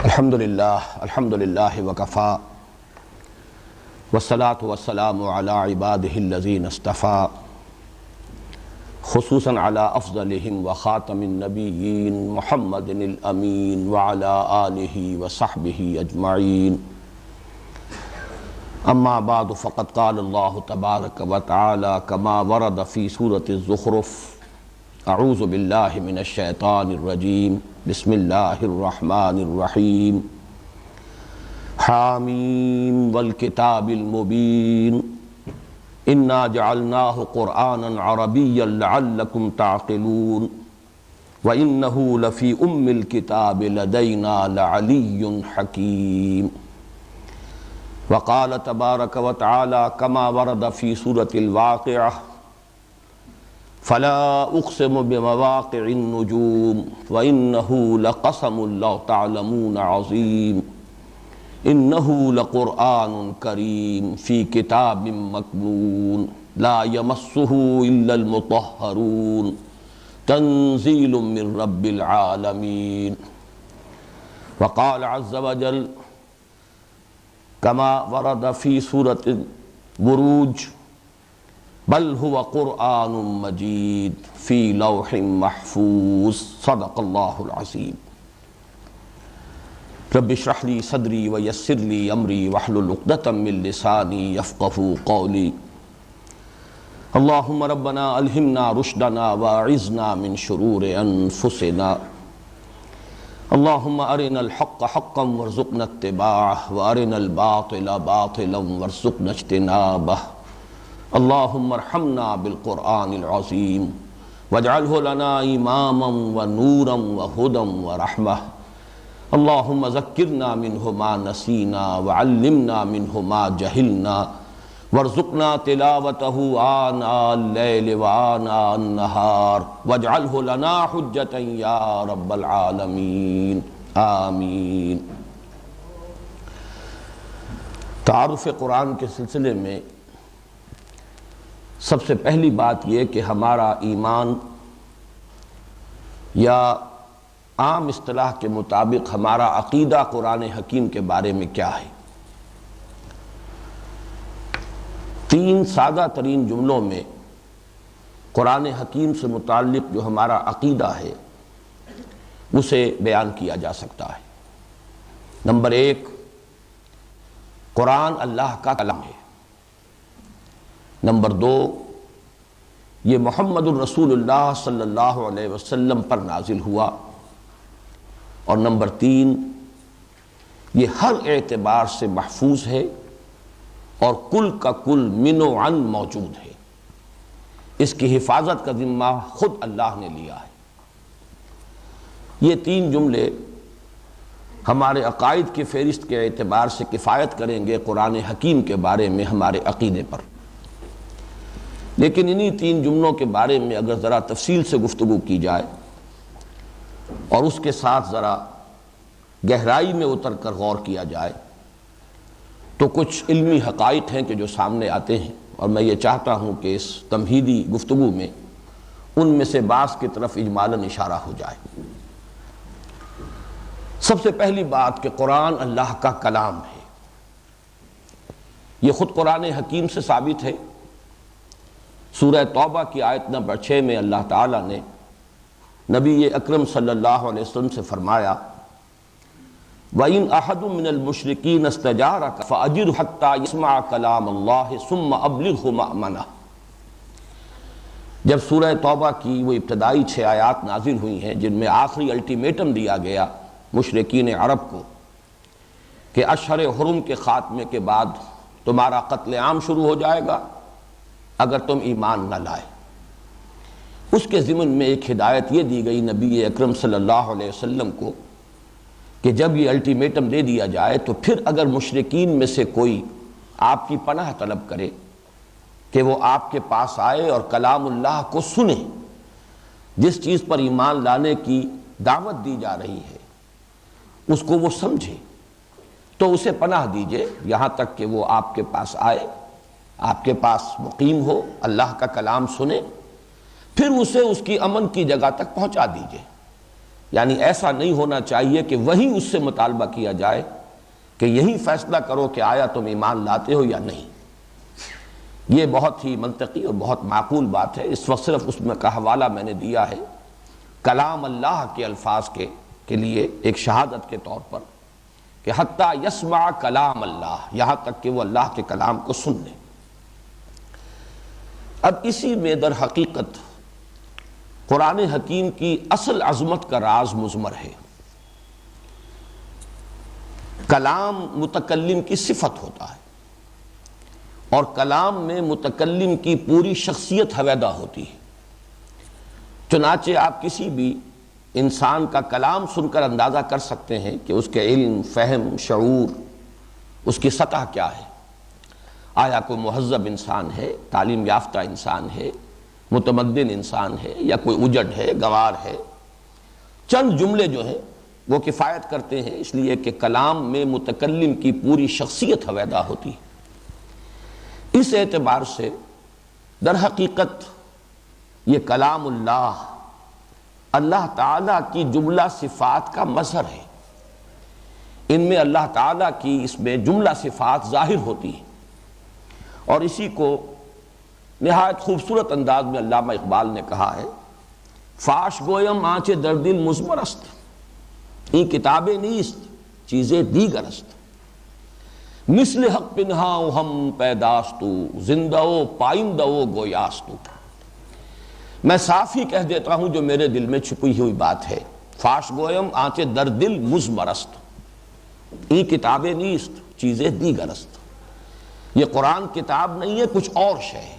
الحمدللہ وکفا والصلاة والسلام علی عباده الذین اصطفیٰ خصوصاً علی افضلہم وخاتم النبیین محمد الامین وعلی آلہ وصحبہ اجمعین اما بعد فقد قال اللہ تبارک وتعالی کما ورد فی سورة الزخرف اعوذ باللہ من الشیطان الرجیم بسم اللہ الرحمن الرحیم حامیم والکتاب المبین انا جعلناہ قرآنا عربیا لعلکم تعقلون وانہ لفی ام الکتاب لدینا لعلی حکیم وقال تبارک وتعالی کما ورد فی سورة الواقعہ فلا اقسم بمواقع النجوم وانه لقسم لو تعلمون عظیم انه لقرآن کریم فی کتاب مکنون لا یمسه الا المطہرون تنزیل من رب العالمین وقال عز وجل کما ورد فی سورة البروج بل هو قرآن مجید فی لوح محفوظ صدق اللہ العظیم رب اشرح لی صدری ویسر لی امری واحلل عقدۃ من لسانی یفقہوا قولی اللہم ربنا الہمنا رشدنا واعذنا من شرور انفسنا اللہم ارنا الحق حقا وارزقنا اتباعہ وارنا الباطل باطلا وارزقنا اجتنابہ اللہم ارحمنا بالقرآن العظیم واجعلہ لنا اماما ونورا وہدا ورحمہ اللہم ذکرنا منہ ما نسینا وعلمنا منہ ما جہلنا وارزقنا تلاوتہ آناء اللیل وآناء النہار واجعلہ لنا حجتا یا رب العالمین آمین۔ تعارف قرآن کے سلسلے میں سب سے پہلی بات یہ کہ ہمارا ایمان یا عام اصطلاح کے مطابق ہمارا عقیدہ قرآن حکیم کے بارے میں کیا ہے۔ تین سادہ ترین جملوں میں قرآن حکیم سے متعلق جو ہمارا عقیدہ ہے اسے بیان کیا جا سکتا ہے۔ نمبر ایک، قرآن اللہ کا کلام ہے۔ نمبر دو، یہ محمد الرسول اللہ صلی اللہ علیہ وسلم پر نازل ہوا۔ اور نمبر تین، یہ ہر اعتبار سے محفوظ ہے اور کل کا کل من و عن موجود ہے۔ اس کی حفاظت کا ذمہ خود اللہ نے لیا ہے۔ یہ تین جملے ہمارے عقائد کی فہرست کے اعتبار سے کفایت کریں گے قرآن حکیم کے بارے میں ہمارے عقیدے پر۔ لیکن انہی تین جملوں کے بارے میں اگر ذرا تفصیل سے گفتگو کی جائے اور اس کے ساتھ ذرا گہرائی میں اتر کر غور کیا جائے تو کچھ علمی حقائق ہیں کہ جو سامنے آتے ہیں، اور میں یہ چاہتا ہوں کہ اس تمہیدی گفتگو میں ان میں سے بعض کی طرف اجمالاً اشارہ ہو جائے۔ سب سے پہلی بات کہ قرآن اللہ کا کلام ہے، یہ خود قرآن حکیم سے ثابت ہے۔ سورہ توبہ کی آیت نمبر 6 میں اللہ تعالیٰ نے نبی اکرم صلی اللہ علیہ وسلم سے فرمایا وَإِنْ أَحَدٌ مِّنَ الْمُشْرِكِينَ اسْتَجَارَكَ فَأَجِرْهُ حَتَّى يَسْمَعَ كَلَامَ اللَّهِ ثُمَّ أَبْلِغْهُ مَأْمَنَهُ۔ جب سورہ توبہ کی وہ ابتدائی 6 آیات نازل ہوئی ہیں جن میں آخری الٹیمیٹم دیا گیا مشرکین عرب کو کہ اشہر حرم کے خاتمے کے بعد تمہارا قتل عام شروع ہو جائے گا اگر تم ایمان نہ لائے، اس کے ضمن میں ایک ہدایت یہ دی گئی نبی اکرم صلی اللہ علیہ وسلم کو کہ جب یہ الٹیمیٹم دے دیا جائے تو پھر اگر مشرکین میں سے کوئی آپ کی پناہ طلب کرے کہ وہ آپ کے پاس آئے اور کلام اللہ کو سنے، جس چیز پر ایمان لانے کی دعوت دی جا رہی ہے اس کو وہ سمجھے، تو اسے پناہ دیجئے یہاں تک کہ وہ آپ کے پاس آئے، آپ کے پاس مقیم ہو، اللہ کا کلام سنے، پھر اسے اس کی امن کی جگہ تک پہنچا دیجئے۔ یعنی ایسا نہیں ہونا چاہیے کہ وہی اس سے مطالبہ کیا جائے کہ یہی فیصلہ کرو کہ آیا تم ایمان لاتے ہو یا نہیں۔ یہ بہت ہی منطقی اور بہت معقول بات ہے۔ اس وقت صرف اس میں کا حوالہ میں نے دیا ہے کلام اللہ کے الفاظ کے لیے ایک شہادت کے طور پر کہ حتیٰ یسمع کلام اللہ، یہاں تک کہ وہ اللہ کے کلام کو سن لیں۔ اب اسی میں در حقیقت قرآن حکیم کی اصل عظمت کا راز مضمر ہے۔ کلام متکلم کی صفت ہوتا ہے اور کلام میں متکلم کی پوری شخصیت حویدہ ہوتی ہے۔ چنانچہ آپ کسی بھی انسان کا کلام سن کر اندازہ کر سکتے ہیں کہ اس کے علم، فہم، شعور، اس کی سطح کیا ہے۔ آیا کوئی مہذب انسان ہے، تعلیم یافتہ انسان ہے، متمدن انسان ہے، یا کوئی اجڑ ہے، گوار ہے۔ چند جملے جو ہیں وہ کفایت کرتے ہیں، اس لیے کہ کلام میں متکلم کی پوری شخصیت حویدہ ہوتی ہے۔ اس اعتبار سے در حقیقت یہ کلام اللہ، اللہ تعالیٰ کی جملہ صفات کا مظہر ہے۔ ان میں اللہ تعالیٰ کی اس میں جملہ صفات ظاہر ہوتی ہیں، اور اسی کو نہایت خوبصورت انداز میں علامہ اقبال نے کہا ہے، فاش گویم آنچ در دل مضمر است، این کتابیں نیست چیزیں دیگر است، مثل حق پنہاؤ ہم پیداستو، زندہ و پائندہ و گویاستو۔ میں صاف ہی کہہ دیتا ہوں جو میرے دل میں چھپی ہوئی بات ہے۔ فاش گویم آنچ در دل مضمر است، این کتابیں نیست چیزیں دیگر است۔ یہ قرآن کتاب نہیں ہے، کچھ اور شے ہے۔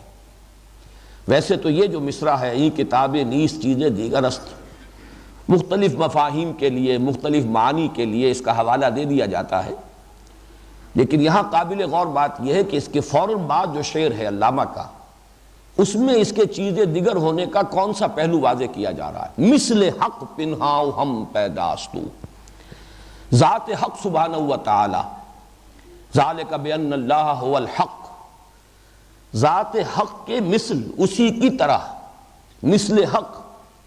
ویسے تو یہ جو مصرع ہے، این کتابیں نیست چیزیں دیگر است، مختلف مفاہیم کے لیے، مختلف معنی کے لیے اس کا حوالہ دے دیا جاتا ہے، لیکن یہاں قابل غور بات یہ ہے کہ اس کے فوراً بعد جو شعر ہے علامہ کا، اس میں اس کے چیزیں دیگر ہونے کا کون سا پہلو واضح کیا جا رہا ہے؟ مثل حق پنہاؤ ہم پیداستو، ذات حق سبحانہ و تعالی، ذالک بان اللہ هو الحق، ذات حق کے مثل، اسی کی طرح، مثل حق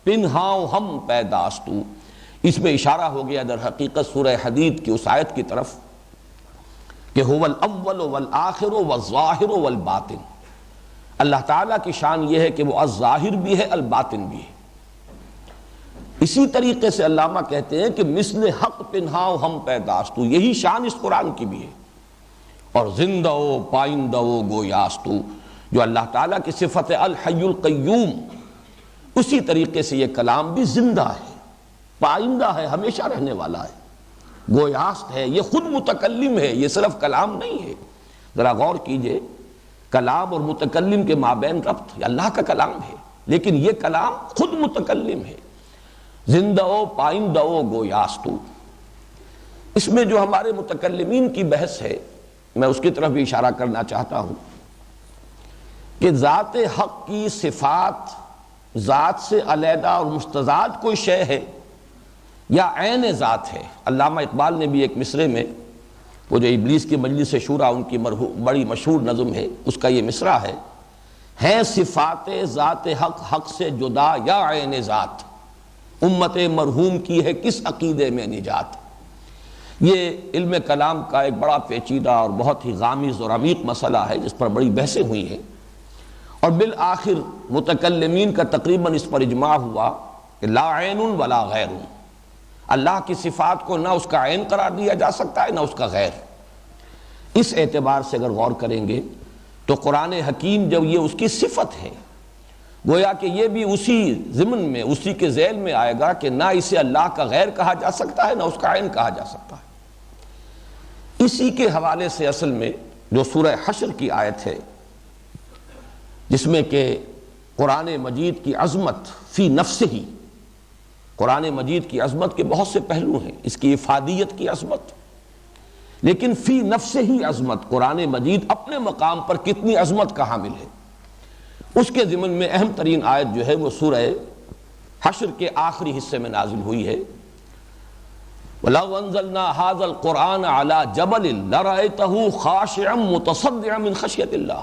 پنہاؤ ہم پیداستو، اس میں اشارہ ہو گیا در حقیقت سورہ حدید کی اس آیت کی طرف کہ هو الاول والآخر والظاہر والباطن۔ اللہ تعالیٰ کی شان یہ ہے کہ وہ الظاہر بھی ہے، الباطن بھی ہے۔ اسی طریقے سے علامہ کہتے ہیں کہ مثل حق پنہاؤ ہم پیداستو، یہی شان اس قرآن کی بھی ہے۔ اور زندہ و پائندہ و گویاستو، جو اللہ تعالیٰ کی صفت الحی القیوم، اسی طریقے سے یہ کلام بھی زندہ ہے، پائندہ ہے، ہمیشہ رہنے والا ہے، گویاست ہے، یہ خود متکلم ہے، یہ صرف کلام نہیں ہے۔ ذرا غور کیجئے، کلام اور متکلم کے مابین ربط، یہ اللہ کا کلام ہے، لیکن یہ کلام خود متکلم ہے، زندہ و پائندہ و گویاستو۔ اس میں جو ہمارے متکلمین کی بحث ہے، میں اس کی طرف بھی اشارہ کرنا چاہتا ہوں کہ ذات حق کی صفات ذات سے علیحدہ اور مستضاد کوئی شے ہے یا عین ذات ہے۔ علامہ اقبال نے بھی ایک مصرے میں، وہ جو ابلیس کی مجلس شورا ان کی بڑی مشہور نظم ہے، اس کا یہ مصرع ہے صفات ذات حق حق سے جدا یا عین ذات، امت مرحوم کی ہے کس عقیدے میں نجات۔ یہ علم کلام کا ایک بڑا پیچیدہ اور بہت ہی غامض اور عمیق مسئلہ ہے جس پر بڑی بحثیں ہوئی ہیں، اور بالآخر متکلمین کا تقریباً اس پر اجماع ہوا کہ لا عین ولا غیر، اللہ کی صفات کو نہ اس کا عین قرار دیا جا سکتا ہے نہ اس کا غیر۔ اس اعتبار سے اگر غور کریں گے تو قرآن حکیم جب یہ اس کی صفت ہے، گویا کہ یہ بھی اسی ضمن میں، اسی کے ذیل میں آئے گا کہ نہ اسے اللہ کا غیر کہا جا سکتا ہے نہ اس کا عین کہا جا سکتا ہے۔ اسی کے حوالے سے اصل میں جو سورہ حشر کی آیت ہے، جس میں کہ قرآن مجید کی عظمت فی نفسہ ہی، قرآن مجید کی عظمت کے بہت سے پہلو ہیں، اس کی افادیت کی عظمت، لیکن فی نفسہ ہی عظمت، قرآن مجید اپنے مقام پر کتنی عظمت کا حامل ہے، اس کے ضمن میں اہم ترین آیت جو ہے وہ سورہ حشر کے آخری حصے میں نازل ہوئی ہے۔ وَلَوْ أَنزَلْنَا هَذَا الْقُرْآنَ عَلَى جَبَلٍ لَرَأَيْتَهُ خَاشِعًا مُتَصَدِّعًا مِنْ خَشْيَةِ اللَّهِ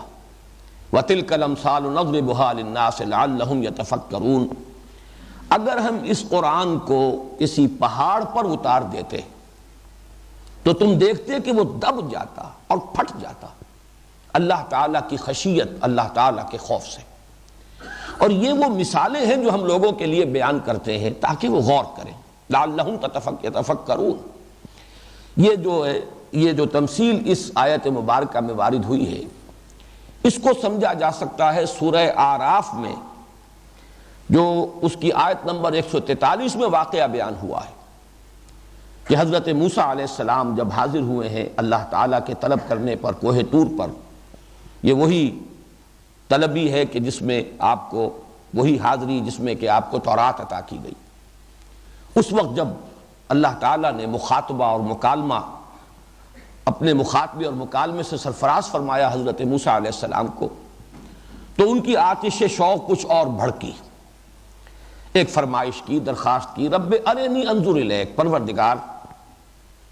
وَتِلْكَ الْأَمْثَالُ نَضْرِبُهَا لِلنَّاسِ لَعَلَّهُمْ يَتَفَكَّرُونَ۔ اگر ہم اس قرآن کو کسی پہاڑ پر اتار دیتے تو تم دیکھتے کہ وہ دب جاتا اور پھٹ جاتا اللہ تعالیٰ کی خشیت، اللہ تعالیٰ کے خوف سے۔ اور یہ وہ مثالیں ہیں جو ہم لوگوں کے لیے بیان کرتے ہیں تاکہ وہ غور کریں، لعلہم یتفکرون۔ یہ جو تمثیل اس آیت مبارکہ میں وارد ہوئی ہے، اس کو سمجھا جا سکتا ہے سورہ اعراف میں جو اس کی آیت نمبر 143 میں واقعہ بیان ہوا ہے کہ حضرت موسیٰ علیہ السلام جب حاضر ہوئے ہیں اللہ تعالیٰ کے طلب کرنے پر کوہ طور پر، یہ وہی طلبی ہے کہ جس میں آپ کو وہی حاضری جس میں کہ آپ کو تورات عطا کی گئی۔ اس وقت جب اللہ تعالیٰ نے مخاطبہ اور مکالمہ اپنے مخاطبے اور مکالمے سے سرفراز فرمایا حضرت موسیٰ علیہ السلام کو، تو ان کی آتش شوق کچھ اور بھڑکی، ایک فرمائش کی، درخواست کی، رب ارنی انظر الیک، پروردگار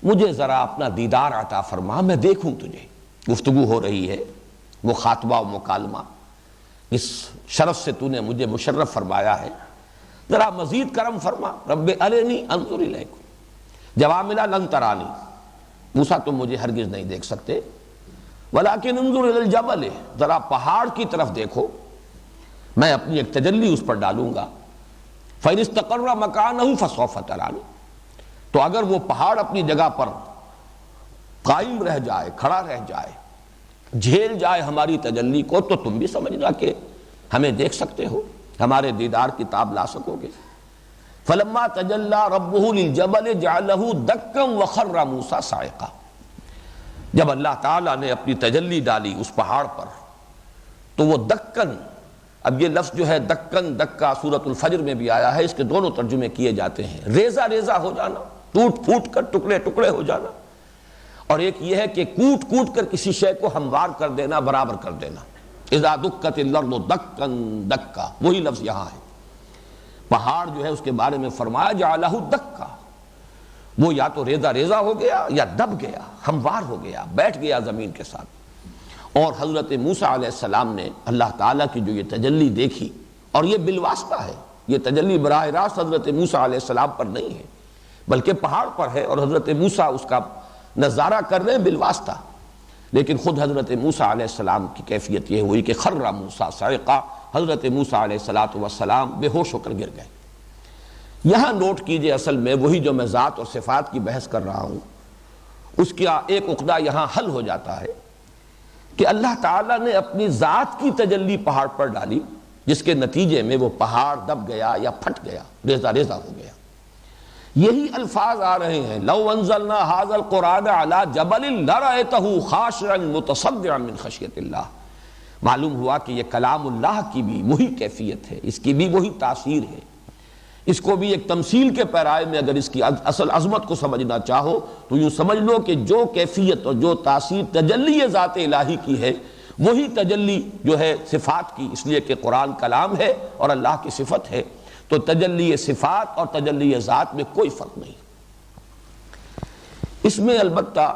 مجھے ذرا اپنا دیدار عطا فرما، میں دیکھوں تجھے۔ گفتگو ہو رہی ہے، مخاطبہ و مکالمہ، اس شرف سے تو نے مجھے مشرف فرمایا ہے، ذرا مزید کرم فرما، رب ارنی انظر الیک۔ جواب ملا لن ترانی، موسیٰ تم مجھے ہرگز نہیں دیکھ سکتے، ولیکن انظر الی الجبل، ذرا پہاڑ کی طرف دیکھو، میں اپنی ایک تجلی اس پر ڈالوں گا، فَإِنِ اسْتَقَرَّ مَكَانَهُ فَسَوْفَ تَرَانِی، تو اگر وہ پہاڑ اپنی جگہ پر قائم رہ جائے، کھڑا رہ جائے، جھیل جائے ہماری تجلی کو، تو تم بھی سمجھنا کہ ہمیں دیکھ سکتے ہو، ہمارے دیدار کی تاب لا سکو گے۔ فَلَمَّا تَجَلَّى رَبُّهُ لِلْجَبَلِ جَعَلَهُ دَكًّا وَخَرَّ مُوسَىٰ صَاعِقًا، جب اللہ تعالیٰ نے اپنی تجلی ڈالی اس پہاڑ پر تو وہ دکن، اب یہ لفظ جو ہے دکن، دکا سورۃ الفجر میں بھی آیا ہے، اس کے دونوں ترجمے کیے جاتے ہیں، ریزہ ریزہ ہو جانا، ٹوٹ پھوٹ کر ٹکڑے ٹکڑے ہو جانا، اور ایک یہ ہے کہ کوٹ کوٹ کر کسی شے کو ہموار کر دینا، برابر کر دینا۔ اذا دکت الارض دکن دکا، وہی لفظ یہاں ہے۔ پہاڑ جو ہے اس کے بارے میں فرمایا جعلہ دکا، وہ یا تو ریزہ ریزہ ہو گیا یا دب گیا، ہموار ہو گیا، بیٹھ گیا زمین کے ساتھ۔ اور حضرت موسیٰ علیہ السلام نے اللہ تعالیٰ کی جو یہ تجلی دیکھی، اور یہ بالواسطہ ہے، یہ تجلی براہ راست حضرت موسیٰ علیہ السلام پر نہیں ہے بلکہ پہاڑ پر ہے، اور حضرت موسیٰ اس کا نظارہ کر رہے ہیں بالواسطہ، لیکن خود حضرت موسیٰ علیہ السلام کی کیفیت یہ ہوئی کہ خر موسیٰ صاعقا، حضرت موسیٰ علیہ السلام بے ہوش ہو کر گر گئے۔ یہاں نوٹ کیجئے، اصل میں وہی جو میں ذات اور صفات کی بحث کر رہا ہوں، اس کا ایک عقدہ یہاں حل ہو جاتا ہے کہ اللہ تعالیٰ نے اپنی ذات کی تجلی پہاڑ پر ڈالی، جس کے نتیجے میں وہ پہاڑ دب گیا یا پھٹ گیا، ریزہ ریزہ ہو گیا۔ یہی الفاظ آ رہے ہیں، لو انزلنا ھذا القرآن علی جبل لرأیتہ خاشعا متصدعا من خشیۃ اللہ۔ معلوم ہوا کہ یہ کلام اللہ کی بھی وہی کیفیت ہے، اس کی بھی وہی تاثیر ہے۔ اس کو بھی ایک تمثیل کے پیرائے میں اگر اس کی اصل عظمت کو سمجھنا چاہو تو یوں سمجھ لو کہ جو کیفیت اور جو تاثیر تجلی ذات الہی کی ہے، وہی تجلی جو ہے صفات کی، اس لیے کہ قرآن کلام ہے اور اللہ کی صفت ہے، تو تجلی صفات اور تجلی ذات میں کوئی فرق نہیں۔ اس میں البتہ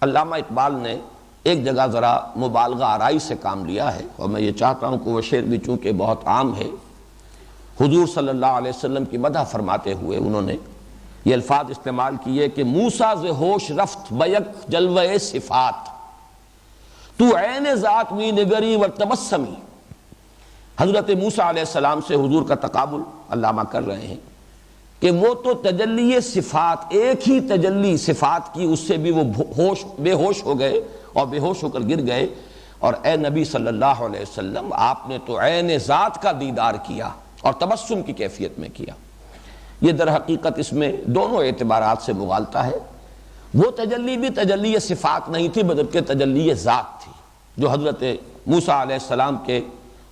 علامہ اقبال نے ایک جگہ ذرا مبالغہ آرائی سے کام لیا ہے، اور میں یہ چاہتا ہوں کہ وہ شعر بھی چونکہ بہت عام ہے، حضور صلی اللہ علیہ وسلم کی مدح فرماتے ہوئے انہوں نے یہ الفاظ استعمال کیے کہ موسیٰ ز ہوش رفت بیک جلوہ صفات، تو عین ذات می نگری و تبسمی۔ حضرت موسیٰ علیہ السلام سے حضور کا تقابل علامہ کر رہے ہیں کہ وہ تو تجلی صفات، ایک ہی تجلی صفات کی، اس سے بھی وہ بے ہوش ہو گئے اور بے ہوش ہو کر گر گئے، اور اے نبی صلی اللہ علیہ وسلم آپ نے تو عین ذات کا دیدار کیا اور تبسم کی کیفیت میں کیا۔ یہ در حقیقت اس میں دونوں اعتبارات سے مغالطہ ہے۔ وہ تجلی بھی تجلی صفات نہیں تھی بلکہ تجلی ذات تھی، جو حضرت موسیٰ علیہ السلام کے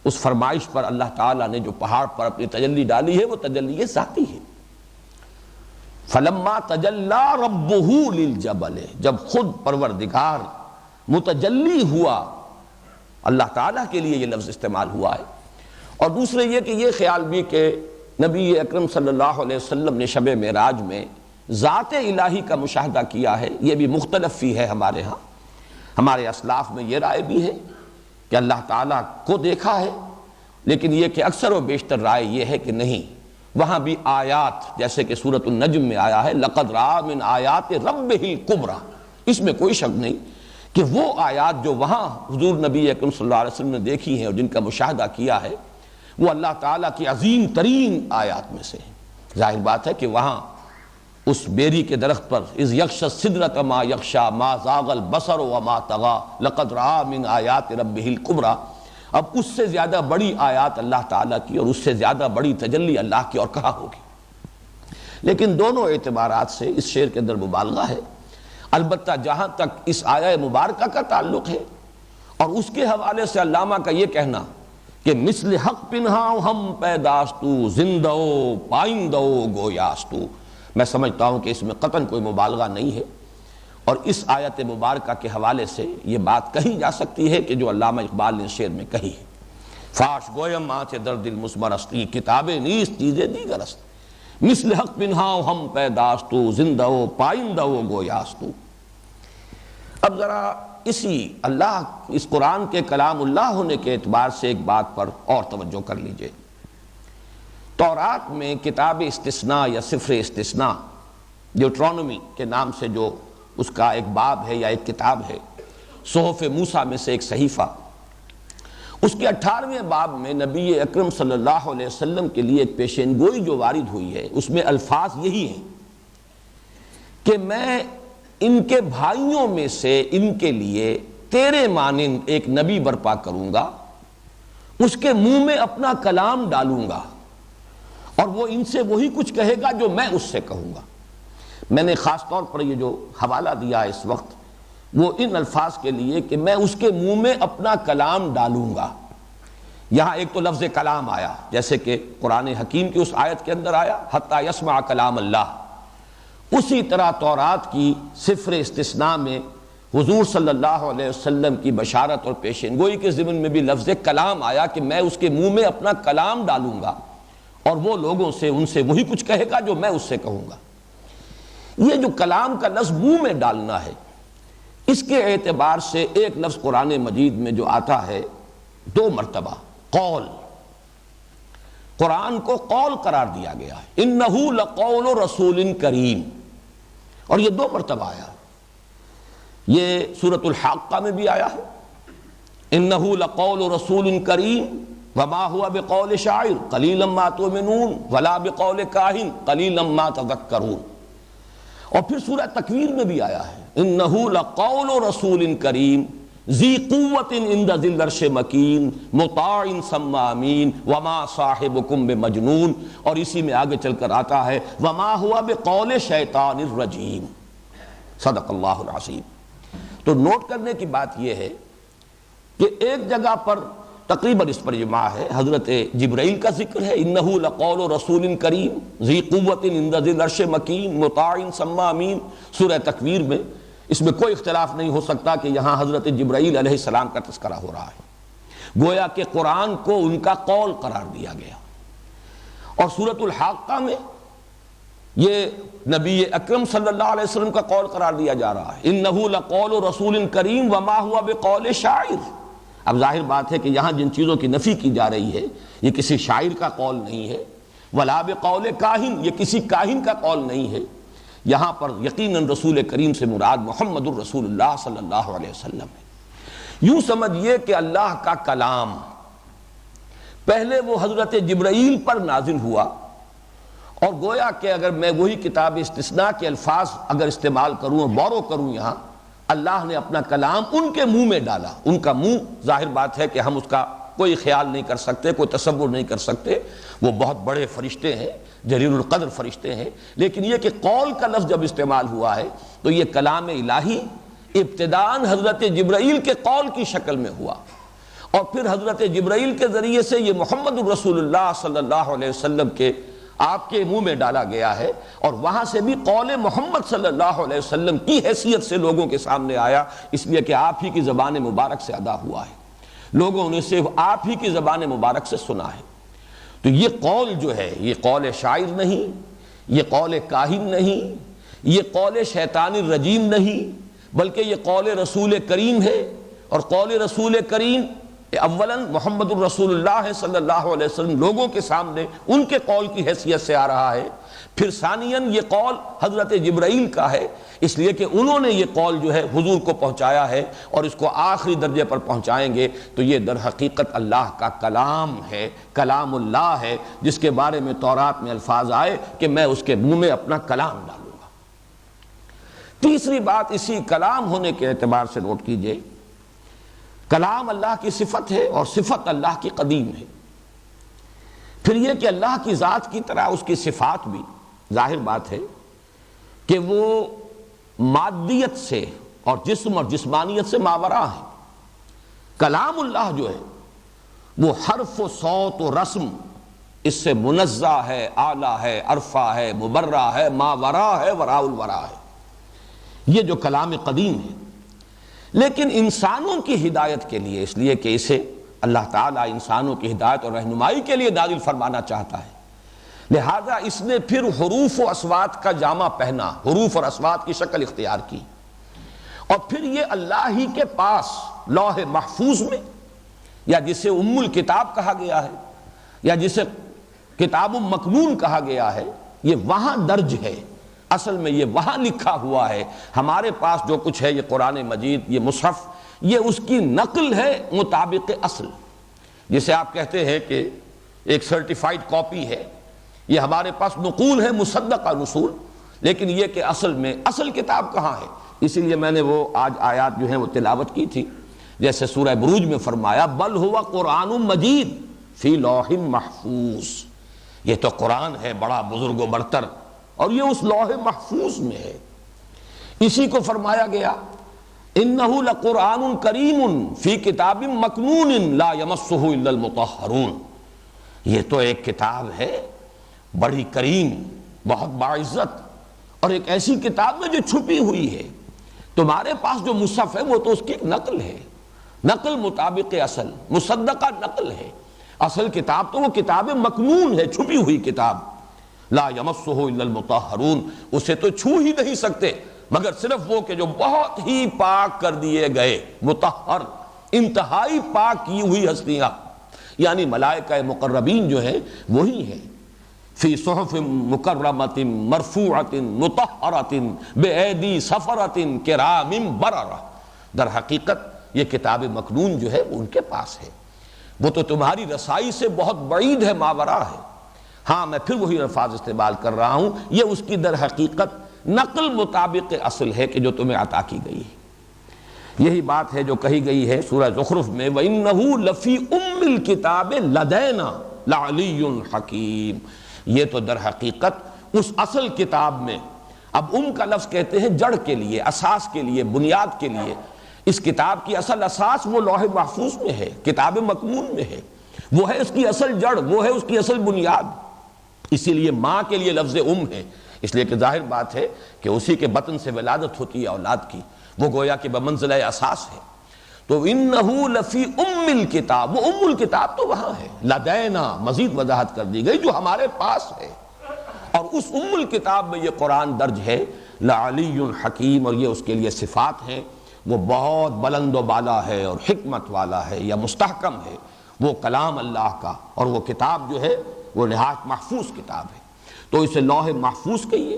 اس فرمائش پر اللہ تعالیٰ نے جو پہاڑ پر اپنی تجلی ڈالی ہے وہ تجلی ذاتی ہے۔ فلما تجلی ربہ للجبل، جب خود پروردگار متجلی ہوا، اللہ تعالیٰ کے لیے یہ لفظ استعمال ہوا ہے۔ اور دوسرے یہ کہ یہ خیال بھی کہ نبی اکرم صلی اللہ علیہ وسلم نے شب معراج میں ذات الہی کا مشاہدہ کیا ہے، یہ بھی مختلف فی ہے ہمارے ہاں۔ ہمارے اسلاف میں یہ رائے بھی ہے کہ اللہ تعالیٰ کو دیکھا ہے، لیکن یہ کہ اکثر و بیشتر رائے یہ ہے کہ نہیں، وہاں بھی آیات، جیسے کہ سورۃ النجم میں آیا ہے لقد رأى من آیات ربہ الکبریٰ، اس میں کوئی شک نہیں کہ وہ آیات جو وہاں حضور نبی اکرم صلی اللہ علیہ وسلم نے دیکھی ہیں اور جن کا مشاہدہ کیا ہے، وہ اللہ تعالیٰ کی عظیم ترین آیات میں سے ہیں۔ ظاہر بات ہے کہ وہاں اس بیری کے درخت پر اذ یغشی السدرۃ ما یغشی ما زاغ البصر وما طغی لقد رأى من آیات ربہ الکبریٰ، اب اس سے زیادہ بڑی آیات اللہ تعالیٰ کی اور اس سے زیادہ بڑی تجلی اللہ کی اور کہاں ہوگی؟ لیکن دونوں اعتبارات سے اس شعر کے اندر مبالغہ ہے۔ البتہ جہاں تک اس آیہ مبارکہ کا تعلق ہے اور اس کے حوالے سے علامہ کا یہ کہنا کہ مثل حق پنہاؤ ہم پیداستو زندو پائندو گویاستو، میں سمجھتا ہوں کہ اس میں قطعاً کوئی مبالغہ نہیں ہے، اور اس آیت مبارکہ کے حوالے سے یہ بات کہی جا سکتی ہے کہ جو علامہ اقبال نے شعر میں کہی ہے، فاش گویم آنچ درد المسمرستی کتابیں نیست چیزیں دیگر است، مثل حق پنہاؤ ہم پیداستو زندو پائندو گویاستو۔ اب ذرا اسی اللہ، اس قرآن کے کلام اللہ ہونے کے اعتبار سے ایک بات پر اور توجہ کر لیجئے۔ تورات میں کتاب استثناء یا سفر استثناء، ڈیوٹرانومی کے نام سے جو اس کا ایک باب ہے یا ایک کتاب ہے، صحف موسیٰ میں سے ایک صحیفہ، اس کے 18ویں باب میں نبی اکرم صلی اللہ علیہ وسلم کے لیے ایک پیشین گوئی جو وارد ہوئی ہے، اس میں الفاظ یہی ہیں کہ میں ان کے بھائیوں میں سے ان کے لیے تیرے مانند ایک نبی برپا کروں گا، اس کے منہ میں اپنا کلام ڈالوں گا اور وہ ان سے وہی کچھ کہے گا جو میں اس سے کہوں گا۔ میں نے خاص طور پر یہ جو حوالہ دیا اس وقت وہ ان الفاظ کے لیے کہ میں اس کے منہ میں اپنا کلام ڈالوں گا۔ یہاں ایک تو لفظ کلام آیا، جیسے کہ قرآن حکیم کی اس آیت کے اندر آیا حتیٰ یسمع کلام اللہ، اسی طرح تورات کی سفر استثناء میں حضور صلی اللہ علیہ وسلم کی بشارت اور پیشین گوئی کے ضمن میں بھی لفظ کلام آیا کہ میں اس کے منہ میں اپنا کلام ڈالوں گا اور وہ لوگوں سے ان سے وہی کچھ کہے گا جو میں اس سے کہوں گا۔ یہ جو کلام کا لفظ منہ میں ڈالنا ہے، اس کے اعتبار سے ایک لفظ قرآن مجید میں جو آتا ہے 2 مرتبہ، قول، قرآن کو قول قرار دیا گیا ہے، انہ لقول رسول کریم، اور یہ 2 مرتبہ آیا۔ یہ سورۃ الحاقہ میں بھی آیا ہے، انہ لقول رسول کریم وما هو بقول شاعر قلیلا ما تؤمنون ولا بقول کاہن قلیلا ما تذکرون، اور پھر سورہ تکویر میں بھی آیا ہے انہ لقول رسول کریم ذی قوت عند ذی العرش مکین مطاع ثم امین وما صاحبکم بمجنون، اور اسی میں آگے چل کر آتا ہے وما هو بقول شیطان الرجیم، صدق اللہ العظیم۔ تو نوٹ کرنے کی بات یہ ہے کہ ایک جگہ پر تقریباً اس پر اجماع ہے، حضرت جبرائیل کا ذکر ہے انہ لقول رسول کریم ذی قوت عند ذی العرش مکین مطاع ثم امین، سورہ تکویر میں اس میں کوئی اختلاف نہیں ہو سکتا کہ یہاں حضرت جبرائیل علیہ السلام کا تذکرہ ہو رہا ہے، گویا کہ قرآن کو ان کا قول قرار دیا گیا۔ اور سورۃ الحاقہ میں یہ نبی اکرم صلی اللہ علیہ وسلم کا قول قرار دیا جا رہا ہے انہ لقول رسول کریم وما هو بقول شاعر۔ اب ظاہر بات ہے کہ یہاں جن چیزوں کی نفی کی جا رہی ہے یہ کسی شاعر کا قول نہیں ہے، ولا بقول کاہن، یہ کسی کاہن کا قول نہیں ہے، یہاں پر یقیناً رسول کریم سے مراد محمد الرسول اللہ صلی اللہ علیہ وسلم ہے۔ یوں سمجھیے کہ اللہ کا کلام پہلے وہ حضرت جبرائیل پر نازل ہوا، اور گویا کہ اگر میں وہی کتاب استثناء کے الفاظ اگر استعمال کروں اور بورو کروں، یہاں اللہ نے اپنا کلام ان کے منہ میں ڈالا۔ ان کا منہ ظاہر بات ہے کہ ہم اس کا کوئی خیال نہیں کر سکتے، کوئی تصور نہیں کر سکتے، وہ بہت بڑے فرشتے ہیں، جلیل القدر فرشتے ہیں، لیکن یہ کہ قول کا لفظ جب استعمال ہوا ہے تو یہ کلام الہی ابتداءً حضرت جبرائیل کے قول کی شکل میں ہوا، اور پھر حضرت جبرائیل کے ذریعے سے یہ محمد الرسول اللہ صلی اللہ علیہ وسلم کے آپ کے منہ میں ڈالا گیا ہے، اور وہاں سے بھی قول محمد صلی اللہ علیہ وسلم کی حیثیت سے لوگوں کے سامنے آیا، اس لیے کہ آپ ہی کی زبان مبارک سے ادا ہوا ہے، لوگوں نے صرف آپ ہی کی زبان مبارک سے سنا ہے۔ تو یہ قول جو ہے یہ قول شاعر نہیں، یہ قول کاہن نہیں، یہ قول شیطان الرجیم نہیں، بلکہ یہ قول رسول کریم ہے، اور قول رسول کریم اولاً محمد الرسول اللہ صلی اللہ علیہ وسلم لوگوں کے سامنے ان کے قول کی حیثیت سے آ رہا ہے، پھر ثانیاً یہ قول حضرت جبرائیل کا ہے، اس لیے کہ انہوں نے یہ قول جو ہے حضور کو پہنچایا ہے اور اس کو آخری درجے پر پہنچائیں گے، تو یہ در حقیقت اللہ کا کلام ہے، کلام اللہ ہے، جس کے بارے میں تورات میں الفاظ آئے کہ میں اس کے منہ میں اپنا کلام ڈالوں گا۔ تیسری بات اسی کلام ہونے کے اعتبار سے نوٹ کیجئے، کلام اللہ کی صفت ہے اور صفت اللہ کی قدیم ہے۔ پھر یہ کہ اللہ کی ذات کی طرح اس کی صفات بھی ظاہر بات ہے کہ وہ مادیت سے اور جسم اور جسمانیت سے ماورا ہے۔ کلام اللہ جو ہے وہ حرف و صوت و رسم اس سے منزہ ہے، اعلیٰ ہے، عرفہ ہے، مبرہ ہے، ماورا ہے، وراء الورا ہے، یہ جو کلام قدیم ہے۔ لیکن انسانوں کی ہدایت کے لیے، اس لیے کہ اسے اللہ تعالیٰ انسانوں کی ہدایت اور رہنمائی کے لیے نازل فرمانا چاہتا ہے، لہذا اس نے پھر حروف و اصوات کا جامہ پہنا، حروف اور اصوات کی شکل اختیار کی، اور پھر یہ اللہ ہی کے پاس لوح محفوظ میں، یا جسے ام الکتاب کہا گیا ہے یا جسے کتاب مکنون کہا گیا ہے، یہ وہاں درج ہے، اصل میں یہ وہاں لکھا ہوا ہے۔ ہمارے پاس جو کچھ ہے، یہ قرآن مجید، یہ مصحف، یہ اس کی نقل ہے مطابق اصل، جسے آپ کہتے ہیں کہ ایک سرٹیفائیڈ کاپی ہے، یہ ہمارے پاس نقول ہے مصدقہ نصول، لیکن یہ کہ اصل میں اصل کتاب کہاں ہے؟ اسی لیے میں نے وہ آج آیات جو ہیں وہ تلاوت کی تھی، جیسے سورہ بروج میں فرمایا بل ہوا قرآن مجید فی لوح محفوظ، یہ تو قرآن ہے بڑا بزرگ و برتر اور یہ اس لوح محفوظ میں ہے۔ اسی کو فرمایا گیا انہ لقرآن کریم فی کتاب مکنون لا یمسہ الا المطہرون، یہ تو ایک کتاب ہے بڑی کریم، بہت باعزت، اور ایک ایسی کتاب میں جو چھپی ہوئی ہے۔ تمہارے پاس جو مصحف ہے وہ تو اس کی ایک نقل ہے، نقل مطابق اصل، مصدقہ نقل ہے۔ اصل کتاب تو وہ کتاب مکنون ہے، چھپی ہوئی کتاب، لا یمسہ الا المطہرون، اسے تو چھو ہی نہیں سکتے مگر صرف وہ کہ جو بہت ہی پاک کر دیے گئے، مطہر، انتہائی پاک کی ہوئی ہستیاں، یعنی ملائکہ مقربین جو ہیں وہی ہیں۔ فی صحف مکرمۃ مرفوعۃ مطہرۃ بایدی سفرۃ کرام بررہ، در حقیقت یہ کتاب مکنون جو ہے وہ ان کے پاس ہے، وہ تو تمہاری رسائی سے بہت بعید ہے، ماورا ہے۔ ہاں میں پھر وہی الفاظ استعمال کر رہا ہوں، یہ اس کی در حقیقت نقل مطابق اصل ہے کہ جو تمہیں عطا کی گئی ہے۔ یہی بات ہے جو کہی گئی ہے سورہ زخرف میں وَإِنَّهُ لَفِي أُمِّ الْكِتَابِ لَدَيْنَا لَعَلِيٌّ حَكِيمٌ، یہ تو در حقیقت اس اصل کتاب میں، اب کا لفظ کہتے ہیں جڑ کے لیے، اساس کے لیے، بنیاد کے لیے، اس کتاب کی اصل اساس وہ لوح محفوظ میں ہے، کتاب مکنون میں ہے، وہ ہے اس کی اصل جڑ، وہ ہے اس کی اصل بنیاد۔ اسی لیے ماں کے لیے لفظ ہے، اس لیے کہ ظاہر بات ہے کہ اسی کے بطن سے ولادت ہوتی ہے اولاد کی، وہ گویا کہ بمنزلہ اساس ہے۔ تو انہو لفی ام الکتاب، وہ ام الکتاب تو وہاں ہے، لدینا مزید وضاحت کر دی گئی جو ہمارے پاس ہے، اور اس ام الکتاب میں یہ قرآن درج ہے، لعلی حکیم، اور یہ اس کے لیے صفات ہیں، وہ بہت بلند و بالا ہے اور حکمت والا ہے یا مستحکم ہے، وہ کلام اللہ کا، اور وہ کتاب جو ہے وہ نہایت محفوظ کتاب ہے۔ تو اسے لوح محفوظ کہیے،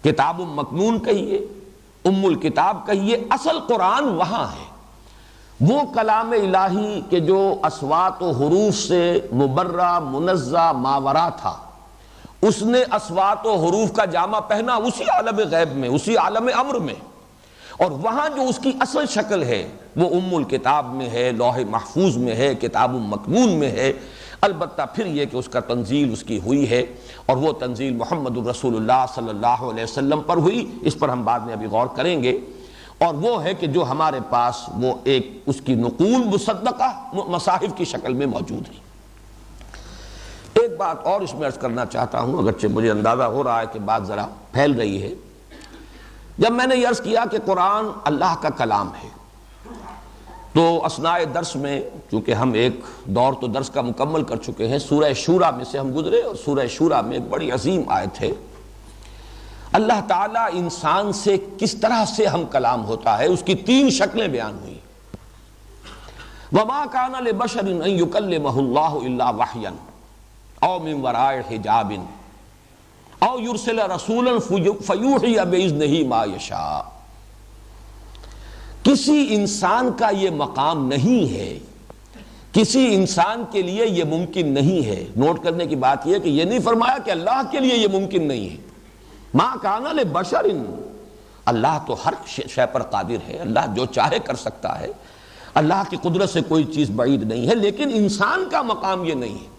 کتاب مکنون کہیے، ام الکتاب کہیے، اصل قرآن وہاں ہے۔ وہ کلام الہی کہ جو اصوات و حروف سے مبرہ منزہ ماورا تھا، اس نے اصوات و حروف کا جامہ پہنا اسی عالم غیب میں، اسی عالم امر میں، اور وہاں جو اس کی اصل شکل ہے وہ ام الکتاب میں ہے، لوح محفوظ میں ہے، کتاب مکنون میں ہے۔ البتہ پھر یہ کہ اس کا تنزیل اس کی ہوئی ہے، اور وہ تنزیل محمد الرسول اللہ صلی اللہ علیہ وسلم پر ہوئی، اس پر ہم بعد میں ابھی غور کریں گے، اور وہ ہے کہ جو ہمارے پاس وہ ایک اس کی نقول مصدقہ مصاحف کی شکل میں موجود ہے۔ ایک بات اور اس میں عرض کرنا چاہتا ہوں، اگرچہ مجھے اندازہ ہو رہا ہے کہ بات ذرا پھیل رہی ہے۔ جب میں نے یہ عرض کیا کہ قرآن اللہ کا کلام ہے، تو اثناء درس میں چونکہ ہم ایک دور تو درس کا مکمل کر چکے ہیں، سورہ شورى میں سے ہم گزرے، اور سورہ شورى میں ایک بڑی عظیم آیت ہے، اللہ تعالیٰ انسان سے کس طرح سے ہم کلام ہوتا ہے، اس کی 3 شکلیں بیان ہوئی۔ وما کان لبشر ان یکلمہ اللہ الا وحیا او من وراء حجاب او یرسل رسولا فیوحی باذنہ ما یشاء. کسی انسان کا یہ مقام نہیں ہے، کسی انسان کے لیے یہ ممکن نہیں ہے. نوٹ کرنے کی بات یہ ہے کہ یہ نہیں فرمایا کہ اللہ کے لیے یہ ممکن نہیں ہے. ما کان لبشر، اللہ تو ہر شے پر قادر ہے، اللہ جو چاہے کر سکتا ہے، اللہ کی قدرت سے کوئی چیز بعید نہیں ہے، لیکن انسان کا مقام یہ نہیں ہے.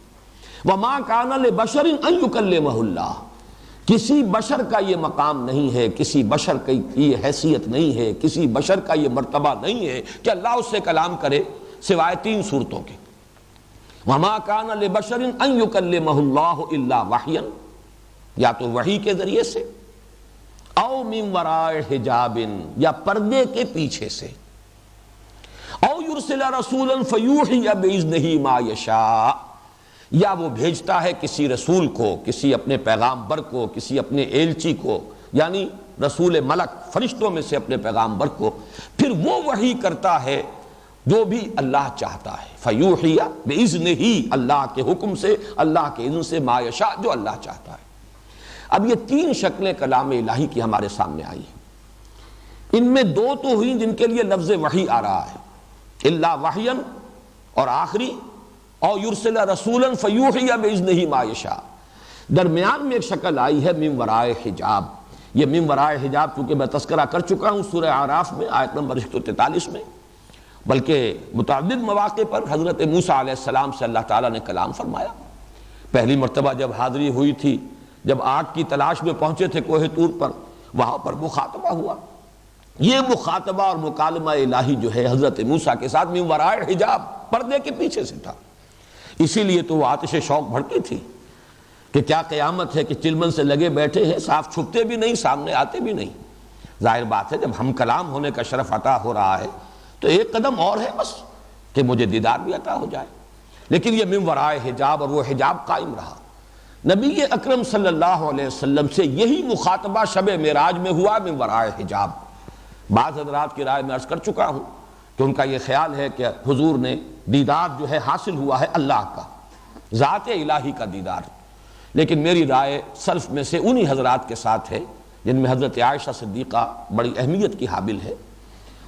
وما کان لبشر ان یکلمہ اللہ، کسی بشر کا یہ مقام نہیں ہے، کسی بشر کی یہ حیثیت نہیں ہے، کسی بشر کا یہ مرتبہ نہیں ہے کہ اللہ اس سے کلام کرے سوائے تین صورتوں کے. وما کان لبشر ان یکلمہ اللہ الا وحیا، یا تو وحی کے ذریعے سے، او من وراء حجاب، یا پردے کے پیچھے سے، او یرسل رسولا فیوحی باذنہ ما یشاء، یا وہ بھیجتا ہے کسی رسول کو، کسی اپنے پیغامبر کو، کسی اپنے ایلچی کو، یعنی رسول ملک فرشتوں میں سے اپنے پیغامبر کو، پھر وہ وحی کرتا ہے جو بھی اللہ چاہتا ہے. فیوحی باذنہ، اللہ کے حکم سے، اللہ کے اذن سے، ما یشاء، جو اللہ چاہتا ہے. اب یہ تین شکلیں کلام الہی کی ہمارے سامنے آئی ہیں. ان میں دو تو ہوئی جن کے لیے لفظ وحی آ رہا ہے، الا وحیا، اور آخری او یرسل رسولا فیوحی باذنہ ما یشاء. درمیان میں ایک شکل آئی ہے من وراء حجاب. یہ من وراء حجاب چونکہ میں تذکرہ کر چکا ہوں سورہ اعراف میں آیت نمبر 143 میں، بلکہ متعدد مواقع پر حضرت موسیٰ علیہ السلام سے اللہ تعالیٰ نے کلام فرمایا. پہلی مرتبہ جب حاضری ہوئی تھی، جب آگ کی تلاش میں پہنچے تھے کوہ طور پر، وہاں پر مخاطبہ ہوا. یہ مخاطبہ اور مکالمہ الہی جو ہے حضرت موسیٰ کے ساتھ من وراء حجاب، پردے کے پیچھے سے تھا. اسی لیے تو وہ آتش شوق بھڑکی تھی کہ کیا قیامت ہے کہ چلمن سے لگے بیٹھے ہیں، صاف چھپتے بھی نہیں، سامنے آتے بھی نہیں. ظاہر بات ہے جب ہم کلام ہونے کا شرف عطا ہو رہا ہے تو ایک قدم اور ہے بس کہ مجھے دیدار بھی عطا ہو جائے. لیکن یہ من وراء حجاب، اور وہ حجاب قائم رہا. نبی اکرم صلی اللہ علیہ وسلم سے یہی مخاطبہ شب معراج میں ہوا من وراء حجاب. بعض حضرات کی رائے میں عرض کر چکا ہوں کہ ان کا یہ خیال ہے کہ حضور نے دیدار جو ہے حاصل ہوا ہے اللہ کا، ذات الہی کا دیدار. لیکن میری رائے سلف میں سے انہی حضرات کے ساتھ ہے جن میں حضرت عائشہ صدیقہ بڑی اہمیت کی حامل ہے.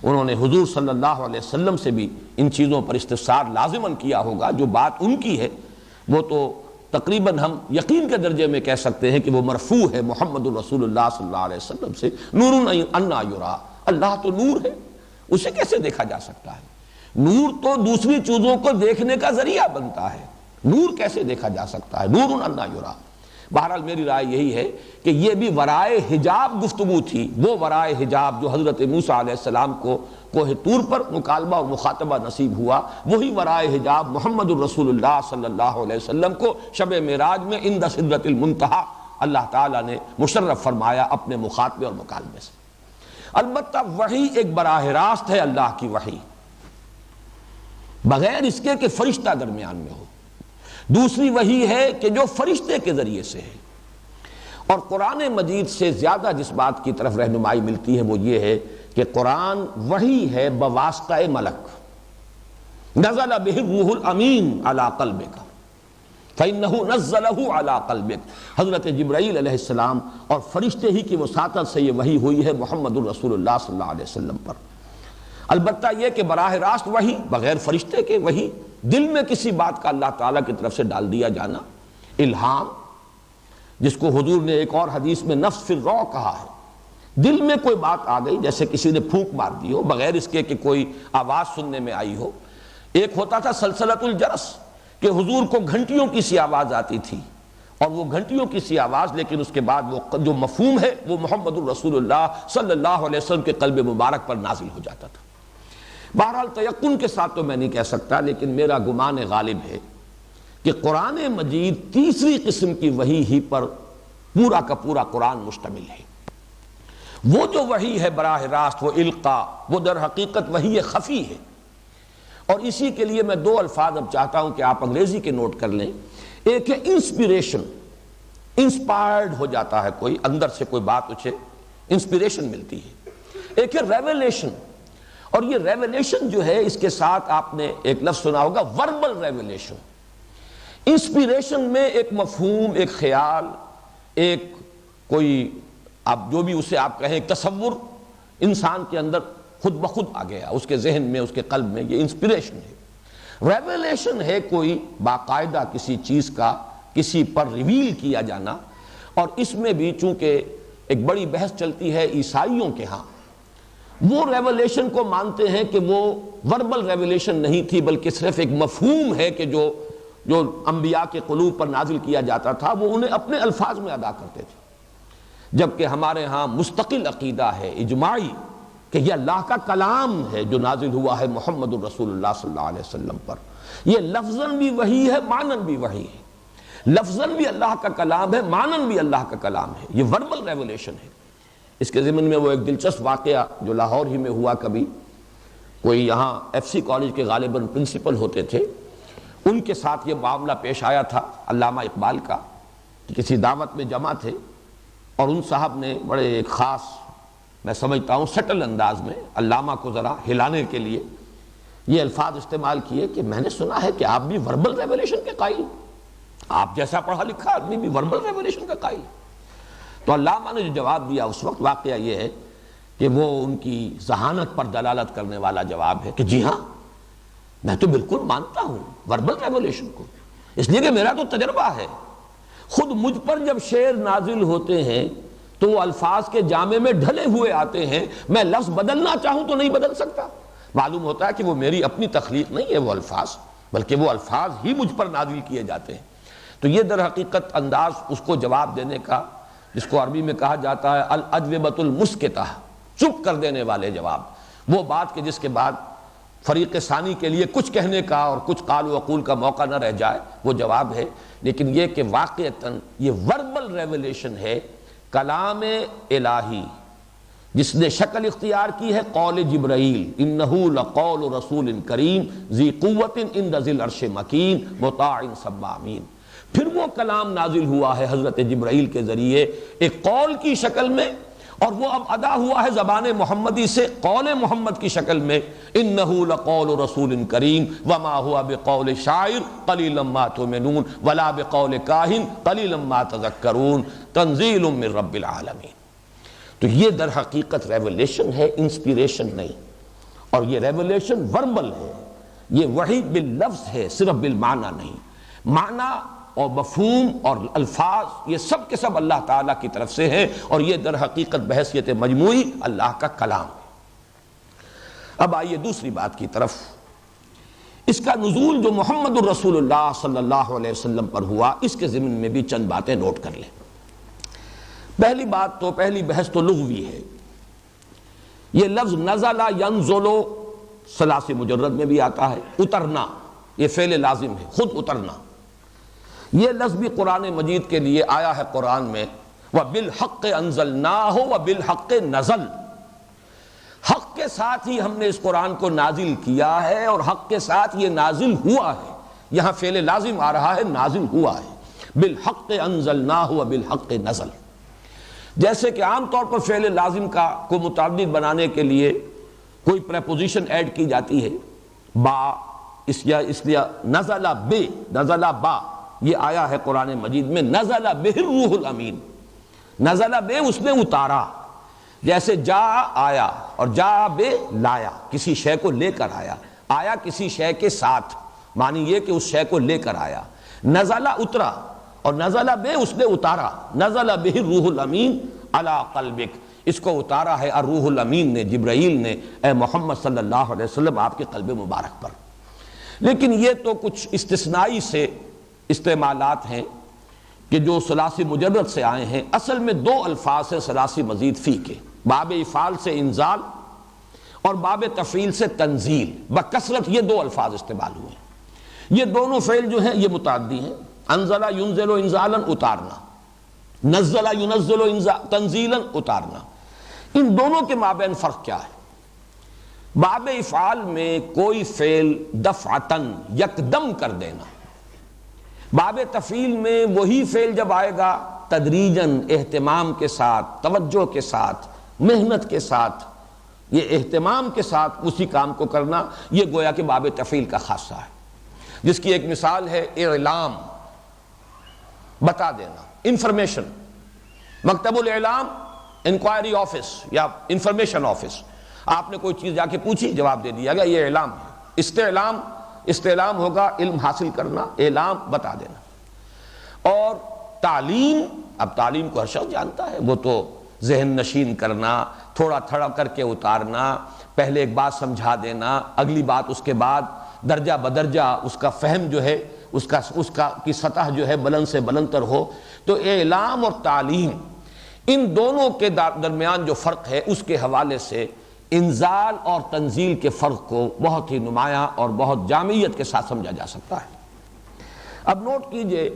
انہوں نے حضور صلی اللہ علیہ وسلم سے بھی ان چیزوں پر استفسار لازماً کیا ہوگا. جو بات ان کی ہے وہ تو تقریباً ہم یقین کے درجے میں کہہ سکتے ہیں کہ وہ مرفوع ہے محمد الرسول اللہ صلی اللہ علیہ وسلم سے. نور انا یرا، اللہ تو نور ہے، اسے کیسے دیکھا جا سکتا ہے؟ نور تو دوسری چیزوں کو دیکھنے کا ذریعہ بنتا ہے، نور کیسے دیکھا جا سکتا ہے؟ نور انا یرا. بہرحال میری رائے یہی ہے کہ یہ بھی ورائے حجاب گفتگو تھی، وہ ورائے حجاب جو حضرت موسیٰ علیہ السلام کو کوہ طور پر مکالمہ اور مخاطبہ نصیب ہوا، وہی ورائے حجاب محمد الرسول اللہ صلی اللہ علیہ وسلم کو شب معراج میں عند سدرۃ المنتہی اللہ تعالیٰ نے مشرف فرمایا اپنے مخاطبے اور مکالمے سے. البتہ وحی ایک براہ راست ہے اللہ کی وحی، بغیر اس کے کہ فرشتہ درمیان میں ہو. دوسری وحی ہے کہ جو فرشتے کے ذریعے سے ہے. اور قرآن مجید سے زیادہ جس بات کی طرف رہنمائی ملتی ہے وہ یہ ہے کہ قرآن وحی ہے بواسطہ ملک. نزل بہ الروح الامین علی قلبک فإنہ نزلہ علی قلبک. حضرت جبرائیل علیہ السلام اور فرشتے ہی کی وساطت سے یہ وحی ہوئی ہے محمد الرسول اللہ صلی اللہ علیہ وسلم پر. البتہ یہ کہ براہ راست وحی بغیر فرشتے کے وحی، دل میں کسی بات کا اللہ تعالیٰ کی طرف سے ڈال دیا جانا، الہام، جس کو حضور نے ایک اور حدیث میں نفس فی الروع کہا ہے. دل میں کوئی بات آ گئی، جیسے کسی نے پھونک مار دی ہو بغیر اس کے کہ کوئی آواز سننے میں آئی ہو. ایک ہوتا تھا سلسلۃ الجرس کہ حضور کو گھنٹیوں کی سی آواز آتی تھی، اور وہ گھنٹیوں کی سی آواز، لیکن اس کے بعد وہ جو مفہوم ہے وہ محمد الرسول اللہ صلی اللہ علیہ وسلم کے قلب مبارک پر نازل ہو جاتا تھا. بہرحال تیقن کے ساتھ تو میں نہیں کہہ سکتا، لیکن میرا گمان غالب ہے کہ قرآن مجید تیسری قسم کی وحی ہی پر پورا کا پورا قرآن مشتمل ہے. وہ جو وحی ہے براہ راست، وہ القا، وہ در حقیقت وحی خفی ہے. اور اسی کے لیے میں دو الفاظ اب چاہتا ہوں کہ آپ انگریزی کے نوٹ کر لیں. ایک ہے انسپیریشن، انسپائرڈ ہو جاتا ہے کوئی، اندر سے کوئی بات اسے انسپیریشن ملتی ہے. ایک ہے ریویلیشن، اور یہ ریویلیشن جو ہے اس کے ساتھ آپ نے ایک لفظ سنا ہوگا وربل ریویلیشن. انسپیریشن میں ایک مفہوم، ایک خیال، ایک کوئی آپ جو بھی اسے آپ کہیں ایک تصور انسان کے اندر خود بخود آ گیا، اس کے ذہن میں، اس کے قلب میں، یہ انسپیریشن ہے. ریویلیشن ہے کوئی باقاعدہ کسی چیز کا کسی پر ریویل کیا جانا. اور اس میں بھی چونکہ ایک بڑی بحث چلتی ہے عیسائیوں کے ہاں، وہ ریویلیشن کو مانتے ہیں کہ وہ وربل ریویلیشن نہیں تھی بلکہ صرف ایک مفہوم ہے کہ جو انبیاء کے قلوب پر نازل کیا جاتا تھا وہ انہیں اپنے الفاظ میں ادا کرتے تھے. جبکہ ہمارے ہاں مستقل عقیدہ ہے اجماعی کہ یہ اللہ کا کلام ہے جو نازل ہوا ہے محمد الرسول اللہ صلی اللہ علیہ وسلم پر. یہ لفظاً بھی وحی ہے، معناً بھی وحی ہے. لفظاً بھی اللہ کا کلام ہے، معناً بھی اللہ کا کلام ہے. یہ وربل ریولیشن ہے. اس کے ضمن میں وہ ایک دلچسپ واقعہ جو لاہور ہی میں ہوا، کبھی کوئی یہاں ایف سی کالج کے غالباً پرنسپل ہوتے تھے، ان کے ساتھ یہ معاملہ پیش آیا تھا علامہ اقبال کا، کہ کسی دعوت میں جمع تھے اور ان صاحب نے بڑے ایک خاص، میں سمجھتا ہوں سٹل انداز میں علامہ کو ذرا ہلانے کے لیے یہ الفاظ استعمال کیے کہ میں نے سنا ہے کہ آپ بھی وربل ریولیشن کے قائل، آپ جیسا پڑھا لکھا آدمی بھی وربل ریولیشن کا قائل. تو علامہ نے جو جواب دیا اس وقت، واقعہ یہ ہے کہ وہ ان کی ذہانت پر دلالت کرنے والا جواب ہے کہ جی ہاں میں تو بالکل مانتا ہوں وربل ریولیشن کو، اس لیے کہ میرا تو تجربہ ہے. خود مجھ پر جب شعر نازل ہوتے ہیں تو وہ الفاظ کے جامے میں ڈھلے ہوئے آتے ہیں، میں لفظ بدلنا چاہوں تو نہیں بدل سکتا. معلوم ہوتا ہے کہ وہ میری اپنی تخلیق نہیں ہے وہ الفاظ، بلکہ وہ الفاظ ہی مجھ پر نازل کیے جاتے ہیں. تو یہ در حقیقت انداز اس کو جواب دینے کا، جس کو عربی میں کہا جاتا ہے الاجوبۃ المسکتہ، چپ کر دینے والے جواب. وہ بات کہ جس کے بعد فریق ثانی کے لیے کچھ کہنے کا اور کچھ قال و قول کا موقع نہ رہ جائے، وہ جواب ہے. لیکن یہ کہ واقعتاً یہ وربل ریولیشن ہے، کلام الہی جس نے شکل اختیار کی ہے قول جبرائیل، انہ لقول رسول کریم ذی قوت عند ذی العرش مکین مطاع ثم امین. پھر وہ کلام نازل ہوا ہے حضرت جبرائیل کے ذریعے ایک قول کی شکل میں، اور وہ اب ادا ہوا ہے زبان محمدی سے قول محمد کی شکل میں، انہ لقول رسول کریم وما هو بقول شاعر قلیلا ما تؤمنون ولا بقول کاہن قلیلا ما تذکرون تنزیل من رب العالمین. تو یہ در حقیقت ریولیشن ہے، انسپیریشن نہیں. اور یہ ریولیشن وربل ہے، یہ وحی باللفظ ہے، صرف بالمعنی نہیں. معنی اور مفہوم اور الفاظ یہ سب کے سب اللہ تعالیٰ کی طرف سے ہیں، اور یہ در حقیقت بحیثیت مجموعی اللہ کا کلام ہے. اب آئیے دوسری بات کی طرف. اس کا نزول جو محمد الرسول اللہ صلی اللہ علیہ وسلم پر ہوا، اس کے ضمن میں بھی چند باتیں نوٹ کر لیں. پہلی بحث تو لغوی ہے. یہ لفظ نزل ینزل ثلاثی مجرد میں بھی آتا ہے، اترنا، یہ فعل لازم ہے، خود اترنا. یہ لفظ بھی قرآن مجید کے لیے آیا ہے قرآن میں، وَبِالْحَقِّ أَنزَلْنَاهُ وَبِالْحَقِّ نَزَلَ. حق کے ساتھ ہی ہم نے اس قرآن کو نازل کیا ہے اور حق کے ساتھ یہ نازل ہوا ہے. یہاں فعل لازم آ رہا ہے، نازل ہوا ہے. بِالْحَقِّ أَنزَلْنَاهُ وَبِالْحَقِّ نَزَلَ. جیسے کہ عام طور پر فعل لازم کو متعدد بنانے کے لیے کوئی پریپوزیشن ایڈ کی جاتی ہے، با، اس لیے نزل بے، نزل با، یہ آیا ہے قرآن مجید میں. نزل بہ الروح الامین، نزل بے اس نے اتارا. جیسے جا آیا اور جا بے لایا، کسی شے کو لے کر آیا. آیا کسی شے کے ساتھ، معنی یہ کہ اس شے کو لے کر آیا. نزل اترا، اور نزل بے اس نے اتارا. نزل بہ الروح الامین علی قلبک، اس کو اتارا ہے الروح الامین نے، جبرائیل نے، اے محمد صلی اللہ علیہ وسلم آپ کے قلب مبارک پر. لیکن یہ تو کچھ استثنائی سے استعمالات ہیں کہ جو ثلاثی مجرد سے آئے ہیں. اصل میں دو الفاظ ہیں ثلاثی مزید فی کے، باب افعال سے انزال اور باب تفعیل سے تنزیل. بکثرت یہ دو الفاظ استعمال ہوئے. یہ دونوں فعل جو ہیں یہ متعدی ہیں. انزل ینزل انزالا اتارنا، نزل ینزل تنزیلا اتارنا. ان دونوں کے مابین فرق کیا ہے؟ باب افعال میں کوئی فعل دفعتاً یکدم کر دینا، باب تفعیل میں وہی فعل جب آئے گا تدریجاً، اہتمام کے ساتھ، توجہ کے ساتھ، محنت کے ساتھ، یہ اہتمام کے ساتھ اسی کام کو کرنا، یہ گویا کہ باب تفعیل کا خاصہ ہے، جس کی ایک مثال ہے اعلام، بتا دینا، انفارمیشن۔ مکتب الاعلام انکوائری آفس یا انفارمیشن آفس، آپ نے کوئی چیز جا کے پوچھی، جواب دے دیا گیا، یہ اعلام ہے۔ استعلام ہوگا علم حاصل کرنا، اعلام بتا دینا۔ اور تعلیم، اب تعلیم کو ہر شخص جانتا ہے، وہ تو ذہن نشین کرنا، تھوڑا تھوڑا کر کے اتارنا، پہلے ایک بات سمجھا دینا، اگلی بات اس کے بعد درجہ بدرجہ اس کا فہم جو ہے اس کی سطح جو ہے بلند سے بلند تر ہو۔ تو اعلام اور تعلیم، ان دونوں کے درمیان جو فرق ہے اس کے حوالے سے انزال اور تنزیل کے فرق کو بہت ہی نمایاں اور بہت جامعیت کے ساتھ سمجھا جا سکتا ہے۔ اب نوٹ کیجئے،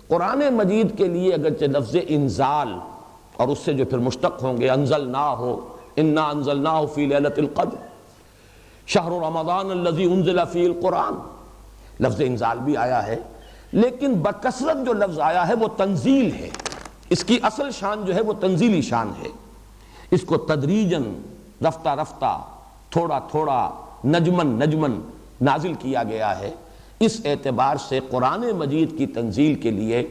قرآن مجید کے لیے اگرچہ لفظ انزال اور اس سے جو پھر مشتق ہوں گے انزلناہ، انا انزلناہ فی لیلۃ القدر، شہر رمضان الذی انزل فیہ القرآن، لفظ انزال بھی آیا ہے، لیکن بکثرت جو لفظ آیا ہے وہ تنزیل ہے۔ اس کی اصل شان جو ہے وہ تنزیلی شان ہے۔ اس کو تدریجاً، رفتہ رفتہ، تھوڑا تھوڑا، نجمن نازل کیا گیا ہے۔ اس اعتبار سے قرآن مجید کی تنزیل کے لیے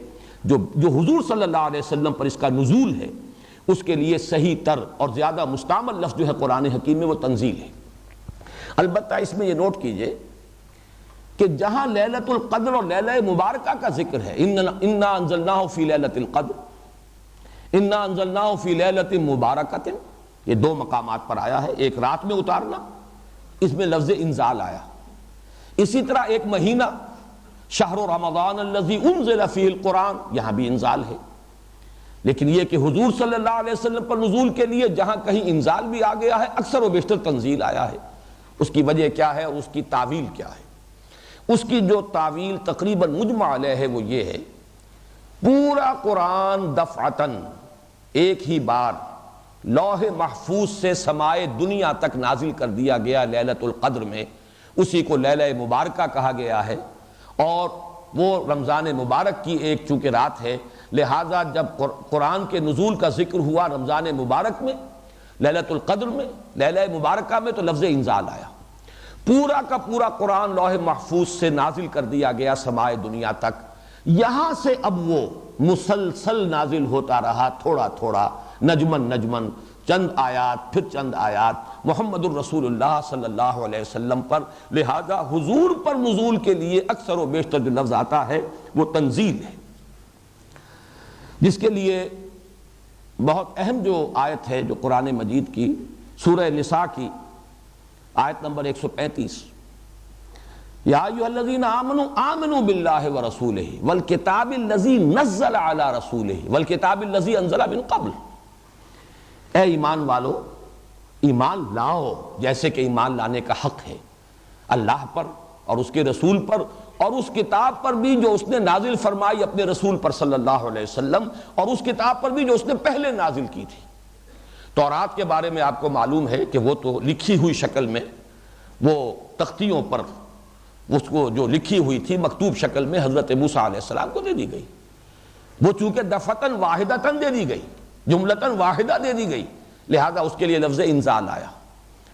جو حضور صلی اللہ علیہ وسلم پر اس کا نزول ہے، اس کے لیے صحیح تر اور زیادہ مستعمل لفظ جو ہے قرآن حکیم میں وہ تنزیل ہے۔ البتہ اس میں یہ نوٹ کیجئے کہ جہاں لیلۃ القدر اور لیلہ مبارکہ کا ذکر ہے، انا انزلناہ فی لیلۃ القدر، انا انزلناہ فی لیلۃ مبارکۃ، یہ دو مقامات پر آیا ہے، ایک رات میں اتارنا، اس میں لفظ انزال آیا۔ اسی طرح ایک مہینہ، شہر رمضان الذی انزل فیہ القرآن، یہاں بھی انزال ہے۔ لیکن یہ کہ حضور صلی اللہ علیہ وسلم پر نزول کے لیے جہاں کہیں انزال بھی آ گیا ہے، اکثر و بیشتر تنزیل آیا ہے۔ اس کی وجہ کیا ہے اور اس کی تعویل کیا ہے؟ اس کی جو تعویل تقریباً مجمع علیہ ہے وہ یہ ہے، پورا قرآن دفعتاً، ایک ہی بار لوح محفوظ سے سمائے دنیا تک نازل کر دیا گیا لیلۃ القدر میں، اسی کو لیلہ مبارکہ کہا گیا ہے۔ اور وہ رمضان مبارک کی ایک چونکہ رات ہے، لہٰذا جب قرآن کے نزول کا ذکر ہوا رمضان مبارک میں، لیلۃ القدر میں، لیلہ مبارکہ میں، تو لفظ انزال آیا۔ پورا کا پورا قرآن لوح محفوظ سے نازل کر دیا گیا سمائے دنیا تک، یہاں سے اب وہ مسلسل نازل ہوتا رہا، تھوڑا تھوڑا، نجمن، چند آیات پھر چند آیات محمد الرسول اللہ صلی اللہ علیہ وسلم پر۔ لہذا حضور پر نزول کے لیے اکثر و بیشتر جو لفظ آتا ہے وہ تنزیل ہے، جس کے لیے بہت اہم جو آیت ہے جو قرآن مجید کی سورہ نساء کی آیت نمبر 135، یا ایھا الذین آمنوا آمنوا باللہ ورسولہ والکتاب الذی نزل علی رسولہ والکتاب الذی انزل من قبل، اے ایمان والو، ایمان لاؤ، جیسے کہ ایمان لانے کا حق ہے اللہ پر اور اس کے رسول پر اور اس کتاب پر بھی جو اس نے نازل فرمائی اپنے رسول پر صلی اللہ علیہ وسلم، اور اس کتاب پر بھی جو اس نے پہلے نازل کی تھی۔ تورات کے بارے میں آپ کو معلوم ہے کہ وہ تو لکھی ہوئی شکل میں، وہ تختیوں پر اس کو جو لکھی ہوئی تھی مکتوب شکل میں حضرت موسیٰ علیہ السلام کو دے دی گئی، وہ چونکہ دفعتاً واحدتاً دے دی گئی، جملتاً واحدہ دے دی گئی، لہذا اس کے لیے لفظ انزال آیا۔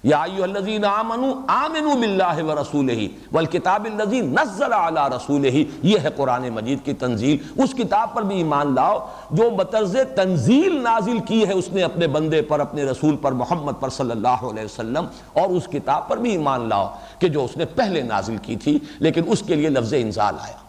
یا ایھا الذین آمنوا آمنوا باللہ ورسولہ والکتاب الذی نزل علی رسولہ، یہ ہے قرآن مجید کی تنزیل۔ اس کتاب پر بھی ایمان لاؤ جو بطرز تنزیل نازل کی ہے اس نے اپنے بندے پر، اپنے رسول پر، محمد پر صلی اللہ علیہ وسلم، اور اس کتاب پر بھی ایمان لاؤ کہ جو اس نے پہلے نازل کی تھی، لیکن اس کے لیے لفظ انزال آیا۔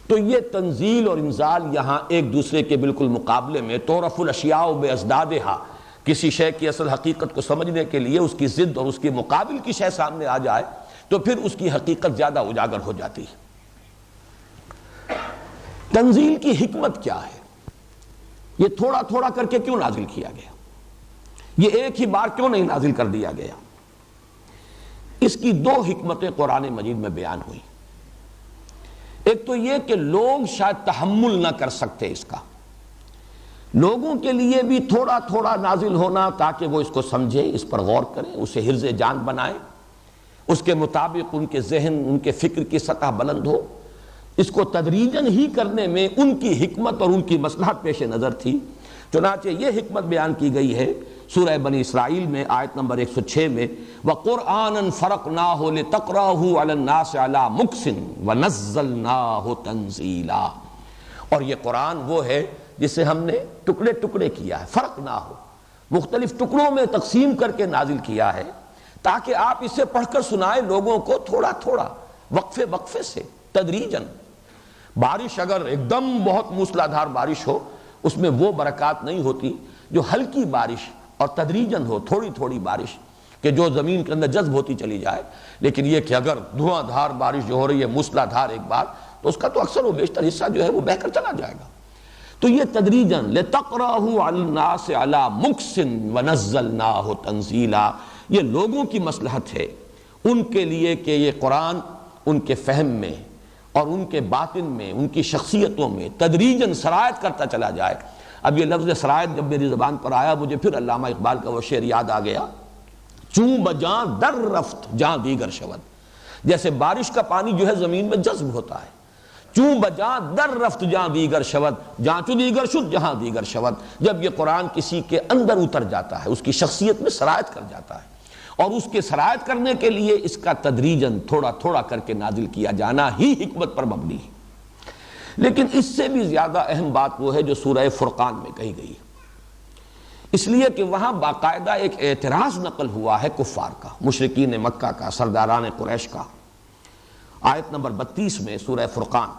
تو یہ تنزیل اور انزال یہاں ایک دوسرے کے بالکل مقابلے میں، تعرف الاشیاء بازدادہا، کسی شے کی اصل حقیقت کو سمجھنے کے لیے اس کی ضد اور اس کے مقابل کی شے سامنے آ جائے تو پھر اس کی حقیقت زیادہ اجاگر ہو جاتی ہے۔ تنزیل کی حکمت کیا ہے؟ یہ تھوڑا تھوڑا کر کے کیوں نازل کیا گیا؟ یہ ایک ہی بار کیوں نہیں نازل کر دیا گیا؟ اس کی دو حکمتیں قرآن مجید میں بیان ہوئی۔ ایک تو یہ کہ لوگ شاید تحمل نہ کر سکتے اس کا، لوگوں کے لیے بھی تھوڑا تھوڑا نازل ہونا تاکہ وہ اس کو سمجھیں، اس پر غور کریں، اسے حرز جان بنائیں، اس کے مطابق ان کے ذہن، ان کے فکر کی سطح بلند ہو۔ اس کو تدریجاً ہی کرنے میں ان کی حکمت اور ان کی مصلحت پیش نظر تھی، چنانچہ یہ حکمت بیان کی گئی ہے سورہ بنی اسرائیل میں آیت نمبر 106 میں وَقُرْآنًا فَرَقْنَاهُ لِتَقْرَأَهُ عَلَى النَّاسِ عَلَى مُكْثٍ وَنَزَّلْنَاهُ تَنزِيلًا، اور یہ قرآن وہ ہے جسے ہم نے ٹکڑے ٹکڑے کیا ہے، فرقناہ، مختلف ٹکڑوں میں تقسیم کر کے نازل کیا ہے تاکہ آپ اسے پڑھ کر سنائیں لوگوں کو تھوڑا تھوڑا، وقفے وقفے سے، تدریجاً۔ بارش اگر ایک دم بہت موسلادھار بارش ہو اس میں وہ برکات نہیں ہوتی جو ہلکی بارش اور تدریجاً ہو، تھوڑی تھوڑی بارش کہ جو زمین کے اندر جذب ہوتی چلی جائے۔ لیکن یہ کہ اگر دھواں دھار بارش جو ہو رہی ہے موسلادھار ایک بار، تو اس کا تو اکثر و بیشتر حصہ جو ہے وہ بہہ کر چلا جائے گا۔ تو یہ تدریجاً لِتَقْرَأَهُ عَلَى النَّاسِ عَلَى مُكْثٍ وَنَزَّلْنَاهُ تَنزِيلًا، یہ لوگوں کی مصلحت ہے ان کے لیے کہ یہ قرآن ان کے فہم میں اور ان کے باطن میں، ان کی شخصیتوں میں تدریجاً سرایت کرتا چلا جائے۔ اب یہ لفظ سرایت جب میری زبان پر آیا مجھے پھر علامہ اقبال کا وہ شعر یاد آ گیا، چوں بجاں در رفت جاں دیگر شود، جیسے بارش کا پانی جو ہے زمین میں جذب ہوتا ہے، چوں بجاں در رفت جاں دیگر شود، جاں چو دیگر شد جہاں دیگر شود، جب یہ قرآن کسی کے اندر اتر جاتا ہے، اس کی شخصیت میں سرایت کر جاتا ہے، اور اس کے سرایت کرنے کے لیے اس کا تدریجاً تھوڑا تھوڑا کر کے نازل کیا جانا ہی حکمت پر مبنی ہے۔ لیکن اس سے بھی زیادہ اہم بات وہ ہے جو سورہ فرقان میں کہی گئی ہے، اس لیے کہ وہاں باقاعدہ ایک اعتراض نقل ہوا ہے کفار کا، مشرکین مکہ کا، سرداران قریش کا۔ آیت نمبر 32 میں سورہ فرقان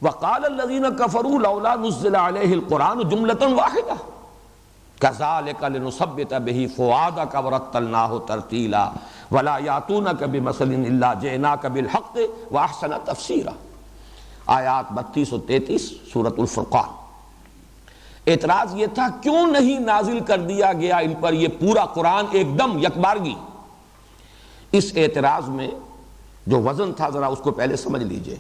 وَقَالَ الَّذِينَ كَفَرُوا لَوْلَا نُزِّلَ عَلَيْهِ الْقُرْآنُ جُمْلَةً وَاحِدَةً كَذَلِكَ لِنُثَبِّتَ بِهِ فُؤَادَكَ وَرَتَّلْنَاهُ تَرْتِيلًا وَلَا يَأْتُونَكَ بِمَثَلٍ إِلَّا جِئْنَاكَ بِالْحَقِّ وَأَحْسَنَ تَفْسِيرًا، آیات 32 اور 33 سورۃ الفرقان۔ اعتراض یہ تھا کیوں نہیں نازل کر دیا گیا ان پر یہ پورا قرآن ایک دم یکبارگی۔ اس اعتراض میں جو وزن تھا ذرا اس کو پہلے سمجھ لیجئے۔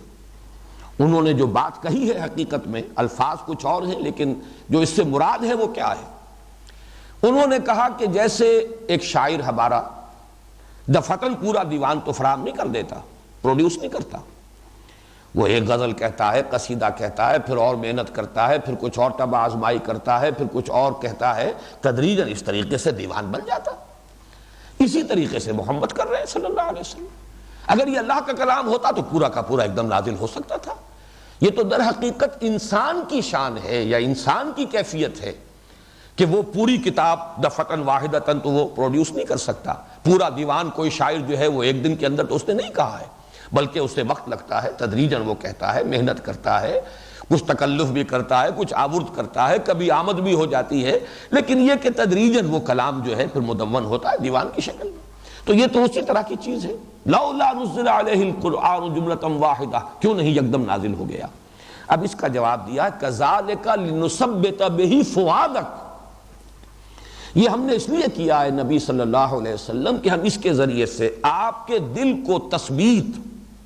انہوں نے جو بات کہی ہے حقیقت میں الفاظ کچھ اور ہیں، لیکن جو اس سے مراد ہے وہ کیا ہے؟ انہوں نے کہا کہ جیسے ایک شاعر ہمارا دفعتاً پورا دیوان تو فراہم نہیں کر دیتا، پروڈیوس نہیں کرتا، وہ ایک غزل کہتا ہے، قصیدہ کہتا ہے، پھر اور محنت کرتا ہے، پھر کچھ اور طبع آزمائی کرتا ہے، پھر کچھ اور کہتا ہے، تدریجاً اس طریقے سے دیوان بن جاتا۔ اسی طریقے سے محمد کر رہے ہیں صلی اللہ علیہ وسلم۔ اگر یہ اللہ کا کلام ہوتا تو پورا کا پورا ایک دم نازل ہو سکتا تھا۔ یہ تو در حقیقت انسان کی شان ہے یا انسان کی کیفیت ہے کہ وہ پوری کتاب دفعتاً واحدتاً تو وہ پروڈیوس نہیں کر سکتا۔ پورا دیوان کوئی شاعر جو ہے وہ ایک دن کے اندر تو اس نے نہیں کہا ہے، بلکہ اسے وقت لگتا ہے، تدریجاً وہ کہتا ہے، محنت کرتا ہے، کچھ تکلف بھی کرتا ہے، کچھ آورد کرتا ہے، کبھی آمد بھی ہو جاتی ہے، لیکن یہ کہ تدریجاً وہ کلام جو ہے پھر مدون ہوتا ہے دیوان کی شکل میں۔ تو یہ تو اسی طرح کی چیز ہے، لولا نزل علیہ القرآن جملۃ واحدہ، کیوں نہیں یکدم نازل ہو گیا؟ اب اس کا جواب دیا کذالک لنثبت بہ فؤادک، یہ ہم نے اس لیے کیا ہے نبی صلی اللہ علیہ وسلم کہ ہم اس کے ذریعے سے آپ کے دل کو تثبیت،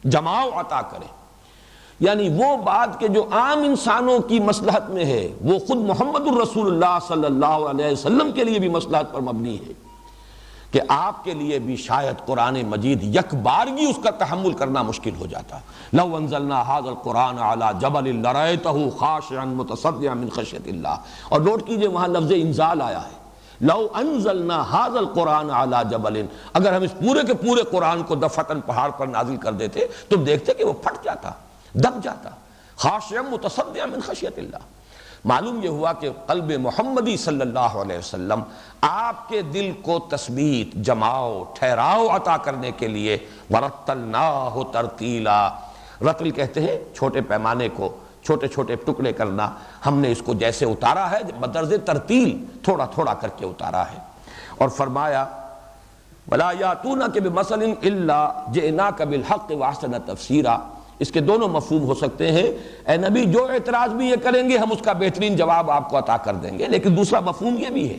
جماؤ عطا کریں، یعنی وہ بات کہ جو عام انسانوں کی مصلحت میں ہے وہ خود محمد الرسول اللہ صلی اللہ علیہ وسلم کے لیے بھی مصلحت پر مبنی ہے کہ آپ کے لیے بھی شاید قرآن مجید یک بارگی اس کا تحمل کرنا مشکل ہو جاتا۔ لو انزلنا هذا القرآن على جبل لرأيته خاشعا متصدعا من خشیۃ اللہ، اور نوٹ کیجئے وہاں لفظ انزال آیا ہے، لو انزلنا هذا القرآن على جبل، اگر ہم اس پورے کے پورے قرآن کو دفعتاً پہاڑ پر نازل کر دیتے تم دیکھتے کہ وہ پھٹ جاتا، دب جاتا، خاشعا متصدعا من خشیۃ اللہ۔ معلوم یہ ہوا کہ قلب محمدی صلی اللہ علیہ وسلم آپ کے دل کو تثبیت، جماؤ، ٹھہراؤ عطا کرنے کے لیے ورتلناہ ترتیلا، رتل کہتے ہیں چھوٹے پیمانے کو، چھوٹے چھوٹے ٹکڑے کرنا، ہم نے اس کو جیسے اتارا ہے بدرز ترتیل، تھوڑا تھوڑا کر کے اتارا ہے۔ اور فرمایا وَلَا يَأْتُونَكَ بِمَثَلٍ إِلَّا جِئْنَاكَ بِالْحَقِّ وَأَحْسَنَ تَفْسِيرًا، اس کے دونوں مفہوم ہو سکتے ہیں، اے نبی جو اعتراض بھی یہ کریں گے ہم اس کا بہترین جواب آپ کو عطا کر دیں گے، لیکن دوسرا مفہوم یہ بھی ہے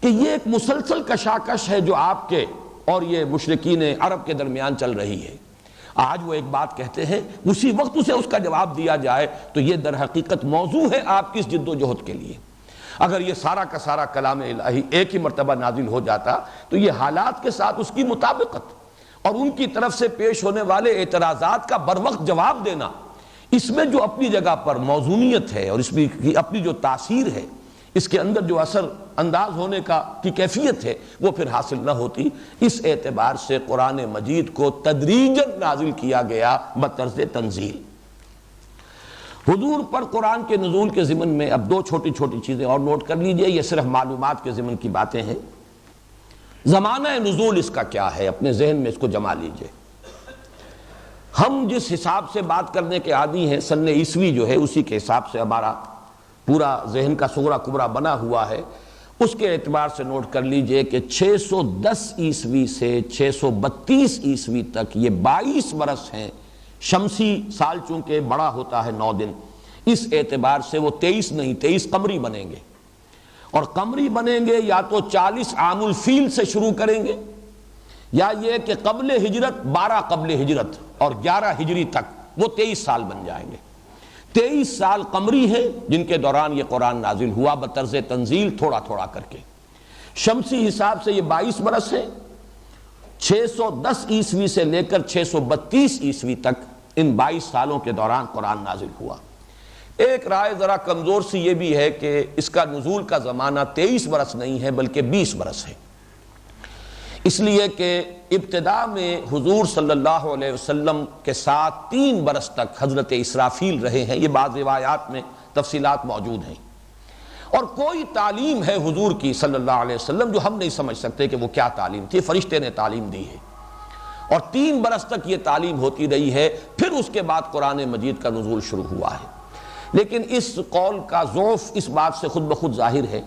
کہ یہ ایک مسلسل کشاکش ہے جو آپ کے اور یہ مشرکین عرب کے درمیان چل رہی ہے۔ آج وہ ایک بات کہتے ہیں اسی وقت اسے اس کا جواب دیا جائے، تو یہ در حقیقت موضوع ہے آپ کی اس جد و جہد کے لیے۔ اگر یہ سارا کا سارا کلام الہی ایک ہی مرتبہ نازل ہو جاتا تو یہ حالات کے ساتھ اس کی مطابقت اور ان کی طرف سے پیش ہونے والے اعتراضات کا بروقت جواب دینا، اس میں جو اپنی جگہ پر موزونیت ہے اور اس میں اپنی جو تاثیر ہے، اس کے اندر جو اثر انداز ہونے کی کیفیت ہے وہ پھر حاصل نہ ہوتی۔ اس اعتبار سے قرآن مجید کو تدریجاً نازل کیا گیا بطرز تنزیل۔ حضور پر قرآن کے نزول کے ضمن میں اب دو چھوٹی چھوٹی چیزیں اور نوٹ کر لیجئے، یہ صرف معلومات کے ضمن کی باتیں ہیں۔ زمانہ نزول اس کا کیا ہے، اپنے ذہن میں اس کو جما لیجئے۔ ہم جس حساب سے بات کرنے کے عادی ہیں، سن عیسوی جو ہے اسی کے حساب سے ہمارا پورا ذہن کا صغرا کبرا بنا ہوا ہے، اس کے اعتبار سے نوٹ کر لیجئے کہ 610 عیسوی سے 632 عیسوی تک یہ 22 برس ہیں۔ شمسی سال چونکہ بڑا ہوتا ہے 9 دن، اس اعتبار سے وہ 23 نہیں 23 قمری بنیں گے، اور قمری بنیں گے یا تو 40 عام الفیل سے شروع کریں گے، یا یہ کہ قبل ہجرت 12 قبل ہجرت اور 11 ہجری تک وہ 23 سال بن جائیں گے۔ 23 سال قمری ہیں جن کے دوران یہ قرآن نازل ہوا بطرز تنزیل تھوڑا تھوڑا کر کے۔ شمسی حساب سے یہ 22 برس ہیں۔ 610 عیسوی سے لے کر 632 عیسوی تک ان 22 سالوں کے دوران قرآن نازل ہوا۔ ایک رائے ذرا کمزور سی یہ بھی ہے کہ اس کا نزول کا زمانہ 23 برس نہیں ہے بلکہ 20 برس ہے، اس لیے کہ ابتدا میں حضور صلی اللہ علیہ وسلم کے ساتھ 3 برس تک حضرت اسرافیل رہے ہیں، یہ بعض روایات میں تفصیلات موجود ہیں، اور کوئی تعلیم ہے حضور کی صلی اللہ علیہ وسلم جو ہم نہیں سمجھ سکتے کہ وہ کیا تعلیم تھی، فرشتے نے تعلیم دی ہے، اور 3 برس تک یہ تعلیم ہوتی رہی ہے، پھر اس کے بعد قرآن مجید کا نزول شروع ہوا ہے۔ لیکن اس قول کا ضعف اس بات سے خود بخود ظاہر ہے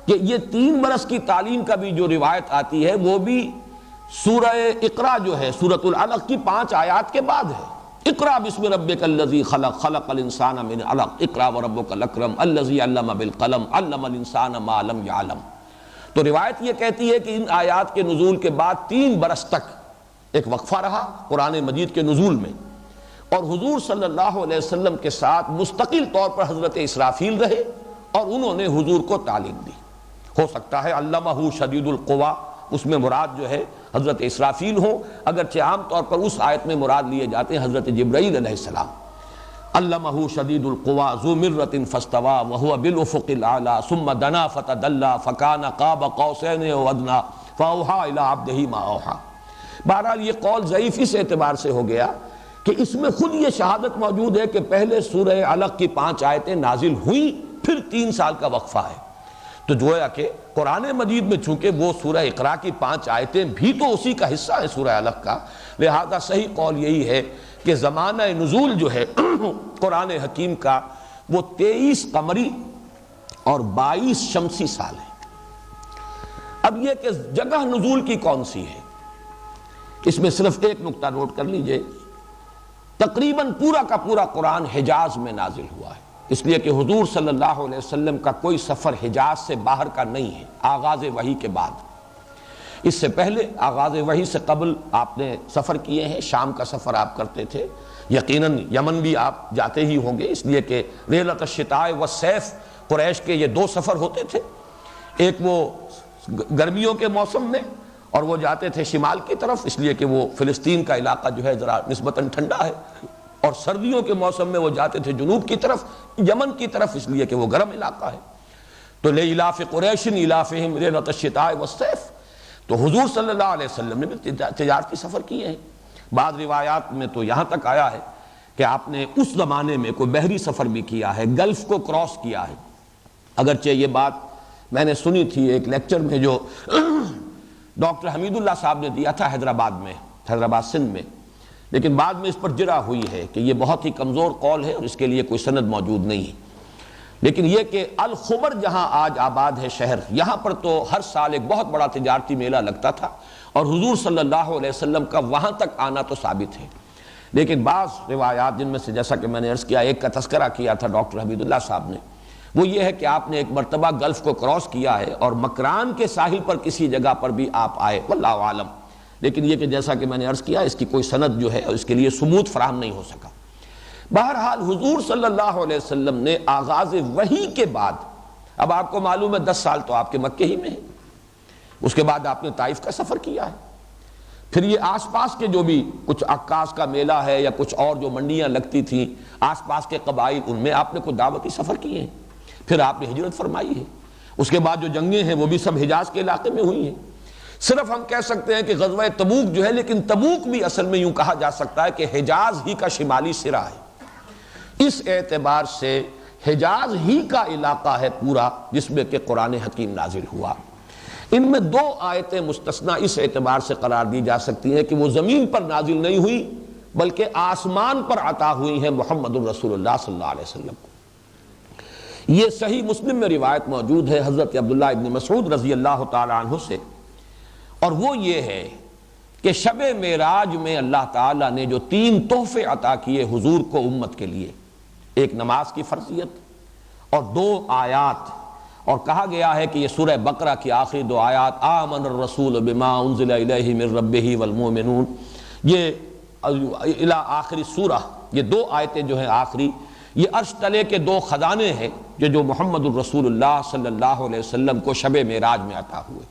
کہ یہ 3 برس کی تعلیم کا بھی جو روایت آتی ہے وہ بھی سورہ اقرا جو ہے سورۃ العلق کی 5 آیات کے بعد ہے۔ اقرا بسم ربک الذی خلق، خلق الانسان من علق، اقرا وربک الاکرم الذی علم بالقلم، علم الانسان ما لم یعلم۔ تو روایت یہ کہتی ہے کہ ان آیات کے نزول کے بعد 3 برس تک ایک وقفہ رہا قرآن مجید کے نزول میں، اور حضور صلی اللہ علیہ وسلم کے ساتھ مستقل طور پر حضرت اسرافیل رہے اور انہوں نے حضور کو تعلیم دی۔ ہو سکتا ہے علمہ شدید القوا اس میں مراد جو ہے حضرت اسرافیل ہوں، اگرچہ عام طور پر اس آیت میں مراد لیے جاتے ہیں حضرت جبرائیل علیہ السلام۔ علمہ شدید القوا ذو مرۃ فاستوى وهو بالافق الاعلى ثم دنا فتدلى فكان قاب قوسين او ادنى فاوحى الى عبده ما اوحى۔ بہرحال یہ قول ضعیف اس اعتبار سے ہو گیا کہ اس میں خود یہ شہادت موجود ہے کہ پہلے سورہ علق کی 5 آیتیں نازل ہوئیں، پھر 3 سال کا وقفہ ہے۔ تو جو ہے کہ قرآن مجید میں چونکہ وہ سورہ اقرا کی 5 آیتیں بھی تو اسی کا حصہ ہے سورہ علق کا، لہذا صحیح قول یہی ہے کہ زمانہ نزول جو ہے قرآن حکیم کا وہ 23 قمری اور 22 شمسی سال ہے۔ اب یہ کہ جگہ نزول کی کون سی ہے، اس میں صرف ایک نقطہ نوٹ کر لیجئے، تقریباً پورا کا پورا قرآن حجاز میں نازل ہوا ہے، اس لیے کہ حضور صلی اللہ علیہ وسلم کا کوئی سفر حجاز سے باہر کا نہیں ہے آغاز وحی کے بعد۔ اس سے پہلے آغاز وحی سے قبل آپ نے سفر کیے ہیں، شام کا سفر آپ کرتے تھے، یقیناً یمن بھی آپ جاتے ہی ہوں گے، اس لیے کہ ریلۃ الشتاء والصیف قریش کے یہ 2 سفر ہوتے تھے، ایک وہ گرمیوں کے موسم میں اور وہ جاتے تھے شمال کی طرف، اس لیے کہ وہ فلسطین کا علاقہ جو ہے ذرا نسبتاً ٹھنڈا ہے، اور سردیوں کے موسم میں وہ جاتے تھے جنوب کی طرف یمن کی طرف، اس لیے کہ وہ گرم علاقہ ہے۔ تو لإلاف قریش إلافہم ریلۃ الشتاء والصیف، تو حضور صلی اللہ علیہ وسلم نے بھی تجارتی سفر کیے ہیں۔ بعض روایات میں تو یہاں تک آیا ہے کہ آپ نے اس زمانے میں کوئی بحری سفر بھی کیا ہے، گلف کو کراس کیا ہے۔ اگرچہ یہ بات میں نے سنی تھی ایک لیکچر میں جو ڈاکٹر حمید اللہ صاحب نے دیا تھا حیدرآباد میں، حیدرآباد سندھ میں، لیکن بعد میں اس پر جرح ہوئی ہے کہ یہ بہت ہی کمزور قول ہے اور اس کے لیے کوئی سند موجود نہیں ہے۔ لیکن یہ کہ الخبر جہاں آج آباد ہے شہر، یہاں پر تو ہر سال ایک بہت بڑا تجارتی میلہ لگتا تھا، اور حضور صلی اللہ علیہ وسلم کا وہاں تک آنا تو ثابت ہے۔ لیکن بعض روایات جن میں سے جیسا کہ میں نے عرض کیا ایک کا تذکرہ کیا تھا ڈاکٹر حمید اللہ صاحب نے، وہ یہ ہے کہ آپ نے ایک مرتبہ گلف کو کراس کیا ہے اور مکران کے ساحل پر کسی جگہ پر بھی آپ آئے، واللہ عالم۔ لیکن یہ کہ جیسا کہ میں نے عرض کیا اس کی کوئی سند جو ہے اس کے لیے ثبوت فراہم نہیں ہو سکا۔ بہرحال حضور صلی اللہ علیہ وسلم نے آغاز وحی کے بعد، اب آپ کو معلوم ہے 10 سال تو آپ کے مکے ہی میں ہیں، اس کے بعد آپ نے طائف کا سفر کیا ہے، پھر یہ آس پاس کے جو بھی کچھ عکاس کا میلہ ہے یا کچھ اور جو منڈیاں لگتی تھیں آس پاس کے قبائل، ان میں آپ نے کوئی دعوتی سفر کیے ہیں، پھر آپ نے ہجرت فرمائی ہے، اس کے بعد جو جنگیں ہیں وہ بھی سب حجاز کے علاقے میں ہوئی ہیں۔ صرف ہم کہہ سکتے ہیں کہ غزوہ تبوک جو ہے، لیکن تبوک بھی اصل میں یوں کہا جا سکتا ہے کہ حجاز ہی کا شمالی سرا ہے، اس اعتبار سے حجاز ہی کا علاقہ ہے پورا جس میں کہ قرآن حکیم نازل ہوا۔ ان میں دو آیتیں مستثنیٰ اس اعتبار سے قرار دی جا سکتی ہیں کہ وہ زمین پر نازل نہیں ہوئی بلکہ آسمان پر عطا ہوئی ہیں محمد الرسول اللہ صلی اللہ علیہ وسلم کو۔ یہ صحیح مسلم میں روایت موجود ہے حضرت عبداللہ ابن مسعود رضی اللہ تعالی عنہ سے، اور وہ یہ ہے کہ شب معراج میں اللہ تعالیٰ نے جو 3 تحفے عطا کیے حضور کو امت کے لیے، ایک نماز کی فرضیت اور 2 آیات، اور کہا گیا ہے کہ یہ سورہ بقرہ کی آخری 2 آیات آمن الرسول بما انزل الیہ من ربہ والمؤمنون، یہ الی آخری سورہ، یہ 2 آیتیں جو ہیں آخری، یہ عرش تلے کے 2 خزانے ہیں جو محمد الرسول اللہ صلی اللہ علیہ وسلم کو شب معراج میں عطا ہوئے۔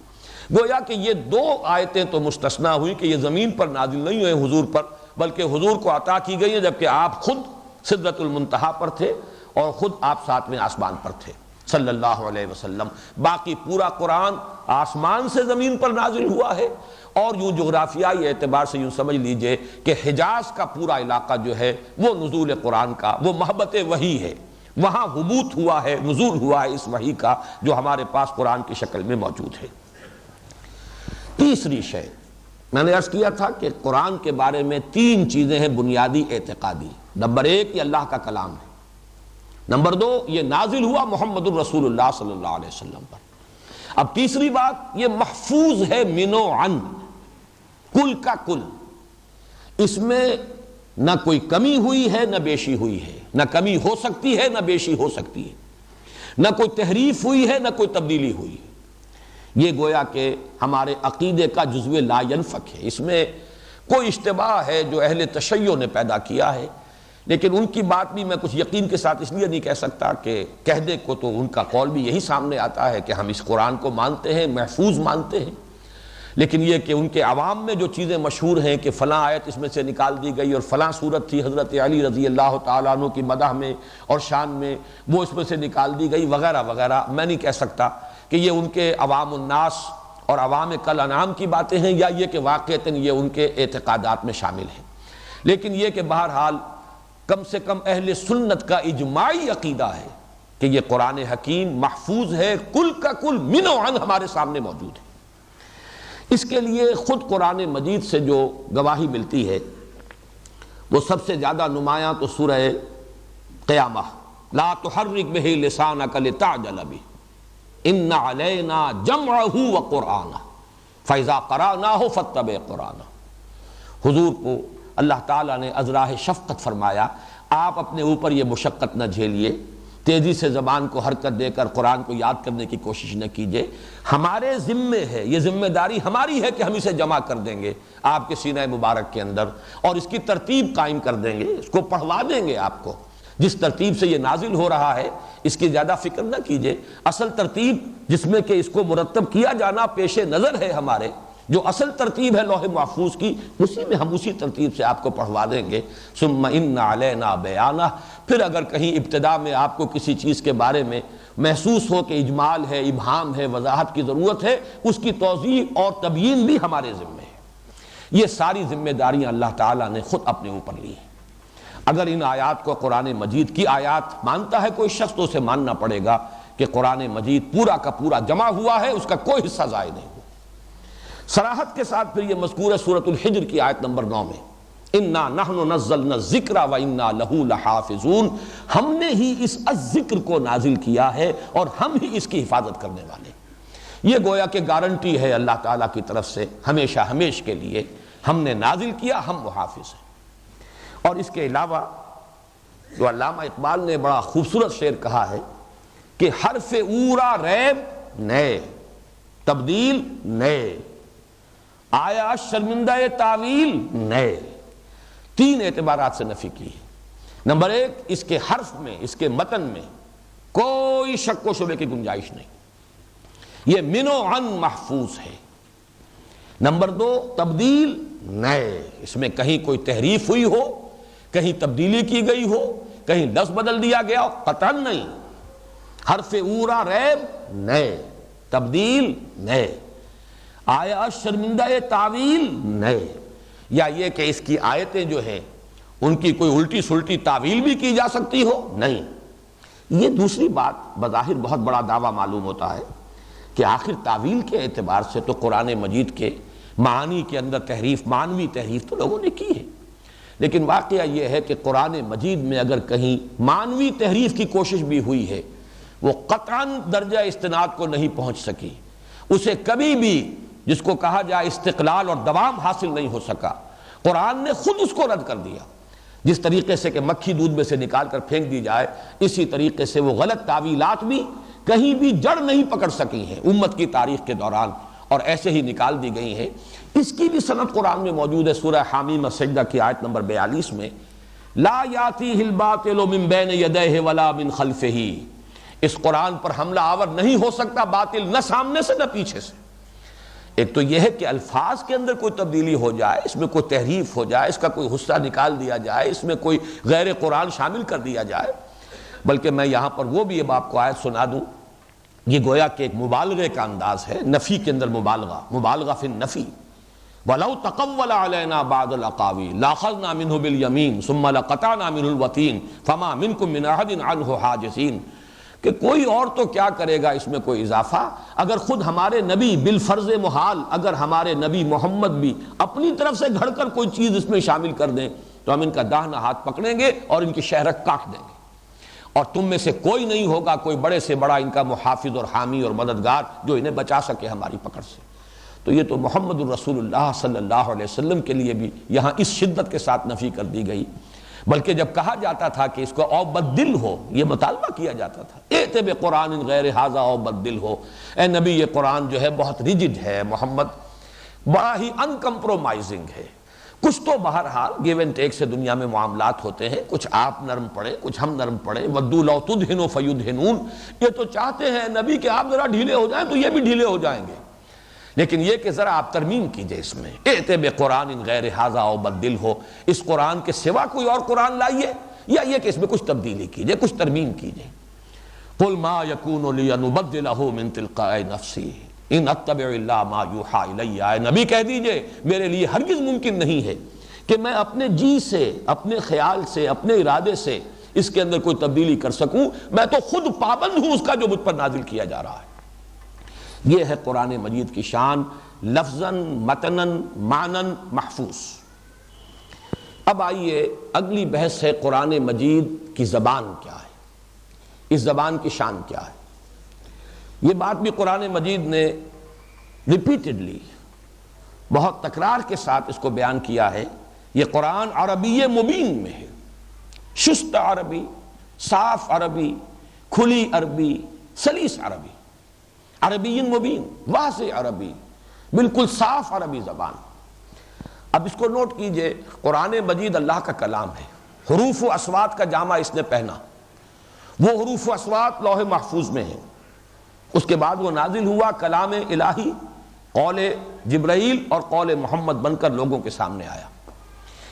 گویا کہ یہ 2 آیتیں تو مستثنیٰ ہوئی کہ یہ زمین پر نازل نہیں ہوئے حضور پر، بلکہ حضور کو عطا کی گئی ہیں جبکہ آپ خود سدرۃ المنتہا پر تھے اور خود آپ 7ویں آسمان پر تھے صلی اللہ علیہ وسلم۔ باقی پورا قرآن آسمان سے زمین پر نازل ہوا ہے، اور یوں جغرافیائی اعتبار سے یوں سمجھ لیجئے کہ حجاز کا پورا علاقہ جو ہے وہ نزول قرآن کا، وہ محبت وحی ہے، وہاں حبوط ہوا ہے، نزول ہوا ہے اس وحی کا جو ہمارے پاس قرآن کی شکل میں موجود ہے۔ تیسری شے میں نے عرض کیا تھا کہ قرآن کے بارے میں 3 چیزیں ہیں بنیادی اعتقادی۔ نمبر 1 یہ اللہ کا کلام ہے، نمبر 2 یہ نازل ہوا محمد الرسول اللہ صلی اللہ علیہ وسلم پر، اب تیسری بات یہ محفوظ ہے من و عن، کل کا کل، اس میں نہ کوئی کمی ہوئی ہے نہ بیشی ہوئی ہے، نہ کمی ہو سکتی ہے نہ بیشی ہو سکتی ہے، نہ کوئی تحریف ہوئی ہے نہ کوئی تبدیلی ہوئی ہے۔ یہ گویا کہ ہمارے عقیدے کا جزو لا ینفک ہے، اس میں کوئی اشتباہ ہے جو اہل تشیع نے پیدا کیا ہے، لیکن ان کی بات بھی میں کچھ یقین کے ساتھ اس لیے نہیں کہہ سکتا کہ کہہ دے کو تو ان کا قول بھی یہی سامنے آتا ہے کہ ہم اس قرآن کو مانتے ہیں، محفوظ مانتے ہیں، لیکن یہ کہ ان کے عوام میں جو چیزیں مشہور ہیں کہ فلاں آیت اس میں سے نکال دی گئی اور فلاں صورت تھی حضرت علی رضی اللہ تعالیٰ عنہ کی مدح میں اور شان میں وہ اس میں سے نکال دی گئی وغیرہ وغیرہ، میں نہیں کہہ سکتا کہ یہ ان کے عوام الناس اور عوام کل انعام کی باتیں ہیں یا یہ کہ واقعتاً یہ ان کے اعتقادات میں شامل ہیں، لیکن یہ کہ بہرحال کم سے کم اہل سنت کا اجماعی عقیدہ ہے کہ یہ قرآن حکیم محفوظ ہے، کل کا کل من و عن ہمارے سامنے موجود ہے۔ اس کے لیے خود قرآن مجید سے جو گواہی ملتی ہے وہ سب سے زیادہ نمایاں تو سورہ قیامہ، لا تحرک بہ لسانک لتعجل بہ ان علینا جمعہ وقرآنہ فاذا قرأناہ فاتبع قرآنہ۔ حضور کو اللہ تعالیٰ نے ازراہ شفقت فرمایا آپ اپنے اوپر یہ مشقت نہ جھیلیے، تیزی سے زبان کو حرکت دے کر قرآن کو یاد کرنے کی کوشش نہ کیجیے، ہمارے ذمے ہے، یہ ذمہ داری ہماری ہے کہ ہم اسے جمع کر دیں گے آپ کے سینہ مبارک کے اندر اور اس کی ترتیب قائم کر دیں گے، اس کو پڑھوا دیں گے آپ کو جس ترتیب سے یہ نازل ہو رہا ہے، اس کی زیادہ فکر نہ کیجیے، اصل ترتیب جس میں کہ اس کو مرتب کیا جانا پیش نظر ہے ہمارے، جو اصل ترتیب ہے لوح محفوظ کی، اسی میں ہم اسی ترتیب سے آپ کو پڑھوا دیں گے۔ ثم ان علینا بیانہ، پھر اگر کہیں ابتدا میں آپ کو کسی چیز کے بارے میں محسوس ہو کہ اجمال ہے، ابہام ہے، وضاحت کی ضرورت ہے، اس کی توضیح اور تبیین بھی ہمارے ذمہ ہے۔ یہ ساری ذمہ داریاں اللہ تعالیٰ نے خود اپنے اوپر لی ہیں۔ اگر ان آیات کو قرآن مجید کی آیات مانتا ہے کوئی شخص تو اسے ماننا پڑے گا کہ قرآن مجید پورا کا پورا جمع ہوا ہے، اس کا کوئی حصہ ضائع نہیں ہوا۔ صراحت کے ساتھ پھر یہ مذکور ہے سورۃ الحجر کی آیت نمبر 9 میں، انا نحن نزلنا الذکر وانا لہ لحافظون، ہم نے ہی اس الذکر کو نازل کیا ہے اور ہم ہی اس کی حفاظت کرنے والے۔ یہ گویا کہ گارنٹی ہے اللہ تعالیٰ کی طرف سے ہمیشہ ہمیش کے لیے، ہم نے نازل کیا، ہم محافظ ہیں۔ اور اس کے علاوہ جو علامہ اقبال نے بڑا خوبصورت شعر کہا ہے کہ حرف اورا ریب نئے، تبدیل نئے، آیا شرمندہ تعویل نئے، 3 اعتبارات سے نفی کی ہے۔ نمبر 1 اس کے حرف میں، اس کے متن میں کوئی شک و شبے کی گنجائش نہیں، یہ من و عن محفوظ ہے۔ نمبر 2 تبدیل نئے، اس میں کہیں کوئی تحریف ہوئی ہو، کہیں تبدیلی کی گئی ہو، کہیں لفظ بدل دیا گیا ہو، قطعاً نہیں۔ حرف اورا ریب نئے، تبدیل نئے، آیا شرمندہ تعویل نئے، یا یہ کہ اس کی آیتیں جو ہیں ان کی کوئی الٹی سلٹی تعویل بھی کی جا سکتی ہو، نہیں۔ یہ دوسری بات بظاہر بہت بڑا دعویٰ معلوم ہوتا ہے کہ آخر تعویل کے اعتبار سے تو قرآن مجید کے معانی کے اندر تحریف، معنوی تحریف تو لوگوں نے کی ہے، لیکن واقعہ یہ ہے کہ قرآن مجید میں اگر کہیں معنوی تحریف کی کوشش بھی ہوئی ہے وہ قطعاً درجہ استناد کو نہیں پہنچ سکی، اسے کبھی بھی جس کو کہا جائے استقلال اور دوام حاصل نہیں ہو سکا۔ قرآن نے خود اس کو رد کر دیا، جس طریقے سے کہ مکھی دودھ میں سے نکال کر پھینک دی جائے، اسی طریقے سے وہ غلط تعویلات بھی کہیں بھی جڑ نہیں پکڑ سکی ہیں امت کی تاریخ کے دوران، اور ایسے ہی نکال دی گئی ہیں۔ اس کی بھی سند قرآن میں موجود ہے، سورہ حامیم السجدہ کی آیت نمبر 42 میں، لا یاتیہ الباطل من بین یدیہ ولا من خلفہ، اس قرآن پر حملہ آور نہیں ہو سکتا باطل، نہ سامنے سے نہ پیچھے سے۔ ایک تو یہ ہے کہ الفاظ کے اندر کوئی تبدیلی ہو جائے، اس میں کوئی تحریف ہو جائے، اس کا کوئی حصہ نکال دیا جائے، اس میں کوئی غیر قرآن شامل کر دیا جائے، بلکہ میں یہاں پر وہ بھی اب آپ کو آیت سنا دوں، یہ گویا کہ ایک مبالغے کا انداز ہے، نفی کے اندر مبالغہ فی النفی۔ وَلَوْ تَقَوَّلَ عَلَيْنَا بَعْضَ الْأَقَاوِيلِ لَأَخَذْنَا مِنْهُ بِالْيَمِينِ ثُمَّ لَقَطَعْنَا مِنْهُ الْوَتِينَ فَمَا مِنْكُمْ مِنْ أَحَدٍ عَنْهُ حَاجِزِينَ، کہ کوئی اور تو کیا کرے گا اس میں کوئی اضافہ، اگر خود ہمارے نبی بالفرض محال اگر ہمارے نبی محمد بھی اپنی طرف سے گھڑ کر کوئی چیز اس میں شامل کر دیں تو ہم ان کا داہنا ہاتھ پکڑیں گے اور ان کی شہرک کاٹ دیں گے، اور تم میں سے کوئی نہیں ہوگا کوئی بڑے سے بڑا ان کا محافظ اور حامی اور مددگار جو انہیں بچا سکے ہماری پکڑ سے۔ تو یہ تو محمد الرسول اللہ صلی اللہ علیہ وسلم کے لیے بھی یہاں اس شدت کے ساتھ نفی کر دی گئی، بلکہ جب کہا جاتا تھا کہ اس کو او بدل ہو، یہ مطالبہ کیا جاتا تھا، ایت بقرآن غیر ھذا او بدل ہو، اے نبی یہ قرآن جو ہے بہت ریجڈ ہے، محمد بڑا ہی ان کمپرومائزنگ ہے۔ کچھ تو بہرحال گیو اینڈ ٹیک سے دنیا میں معاملات ہوتے ہیں، کچھ آپ نرم پڑے کچھ ہم نرم پڑے، ودوا لو تدہنوا فیدہنون، یہ تو چاہتے ہیں نبی کہ آپ ذرا ڈھیلے ہو جائیں تو یہ بھی ڈھیلے ہو جائیں گے، لیکن یہ کہ ذرا آپ ترمیم کیجئے اس میں، ائت بقرآن غیر ھذا او بدل ہو، اس قرآن کے سوا کوئی اور قرآن لائیے، یا یہ کہ اس میں کچھ تبدیلی کیجئے، کچھ ترمیم کیجئے۔ قل ما یکون لی ان ابدلہ من تلقاء نفسی ان اتبع الا ما یوحی الی، اے نبی کہہ دیجئے میرے لیے ہرگز ممکن نہیں ہے کہ میں اپنے جی سے، اپنے خیال سے، اپنے ارادے سے اس کے اندر کوئی تبدیلی کر سکوں، میں تو خود پابند ہوں اس کا جو مجھ پر نازل کیا جا رہا ہے۔ یہ ہے قرآن مجید کی شان، لفظاً متناً معناً محفوظ۔ اب آئیے اگلی بحث ہے قرآن مجید کی زبان کیا ہے، اس زبان کی شان کیا ہے۔ یہ بات بھی قرآن مجید نے ریپیٹڈلی بہت تکرار کے ساتھ اس کو بیان کیا ہے، یہ قرآن عربی مبین میں ہے، شست عربی، صاف عربی، کھلی عربی، سلیس عربی، عربی مبین، واضح عربی، بالکل صاف عربی زبان۔ اب اس کو نوٹ کیجئے، قرآن مجید اللہ کا کلام ہے، حروف و اصوات کا جامع اس نے پہنا، وہ حروف و اصوات لوح محفوظ میں ہیں، اس کے بعد وہ نازل ہوا کلام الہی، قول جبرائیل اور قول محمد بن کر لوگوں کے سامنے آیا،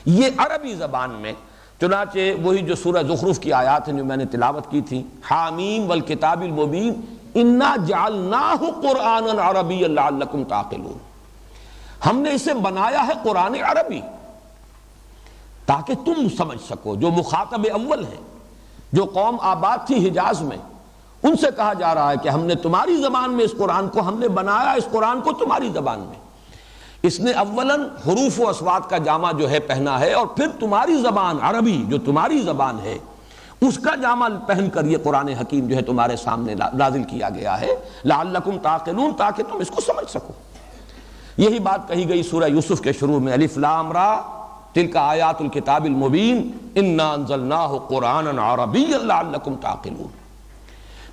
یہ عربی زبان میں۔ چنانچہ وہی جو سورہ زخرف کی آیات ہیں جو میں نے تلاوت کی تھی، حامیم والکتاب المبین انا جعلناہ قرآنا عربیا لعلکم تعقلون، ہم نے اسے بنایا ہے قرآن عربی تاکہ تم سمجھ سکو۔ جو مخاطب اول ہیں، جو قوم آباد تھی حجاز میں، ان سے کہا جا رہا ہے کہ ہم نے تمہاری زبان میں اس قرآن کو، ہم نے بنایا اس قرآن کو تمہاری زبان میں۔ اس نے اولاً حروف و اصوات کا جامع جو ہے پہنا ہے، اور پھر تمہاری زبان عربی جو تمہاری زبان ہے اس کا جامع پہن کر یہ قرآن حکیم جو ہے تمہارے سامنے نازل کیا گیا ہے، لعلکم تعقلون، تاکہ تم اس کو سمجھ سکو۔ یہی بات کہی گئی سورہ یوسف کے شروع میں، الف لام را تلک آیات الکتاب المبین انا انزلناہ قرآنا عربیا لعلکم تعقلون۔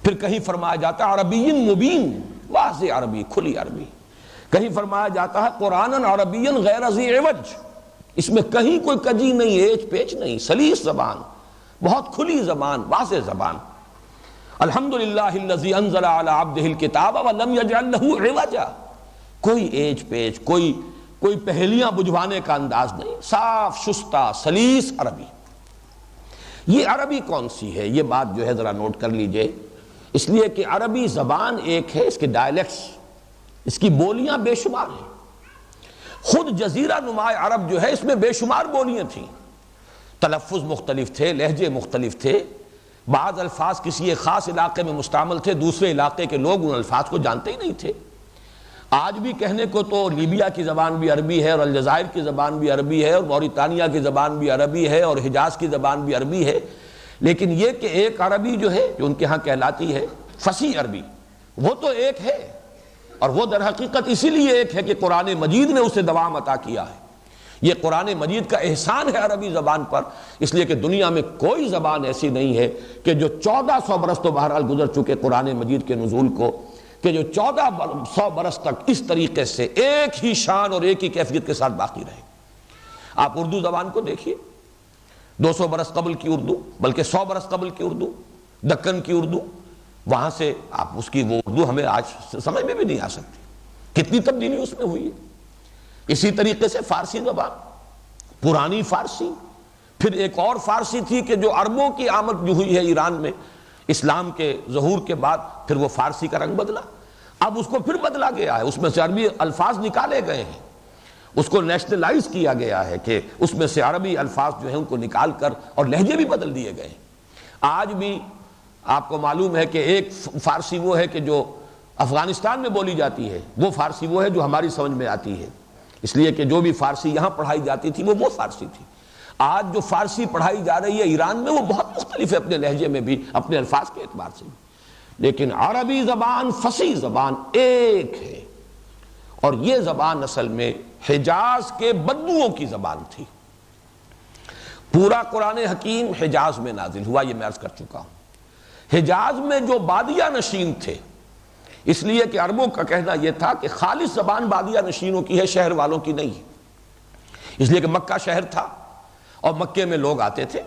پھر کہیں فرمایا جاتا ہے عربی مبین، واضح عربی، کھلی عربی۔ کہیں فرمایا جاتا ہے قرآنا عربیا غیر ذی عوج، اس میں کہیں کوئی کجی نہیں، ایچ پیچ نہیں، سلیس زبان، بہت کھلی زبان، واضح زبان۔ الحمدللہ الذی انزل علی عبدہ الکتاب ولم یجعل لہ عوجا، کوئی ایچ پیچ، کوئی پہلیاں بجھوانے کا انداز نہیں، صاف شستہ سلیس عربی۔ یہ عربی کون سی ہے، یہ بات جو ہے ذرا نوٹ کر لیجئے۔ اس لیے کہ عربی زبان ایک ہے، اس کے ڈائلیکٹس، اس کی بولیاں بے شمار ہیں۔ خود جزیرہ نما عرب جو ہے اس میں بے شمار بولیاں تھیں، تلفظ مختلف تھے، لہجے مختلف تھے، بعض الفاظ کسی ایک خاص علاقے میں مستعمل تھے، دوسرے علاقے کے لوگ ان الفاظ کو جانتے ہی نہیں تھے۔ آج بھی کہنے کو تو لیبیا کی زبان بھی عربی ہے، اور الجزائر کی زبان بھی عربی ہے، اور موریتانیہ کی زبان بھی عربی ہے، اور حجاز کی زبان بھی عربی ہے، لیکن یہ کہ ایک عربی جو ہے جو ان کے ہاں کہلاتی ہے فصیح عربی، وہ تو ایک ہے، اور وہ در حقیقت اسی لیے ایک ہے کہ قرآن مجید نے اسے دوام عطا کیا ہے۔ یہ قرآن مجید کا احسان ہے عربی زبان پر، اس لیے کہ دنیا میں کوئی زبان ایسی نہیں ہے کہ جو 1400 برس تو بہرحال گزر چکے قرآن مجید کے نزول کو، کہ جو 1400 برس تک اس طریقے سے ایک ہی شان اور ایک ہی کیفیت کے ساتھ باقی رہے۔ آپ اردو زبان کو دیکھیے، 200 برس قبل کی اردو، بلکہ 100 برس قبل کی اردو، دکن کی اردو، وہاں سے آپ اس کی وہ اردو ہمیں آج سمجھ میں بھی نہیں آ سکتی، کتنی تبدیلی اس میں ہوئی ہے۔ اسی طریقے سے فارسی زبان، پرانی فارسی، پھر ایک اور فارسی تھی کہ جو عربوں کی آمد جو ہوئی ہے ایران میں اسلام کے ظہور کے بعد، پھر وہ فارسی کا رنگ بدلا، اب اس کو پھر بدلا گیا ہے، اس میں سے عربی الفاظ نکالے گئے ہیں، اس کو نیشنلائز کیا گیا ہے کہ اس میں سے عربی الفاظ جو ہیں ان کو نکال کر اور لہجے بھی بدل دیے گئے ہیں۔ آج بھی آپ کو معلوم ہے کہ ایک فارسی وہ ہے کہ جو افغانستان میں بولی جاتی ہے، وہ فارسی وہ ہے جو ہماری سمجھ میں آتی ہے، اس لیے کہ جو بھی فارسی یہاں پڑھائی جاتی تھی وہ فارسی تھی۔ آج جو فارسی پڑھائی جا رہی ہے ایران میں وہ بہت مختلف ہے اپنے لہجے میں بھی، اپنے الفاظ کے اعتبار سے بھی، لیکن عربی زبان فصیح زبان ایک ہے، اور یہ زبان اصل میں حجاز کے بدوؤں کی زبان تھی۔ پورا قرآن حکیم حجاز میں نازل ہوا، یہ میں عرض کر چکا ہوں۔ حجاز میں جو بادیہ نشین تھے، اس لیے کہ عربوں کا کہنا یہ تھا کہ خالص زبان بادیہ نشینوں کی ہے، شہر والوں کی نہیں ہے، اس لیے کہ مکہ شہر تھا اور مکے میں لوگ آتے تھے،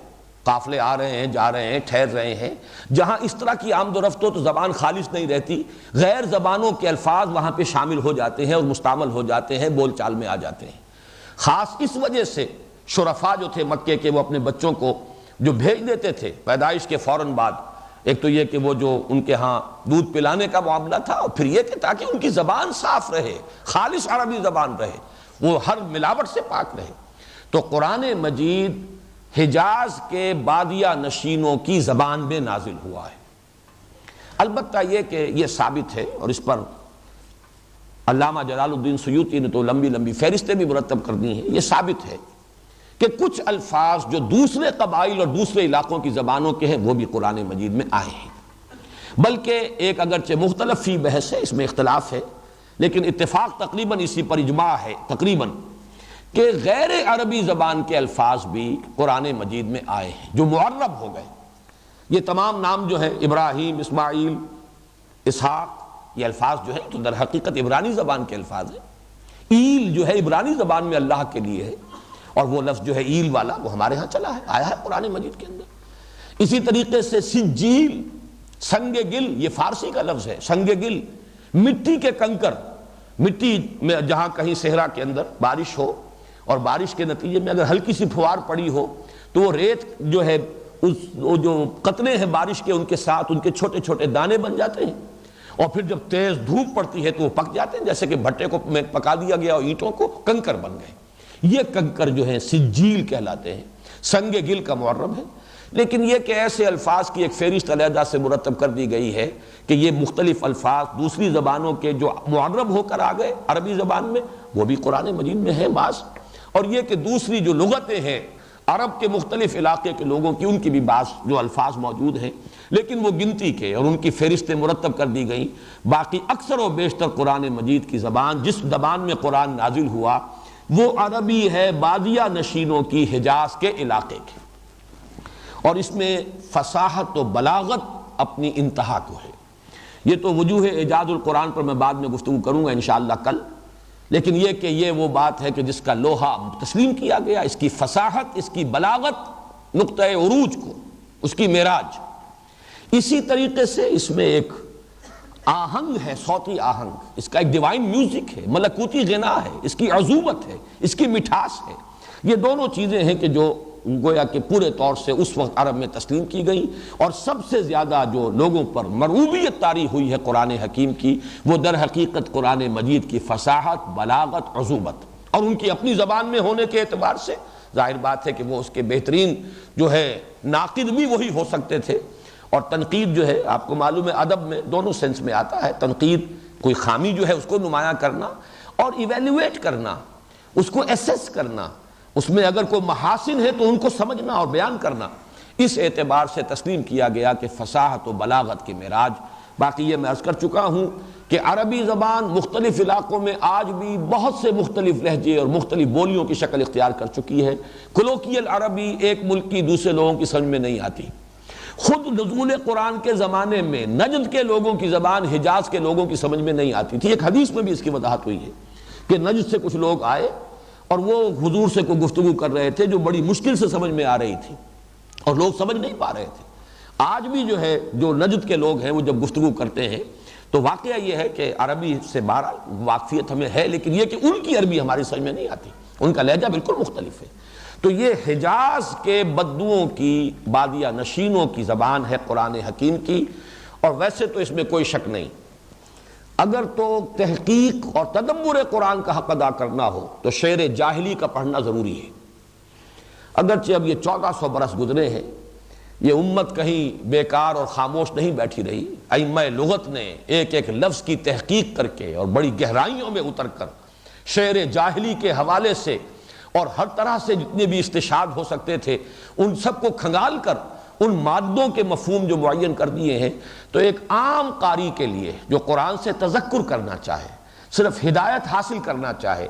قافلے آ رہے ہیں، جا رہے ہیں، ٹھہر رہے ہیں، جہاں اس طرح کی آمد و رفت ہو تو زبان خالص نہیں رہتی، غیر زبانوں کے الفاظ وہاں پہ شامل ہو جاتے ہیں اور مستعمل ہو جاتے ہیں، بول چال میں آ جاتے ہیں۔ خاص اس وجہ سے شرفاء جو تھے مکے کے، وہ اپنے بچوں کو جو بھیج دیتے تھے پیدائش کے فوراً بعد، ایک تو یہ کہ وہ جو ان کے ہاں دودھ پلانے کا معاملہ تھا، اور پھر یہ کہ تاکہ ان کی زبان صاف رہے، خالص عربی زبان رہے، وہ ہر ملاوٹ سے پاک رہے، تو قرآن مجید حجاز کے بادیہ نشینوں کی زبان میں نازل ہوا ہے۔ البتہ یہ کہ یہ ثابت ہے، اور اس پر علامہ جلال الدین سیوطی نے تو لمبی لمبی فہرستیں بھی مرتب کرنی ہیں، یہ ثابت ہے کہ کچھ الفاظ جو دوسرے قبائل اور دوسرے علاقوں کی زبانوں کے ہیں وہ بھی قرآن مجید میں آئے ہیں، بلکہ ایک اگرچہ مختلف فی بحث ہے، اس میں اختلاف ہے، لیکن اتفاق تقریباً اسی پر اجماع ہے تقریباً کہ غیر عربی زبان کے الفاظ بھی قرآن مجید میں آئے ہیں جو معرب ہو گئے۔ یہ تمام نام جو ہیں ابراہیم، اسماعیل، اسحاق، یہ الفاظ جو ہیں تو در حقیقت عبرانی زبان کے الفاظ ہیں۔ ایل جو ہے عبرانی زبان میں اللہ کے لیے ہے، اور وہ لفظ جو ہے ایل والا وہ ہمارے ہاں چلا ہے، آیا ہے قرآن مجید کے اندر۔ اسی طریقے سے سجیل، سنگ گل، یہ فارسی کا لفظ ہے، سنگ گل، مٹی کے کنکر، مٹی میں جہاں کہیں صحرا کے اندر بارش ہو اور بارش کے نتیجے میں اگر ہلکی سی پھوار پڑی ہو تو وہ ریت جو ہے وہ جو قطرے ہیں بارش کے، ان کے ساتھ ان کے چھوٹے چھوٹے دانے بن جاتے ہیں، اور پھر جب تیز دھوپ پڑتی ہے تو وہ پک جاتے ہیں، جیسے کہ بھٹے کو میں پکا دیا گیا اور اینٹوں کو کنکر بن گئے۔ یہ کنکر جو ہیں سجیل کہلاتے ہیں، سنگ گل کا معرب ہے۔ لیکن یہ کہ ایسے الفاظ کی ایک فہرست علیحدہ سے مرتب کر دی گئی ہے کہ یہ مختلف الفاظ دوسری زبانوں کے جو معرب ہو کر آ گئے عربی زبان میں وہ بھی قرآن مجید میں ہیں بعض، اور یہ کہ دوسری جو لغتیں ہیں عرب کے مختلف علاقے کے لوگوں کی، ان کی بھی بعض جو الفاظ موجود ہیں، لیکن وہ گنتی کے اور ان کی فہرستیں مرتب کر دی گئیں۔ باقی اکثر و بیشتر قرآن مجید کی زبان، جس زبان میں قرآن نازل ہوا، وہ عربی ہے بادیہ نشینوں کی، حجاز کے علاقے کی، اور اس میں فصاحت و بلاغت اپنی انتہا کو ہے۔ یہ تو وجوہ اعجاز القرآن پر میں بعد میں گفتگو کروں گا انشاءاللہ کل، لیکن یہ کہ یہ وہ بات ہے کہ جس کا لوہا تسلیم کیا گیا، اس کی فصاحت، اس کی بلاغت، نقطہ عروج کو، اس کی معراج۔ اسی طریقے سے اس میں ایک آہنگ ہے، صوتی آہنگ، اس کا ایک ڈیوائن میوزک ہے، ملکوتی غنا ہے، اس کی عذوبت ہے، اس کی مٹھاس ہے۔ یہ دونوں چیزیں ہیں کہ جو گویا کہ پورے طور سے اس وقت عرب میں تسلیم کی گئی، اور سب سے زیادہ جو لوگوں پر مرعوبیت طاری ہوئی ہے قرآن حکیم کی، وہ در حقیقت قرآن مجید کی فصاحت، بلاغت، عذوبت، اور ان کی اپنی زبان میں ہونے کے اعتبار سے ظاہر بات ہے کہ وہ اس کے بہترین جو ہے ناقد بھی وہی ہو سکتے تھے۔ اور تنقید جو ہے آپ کو معلوم ہے ادب میں دونوں سینس میں آتا ہے، تنقید کوئی خامی جو ہے اس کو نمایاں کرنا، اور ایویلیویٹ کرنا، اس کو ایسیس کرنا، اس میں اگر کوئی محاسن ہے تو ان کو سمجھنا اور بیان کرنا، اس اعتبار سے تسلیم کیا گیا کہ فصاحت و بلاغت کی معراج۔ باقی یہ میں عرض کر چکا ہوں کہ عربی زبان مختلف علاقوں میں آج بھی بہت سے مختلف لہجے اور مختلف بولیوں کی شکل اختیار کر چکی ہے۔ کولوکیل عربی ایک ملک کی دوسرے لوگوں کی سمجھ میں نہیں آتی۔ خود نزول قرآن کے زمانے میں نجد کے لوگوں کی زبان حجاز کے لوگوں کی سمجھ میں نہیں آتی تھی۔ ایک حدیث میں بھی اس کی وضاحت ہوئی ہے کہ نجد سے کچھ لوگ آئے اور وہ حضور سے کوئی گفتگو کر رہے تھے جو بڑی مشکل سے سمجھ میں آ رہی تھی، اور لوگ سمجھ نہیں پا رہے تھے۔ آج بھی جو ہے جو نجد کے لوگ ہیں وہ جب گفتگو کرتے ہیں تو واقعہ یہ ہے کہ عربی سے بہرحال واقفیت ہمیں ہے، لیکن یہ کہ ان کی عربی ہماری سمجھ میں نہیں آتی، ان کا لہجہ بالکل مختلف ہے۔ تو یہ حجاز کے بدوؤں کی، بادیہ نشینوں کی زبان ہے قرآن حکیم کی، اور ویسے تو اس میں کوئی شک نہیں، اگر تو تحقیق اور تدبر قرآن کا حق ادا کرنا ہو تو شعر جاہلی کا پڑھنا ضروری ہے۔ اگرچہ اب یہ 1400 برس گزرے ہیں، یہ امت کہیں بیکار اور خاموش نہیں بیٹھی رہی، ائمہ لغت نے ایک ایک لفظ کی تحقیق کر کے اور بڑی گہرائیوں میں اتر کر شعر جاہلی کے حوالے سے اور ہر طرح سے جتنے بھی استشہاد ہو سکتے تھے ان سب کو کھنگال کر ان مادوں کے مفہوم جو معین کر دیے ہیں۔ تو ایک عام قاری کے لیے جو قرآن سے تذکر کرنا چاہے، صرف ہدایت حاصل کرنا چاہے،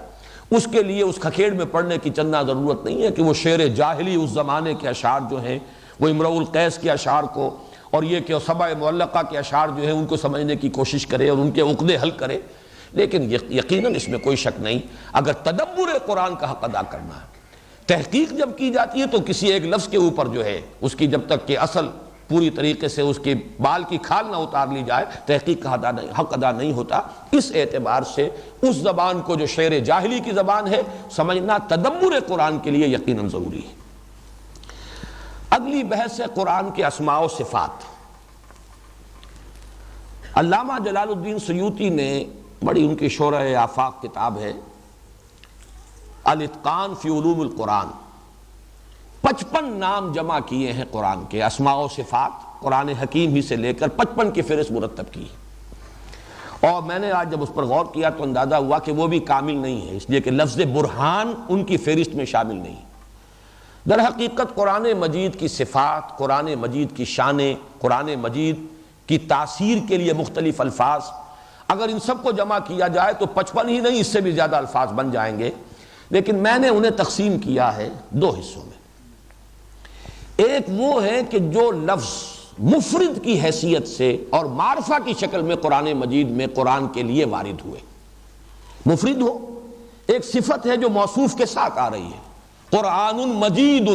اس کے لیے اس کھکھیڑ میں پڑھنے کی چندہ ضرورت نہیں ہے کہ وہ شعر جاہلی اس زمانے کے اشعار جو ہیں، وہ امرؤ القیس کے اشعار کو اور یہ کہ سبع معلقہ کے اشعار جو ہیں ان کو سمجھنے کی کوشش کرے اور ان کے عقدے حل کرے۔ لیکن یقیناً اس میں کوئی شک نہیں، اگر تدبر قرآن کا حق ادا کرنا ہے، تحقیق جب کی جاتی ہے تو کسی ایک لفظ کے اوپر جو ہے اس کی جب تک کہ اصل پوری طریقے سے اس کی بال کی کھال نہ اتار لی جائے تحقیق کا حق ادا نہیں ہوتا۔ اس اعتبار سے اس زبان کو جو شعر جاہلی کی زبان ہے سمجھنا تدبر قرآن کے لیے یقیناً ضروری ہے۔ اگلی بحث ہے قرآن کے اسماء و صفات۔ علامہ جلال الدین سیوطی نے بڑی ان کی شرح آفاق کتاب ہے الاتقان فی علوم القرآن، 55 نام جمع کیے ہیں قرآن کے اسماء و صفات، قرآن حکیم ہی سے لے کر 55 کی فہرست مرتب کی ہے۔ اور میں نے آج جب اس پر غور کیا تو اندازہ ہوا کہ وہ بھی کامل نہیں ہے، اس لیے کہ لفظ برہان ان کی فہرست میں شامل نہیں۔ در حقیقت قرآن مجید کی صفات، قرآن مجید کی شانیں، قرآن مجید کی تاثیر کے لیے مختلف الفاظ، اگر ان سب کو جمع کیا جائے تو 55 ہی نہیں، اس سے بھی زیادہ الفاظ بن جائیں گے، لیکن میں نے انہیں تقسیم کیا ہے دو حصوں میں۔ ایک وہ ہے کہ جو لفظ مفرد کی حیثیت سے اور معرفہ کی شکل میں قرآن مجید میں قرآن کے لیے وارد ہوئے، مفرد ہو، ایک صفت ہے جو موصوف کے ساتھ آ رہی ہے، قرآن مجید۔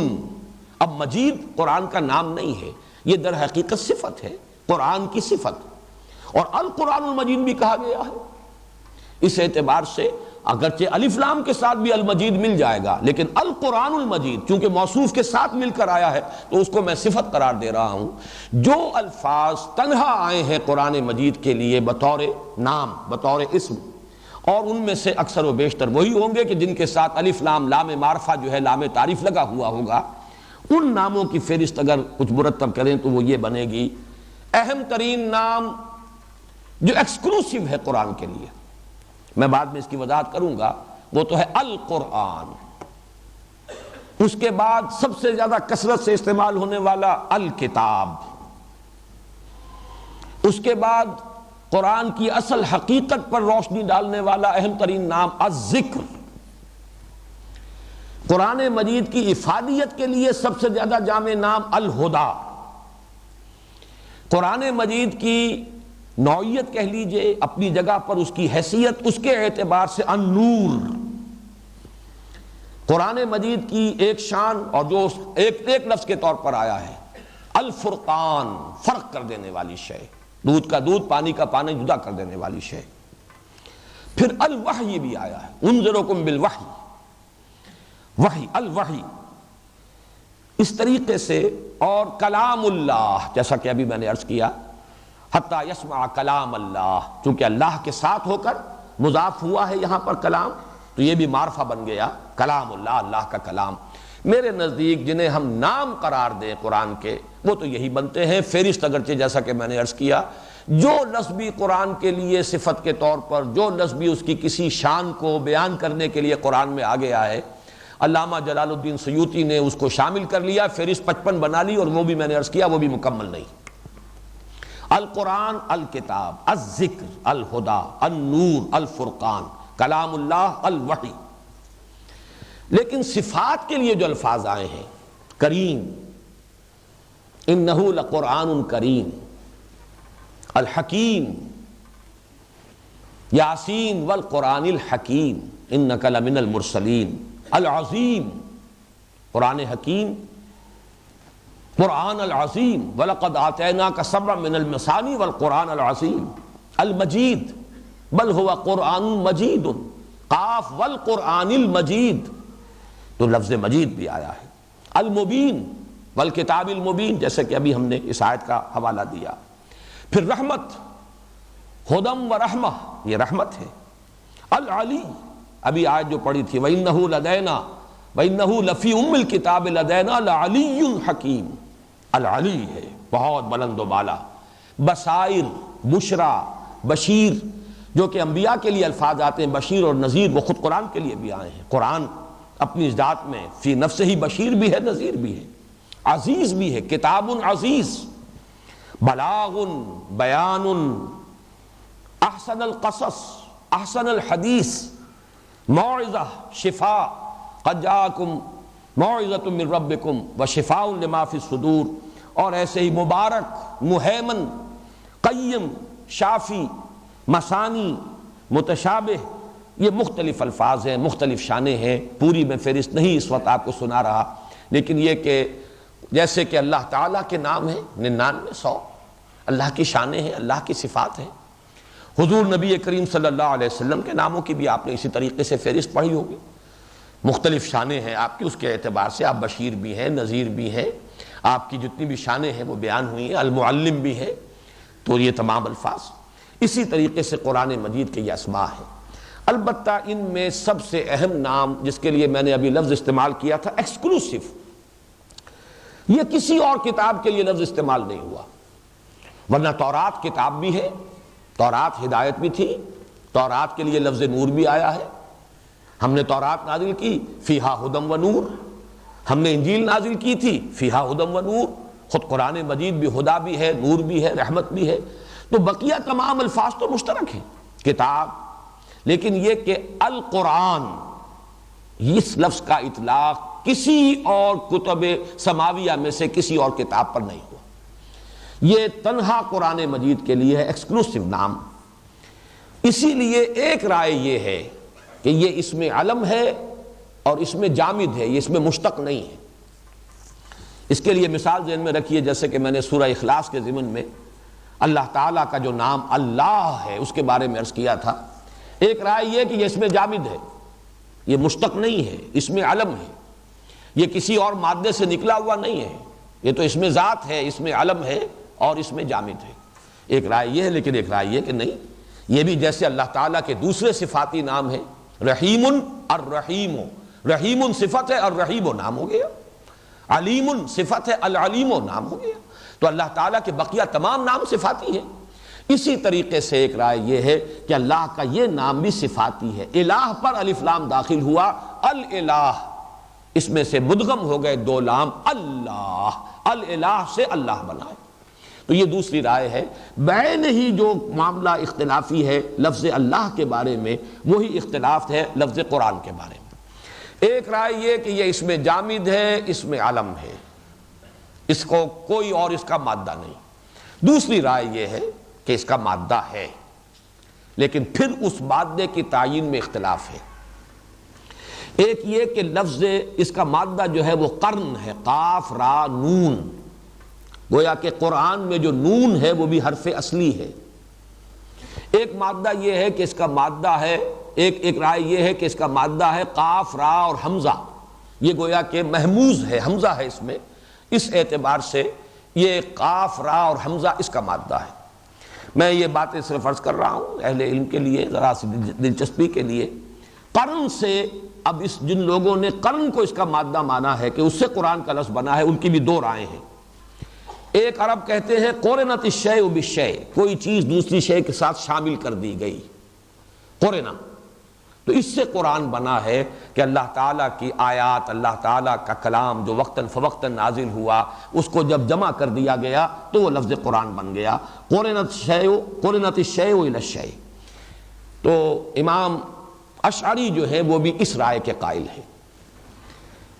اب مجید قرآن کا نام نہیں ہے، یہ در حقیقت صفت ہے، قرآن کی صفت، اور القرآن المجید بھی کہا گیا ہے۔ اس اعتبار سے اگرچہ الف لام کے ساتھ بھی المجید مل جائے گا، لیکن القرآن المجید چونکہ موصوف کے ساتھ مل کر آیا ہے تو اس کو میں صفت قرار دے رہا ہوں۔ جو الفاظ تنہا آئے ہیں قرآن مجید کے لیے بطور نام، بطور اسم، اور ان میں سے اکثر و بیشتر وہی ہوں گے کہ جن کے ساتھ الف لام لام معرفہ جو ہے لام تعریف لگا ہوا ہوگا، ان ناموں کی فہرست اگر کچھ مرتب کریں تو وہ یہ بنے گی۔ اہم ترین نام جو ایکسکلوسیو ہے قرآن کے لیے، میں بعد میں اس کی وضاحت کروں گا، وہ تو ہے القرآن۔ اس کے بعد سب سے زیادہ کثرت سے استعمال ہونے والا الکتاب، اس کے بعد قرآن کی اصل حقیقت پر روشنی ڈالنے والا اہم ترین نام الذکر۔ قرآن مجید کی افادیت کے لیے سب سے زیادہ جامع نام الہدیٰ۔ قرآن مجید کی نوعیت کہہ لیجئے، اپنی جگہ پر اس کی حیثیت، اس کے اعتبار سے النور۔ قرآن مجید کی ایک شان اور جو ایک لفظ کے طور پر آیا ہے الفرقان، فرق کر دینے والی شے، دودھ کا دودھ، پانی کا پانی جدا کر دینے والی شے۔ پھر الوحی بھی آیا ہے، انذرکم بالوحی، وحی، الوحی۔ اس طریقے سے، اور کلام اللہ، جیسا کہ ابھی میں نے عرض کیا، حتیٰ یسمع کلام اللہ، چونکہ اللہ کے ساتھ ہو کر مضاف ہوا ہے یہاں پر کلام، تو یہ بھی معرفہ بن گیا کلام اللہ، اللہ کا کلام۔ میرے نزدیک جنہیں ہم نام قرار دیں قرآن کے، وہ تو یہی بنتے ہیں فہرست، اگرچہ جیسا کہ میں نے عرض کیا جو لفظ بھی قرآن کے لیے صفت کے طور پر، جو لفظ بھی اس کی کسی شان کو بیان کرنے کے لیے قرآن میں آ گیا ہے، علامہ جلال الدین سیوطی نے اس کو شامل کر لیا، فہرست 55 بنا لی، اور وہ بھی میں نے عرض کیا وہ بھی مکمل نہیں۔ القرآن، الکتاب، الذکر، الہدا، النور، الفرقان، کلام اللہ، الوحی۔ لیکن صفات کے لیے جو الفاظ آئے ہیں، کریم، انہ لقرآن کریم، الحکیم، یاسین والقرآن الحکیم انک لمن المرسلین، العظیم، قرآن حکیم، قرآن العظیم، وَلَقَدْ آتَيْنَاكَ سَبْعًا مِنَ الْمَثَانِي وَالْقُرْآنَ الْعَظِيمِ، المجید، بل هو قرآن مجید، قاف والقرآن المجید، تو لفظ مجید بھی آیا ہے، المبین والکتاب المبین، جیسے کہ ابھی ہم نے اس آیت کا حوالہ دیا۔ پھر رحمت، ہدم و رحمہ، یہ رحمت ہے۔ العلی، ابھی آیت جو پڑھی تھی، وَإِنَّهُ لَدَيْنَا وَإِنَّهُ لَفِي أُمِّ الْكِتَابِ لَدَيْنَا لَعَلِيٌّ حَكِيمٌ، العلی ہے، بہت بلند و بالا۔ بصائر، بشرا، بشیر، جو کہ انبیاء کے لیے الفاظ آتے ہیں بشیر اور نذیر، وہ خود قرآن کے لیے بھی آئے ہیں۔ قرآن اپنی ذات میں فی نفسہ ہی بشیر بھی ہے، نذیر بھی ہے، عزیز بھی ہے، کتاب عزیز، بلاغ، بیان، احسن القصص، احسن الحدیث، موعظہ، شفاء، قد جاءکم موعظۃ من ربکم وشفاء لما فی الصدور، اور ایسے ہی مبارک، مہیمن، قیم، شافی، مثانی، متشابہ، یہ مختلف الفاظ ہیں، مختلف شانیں ہیں، پوری میں فہرست نہیں اس وقت آپ کو سنا رہا، لیکن یہ کہ جیسے کہ اللہ تعالیٰ کے نام ہیں 99 100، اللہ کی شانیں ہیں، اللہ کی صفات ہیں۔ حضور نبی کریم صلی اللہ علیہ وسلم کے ناموں کی بھی آپ نے اسی طریقے سے فہرست پڑھی ہوگی، مختلف شانیں ہیں آپ کی، اس کے اعتبار سے آپ بشیر بھی ہیں، نذیر بھی ہیں، آپ کی جتنی بھی شانیں ہیں وہ بیان ہوئی ہیں، المعلم بھی ہے، تو یہ تمام الفاظ اسی طریقے سے قرآن مجید کے یہ اسماء ہیں۔ البتہ ان میں سب سے اہم نام جس کے لیے میں نے ابھی لفظ استعمال کیا تھا، ایکسکلوسیو، یہ کسی اور کتاب کے لیے لفظ استعمال نہیں ہوا، ورنہ تورات کتاب بھی ہے، تورات ہدایت بھی تھی، تورات کے لیے لفظ نور بھی آیا ہے، ہم نے تورات نازل کی فیہا ہدم و نور، ہم نے انجیل نازل کی تھی فیہا ہدم و نور، خود قرآن مجید بھی ہدا بھی ہے، نور بھی ہے، رحمت بھی ہے، تو بقیہ تمام الفاظ تو مشترک ہیں، کتاب، لیکن یہ کہ القرآن، اس لفظ کا اطلاق کسی اور کتب سماویہ میں سے کسی اور کتاب پر نہیں ہوا، یہ تنہا قرآن مجید کے لیے ہے، ایکسکلوسیو نام۔ اسی لیے ایک رائے یہ ہے کہ یہ اسم علم ہے اور اس میں جامد ہے، یہ اس میں مشتق نہیں ہے۔ اس کے لیے مثال ذہن میں رکھیے، جیسے کہ میں نے سورہ اخلاص کے ضمن میں اللہ تعالیٰ کا جو نام اللہ ہے اس کے بارے میں عرض کیا تھا، ایک رائے یہ کہ یہ اس میں جامد ہے، یہ مشتق نہیں ہے، اس میں علم ہے، یہ کسی اور مادے سے نکلا ہوا نہیں ہے، یہ تو اس میں ذات ہے، اس میں علم ہے اور اس میں جامد ہے۔ ایک رائے یہ ہے، لیکن ایک رائے یہ کہ نہیں، یہ بھی جیسے اللہ تعالیٰ کے دوسرے صفاتی نام ہیں، رحیم، الرحیم، رحیم صفت ہے، الرحیم نام ہو گیا، علیم صفت ہے، العلیم نام ہو گیا، تو اللہ تعالیٰ کے بقیہ تمام نام صفاتی ہیں۔ اسی طریقے سے ایک رائے یہ ہے کہ اللہ کا یہ نام بھی صفاتی ہے، الہ پر الف لام داخل ہوا، الالہ، اس میں سے مدغم ہو گئے دو لام، اللہ، الالہ سے اللہ بنا ہے، تو یہ دوسری رائے ہے۔ بین ہی جو معاملہ اختلافی ہے لفظ اللہ کے بارے میں، وہی اختلاف ہے لفظ قرآن کے بارے میں۔ ایک رائے یہ کہ یہ اس میں جامد ہے، اس میں علم ہے، اس کو کوئی اور اس کا مادہ نہیں۔ دوسری رائے یہ ہے کہ اس کا مادہ ہے، لیکن پھر اس مادے کی تعیین میں اختلاف ہے۔ ایک یہ کہ لفظ اس کا مادہ جو ہے وہ قرن ہے، قاف را نون، گویا کہ قرآن میں جو نون ہے وہ بھی حرف اصلی ہے۔ ایک مادہ یہ ہے کہ اس کا مادہ ہے، ایک رائے یہ ہے کہ اس کا مادہ ہے قاف را اور حمزہ، یہ گویا کہ محموز ہے، حمزہ ہے اس میں، اس اعتبار سے یہ قاف را اور حمزہ اس کا مادہ ہے۔ میں یہ باتیں صرف عرض کر رہا ہوں اہل علم کے لیے، ذرا سی دلچسپی کے لیے۔ قرن سے اب جن لوگوں نے قرن کو اس کا مادہ مانا ہے کہ اس سے قرآن کا لفظ بنا ہے، ان کی بھی دو رائے ہیں۔ ایک عرب کہتے ہیں قرنت الشیء بالشیء، کوئی چیز دوسری شے کے ساتھ شامل کر دی گئی، قرنہ، تو اس سے قرآن بنا ہے کہ اللہ تعالیٰ کی آیات، اللہ تعالیٰ کا کلام جو وقتاً فوقتاً نازل ہوا، اس کو جب جمع کر دیا گیا تو وہ لفظ قرآن بن گیا۔ قرنت الشیء الی الشیء۔ تو امام اشعری جو ہے وہ بھی اس رائے کے قائل ہیں۔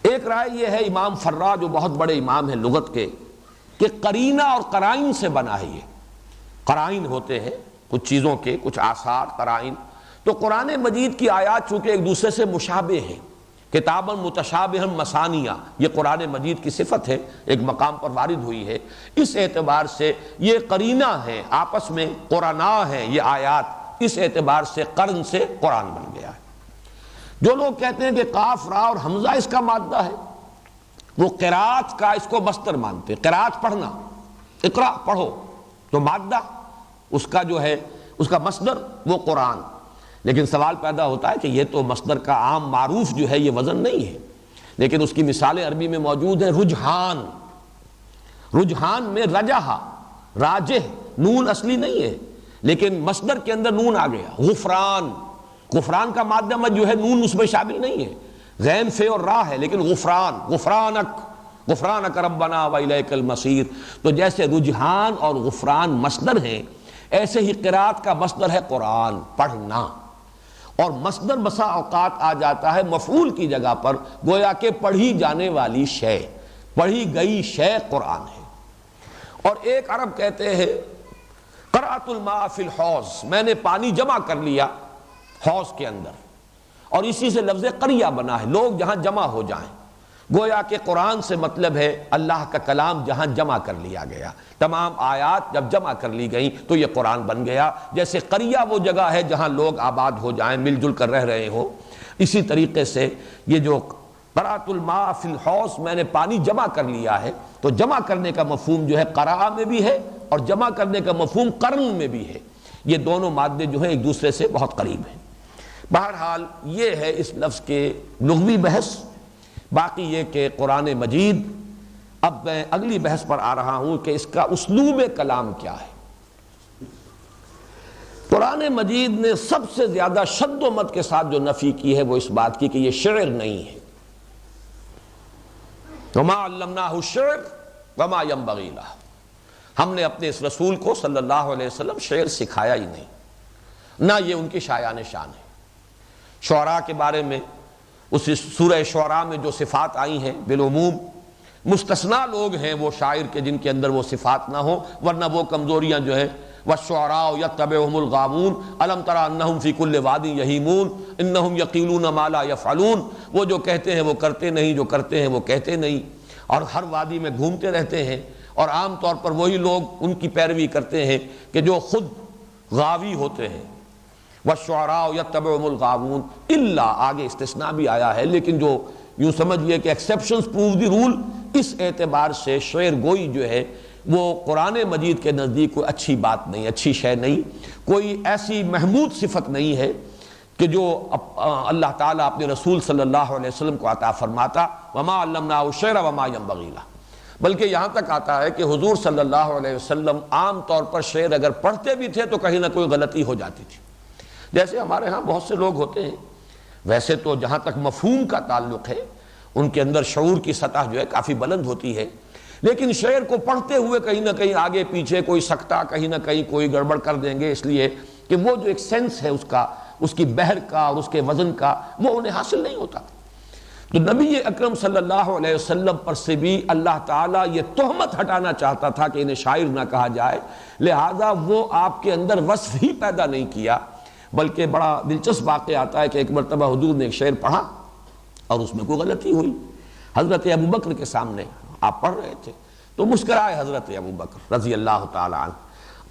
ایک رائے یہ ہے امام فرا جو بہت بڑے امام ہیں لغت کے، کہ قرینہ اور قرائن سے بنا ہے۔ یہ قرائن ہوتے ہیں کچھ چیزوں کے، کچھ آثار، قرائن۔ تو قرآن مجید کی آیات چونکہ ایک دوسرے سے مشابہ ہیں، کتابا متشابہا مثانیہ، یہ قرآن مجید کی صفت ہے، ایک مقام پر وارد ہوئی ہے، اس اعتبار سے یہ قرینہ ہے، آپس میں قرآنہ ہیں یہ آیات، اس اعتبار سے قرن سے قرآن بن گیا ہے۔ جو لوگ کہتے ہیں کہ قاف را اور حمزہ اس کا مادہ ہے، وہ قرات کا اس کو مصدر مانتے، قرات پڑھنا، اقرا پڑھو، تو مادہ اس کا جو ہے اس کا مصدر وہ قرآن۔ لیکن سوال پیدا ہوتا ہے کہ یہ تو مصدر کا عام معروف جو ہے یہ وزن نہیں ہے، لیکن اس کی مثالیں عربی میں موجود ہیں۔ رجحان، رجحان میں رجحہ، راجح، نون اصلی نہیں ہے لیکن مصدر کے اندر نون آ گیا۔ غفران، غفران کا مادہ مت جو ہے نون اس میں شامل نہیں ہے، غین فے اور را ہے، لیکن غفران، غفرانک، غفرانک ربنا والیک المصیر۔ تو جیسے رجحان اور غفران مصدر ہیں، ایسے ہی قرات کا مصدر ہے قرآن، پڑھنا۔ اور مصدر بسا اوقات آ جاتا ہے مفعول کی جگہ پر، گویا کہ پڑھی جانے والی شے، پڑھی گئی شے قرآن ہے۔ اور ایک عرب کہتے ہیں قرأت الماء فی الحوض، میں نے پانی جمع کر لیا حوض کے اندر، اور اسی سے لفظ قریہ بنا ہے، لوگ جہاں جمع ہو جائیں۔ گویا کہ قرآن سے مطلب ہے اللہ کا کلام جہاں جمع کر لیا گیا، تمام آیات جب جمع کر لی گئیں تو یہ قرآن بن گیا۔ جیسے قریہ وہ جگہ ہے جہاں لوگ آباد ہو جائیں، مل جل کر رہ رہے ہوں، اسی طریقے سے یہ جو قرأت الماء فی الحوض، میں نے پانی جمع کر لیا ہے، تو جمع کرنے کا مفہوم جو ہے قرأ میں بھی ہے اور جمع کرنے کا مفہوم قرن میں بھی ہے۔ یہ دونوں مادے جو ہیں ایک دوسرے سے بہت قریب ہیں۔ بہرحال یہ ہے اس لفظ کے لغوی بحث۔ باقی یہ کہ قرآن مجید، اب میں اگلی بحث پر آ رہا ہوں کہ اس کا اسلوب کلام کیا ہے۔ قرآن مجید نے سب سے زیادہ شد و مد کے ساتھ جو نفی کی ہے وہ اس بات کی کہ یہ شعر نہیں ہے۔ وَمَا عَلَّمْنَاهُ الشِّعْرَ وَمَا يَنبَغِي لَهُ، ہم نے اپنے اس رسول کو صلی اللہ علیہ وسلم شعر سکھایا ہی نہیں، نہ یہ ان کی شایان شان ہے۔ شعراء کے بارے میں اس سورہ شعراء میں جو صفات آئی ہیں بالعموم، مستثنیٰ لوگ ہیں وہ شاعر کے جن کے اندر وہ صفات نہ ہوں، ورنہ وہ کمزوریاں جو ہیں وَالشُّعَرَاءُ يَتَّبِعُهُمُ الْغَاوُونَ أَلَمْ تَرَ أَنَّهُمْ فِي كُلِّ وَادٍ يَهِيمُونَ إِنَّهُمْ يَقِولُونَ مَا لَا يَفْعَلُونَ، وہ جو کہتے ہیں وہ کرتے نہیں، جو کرتے ہیں وہ کہتے نہیں، اور ہر وادی میں گھومتے رہتے ہیں، اور عام طور پر وہی لوگ ان کی پیروی کرتے ہیں کہ جو خود غاوی ہوتے ہیں۔ وَالشُّعَرَاءُ يَتَّبِعُهُمُ الْغَاوُونَ، الا آگے استثناء بھی آیا ہے، لیکن جو یوں سمجھئے کہ ایکسیپشنز پروو دی رول، اس اعتبار سے شعر گوئی جو ہے وہ قرآن مجید کے نزدیک کوئی اچھی بات نہیں، اچھی شے نہیں، کوئی ایسی محمود صفت نہیں ہے کہ جو اللہ تعالیٰ اپنے رسول صلی اللہ علیہ وسلم کو عطا فرماتا۔ وَمَا عَلَّمْنَاهُ الشِّعْرَ وَمَا يَنبَغِي لَهُ، بلکہ یہاں تک آتا ہے کہ حضور صلی اللہ علیہ وسلم عام طور پر شعر اگر پڑھتے بھی تھے تو کہیں نہ کوئی غلطی ہو جاتی تھی۔ جیسے ہمارے ہاں بہت سے لوگ ہوتے ہیں، ویسے تو جہاں تک مفہوم کا تعلق ہے ان کے اندر شعور کی سطح جو ہے کافی بلند ہوتی ہے، لیکن شعر کو پڑھتے ہوئے کہیں نہ کہیں آگے پیچھے کوئی سکتہ، کہیں نہ کہیں کوئی گڑبڑ کر دیں گے، اس لیے کہ وہ جو ایک سینس ہے اس کا، اس کی بحر کا اور اس کے وزن کا، وہ انہیں حاصل نہیں ہوتا۔ تو نبی اکرم صلی اللہ علیہ وسلم پر سے بھی اللہ تعالیٰ یہ تہمت ہٹانا چاہتا تھا کہ انہیں شاعر نہ کہا جائے، لہذا وہ آپ کے اندر وصف ہی پیدا نہیں کیا۔ بلکہ بڑا دلچسپ واقعہ آتا ہے کہ ایک مرتبہ حضور نے ایک شعر پڑھا اور اس میں کوئی غلطی ہوئی، حضرت ابو بکر کے سامنے آپ پڑھ رہے تھے، تو مسکرائے حضرت ابو بکر رضی اللہ تعالی عنہ،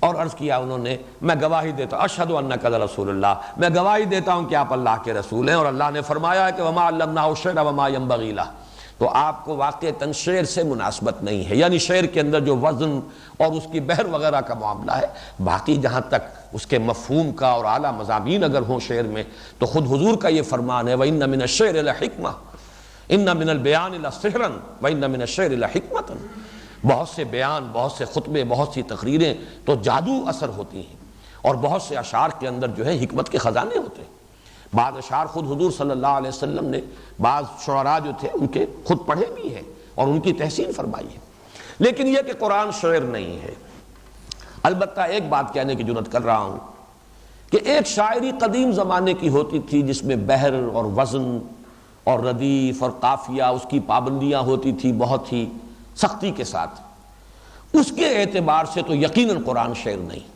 اور عرض کیا انہوں نے میں گواہی دیتا ہوں اشہد انک رسول اللہ، میں گواہی دیتا ہوں کہ آپ اللہ کے رسول ہیں، اور اللہ نے فرمایا ہے کہ وما علمناہ الشعر وما ينبغی لہ، تو آپ کو واقعتاً شعر سے مناسبت نہیں ہے، یعنی شعر کے اندر جو وزن اور اس کی بحر وغیرہ کا معاملہ ہے، باقی جہاں تک اس کے مفہوم کا اور اعلیٰ مضامین اگر ہوں شعر میں تو خود حضور کا یہ فرمان ہے وَإِنَّ مِنَ الشِّعْرِ لَحِکْمَةً إِنَّ مِنَ الْبِيَانِ لَسِحْرًا وَإِنَّ مِنَ الشِّعْرِ لَحِکْمَةً، بہت سے بیان، بہت سے خطبے، بہت سی تقریریں تو جادو اثر ہوتی ہیں، اور بہت سے اشعار کے اندر جو ہے حکمت کے خزانے ہوتے ہیں۔ بعض اشعار خود حضور صلی اللہ علیہ وسلم نے بعض شعراء جو تھے ان کے خود پڑھے بھی ہیں اور ان کی تحسین فرمائی ہے، لیکن یہ کہ قرآن شعر نہیں ہے۔ البتہ ایک بات کہنے کی جرات کر رہا ہوں کہ ایک شاعری قدیم زمانے کی ہوتی تھی جس میں بحر اور وزن اور ردیف اور قافیہ اس کی پابندیاں ہوتی تھی بہت ہی سختی کے ساتھ، اس کے اعتبار سے تو یقیناً قرآن شعر نہیں،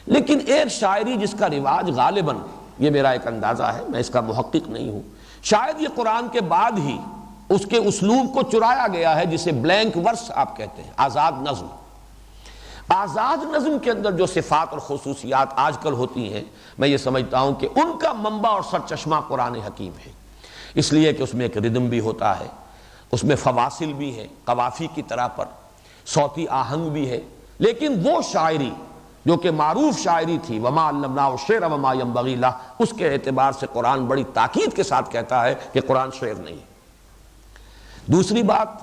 لیکن ایک شاعری جس کا رواج غالباً، یہ میرا ایک اندازہ ہے، میں اس کا محقق نہیں ہوں، شاید یہ قرآن کے بعد ہی اس کے اسلوب کو چرایا گیا ہے، جسے بلینک ورس آپ کہتے ہیں، آزاد نظم۔ آزاد نظم کے اندر جو صفات اور خصوصیات آج کل ہوتی ہیں، میں یہ سمجھتا ہوں کہ ان کا منبع اور سرچشمہ قرآن حکیم ہے، اس لیے کہ اس میں ایک ردم بھی ہوتا ہے، اس میں فواصل بھی ہیں قوافی کی طرح پر، صوتی آہنگ بھی ہے، لیکن وہ شاعری جو کہ معروف شاعری تھی وما علمناہ الشعر وما ينبغی لہ، اس کے اعتبار سے قرآن بڑی تاکید کے ساتھ کہتا ہے کہ قرآن شعر نہیں ہے۔ دوسری بات،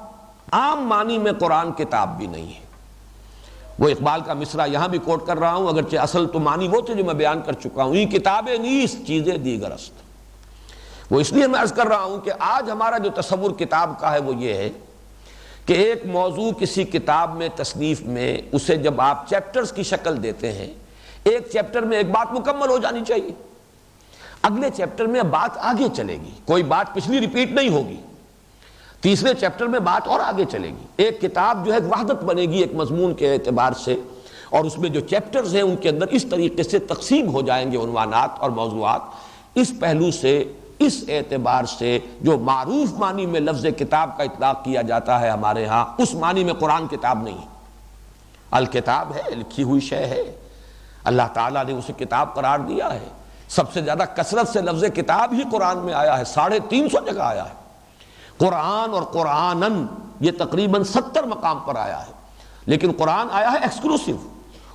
عام معنی میں قرآن کتاب بھی نہیں ہے۔ وہ اقبال کا مصرع یہاں بھی کوٹ کر رہا ہوں، اگرچہ اصل تو معنی وہ تھے جو میں بیان کر چکا ہوں، یہ کتابیں نیست چیزیں دیگر است۔ وہ اس لیے میں عرض کر رہا ہوں کہ آج ہمارا جو تصور کتاب کا ہے وہ یہ ہے کہ ایک موضوع کسی کتاب میں، تصنیف میں، اسے جب آپ چیپٹرز کی شکل دیتے ہیں، ایک چیپٹر میں ایک بات مکمل ہو جانی چاہیے، اگلے چیپٹر میں بات آگے چلے گی، کوئی بات پچھلی ریپیٹ نہیں ہوگی، تیسرے چیپٹر میں بات اور آگے چلے گی۔ ایک کتاب جو ہے ایک وحدت بنے گی ایک مضمون کے اعتبار سے، اور اس میں جو چیپٹرز ہیں ان کے اندر اس طریقے سے تقسیم ہو جائیں گے عنوانات اور موضوعات۔ اس پہلو سے، اس اعتبار سے جو معروف معنی میں لفظ کتاب کا اطلاق کیا جاتا ہے ہمارے ہاں، اس معنی میں قرآن کتاب نہیں۔ الکتاب ہے، لکھی ہوئی شے ہے، اللہ تعالیٰ نے اسے کتاب قرار دیا ہے۔ سب سے زیادہ کثرت سے لفظ کتاب ہی قرآن میں آیا ہے، 350 جگہ آیا ہے۔ قرآن اور قرآنن یہ تقریباً 70 مقام پر آیا ہے، لیکن قرآن آیا ہے ایکسکلوسیو،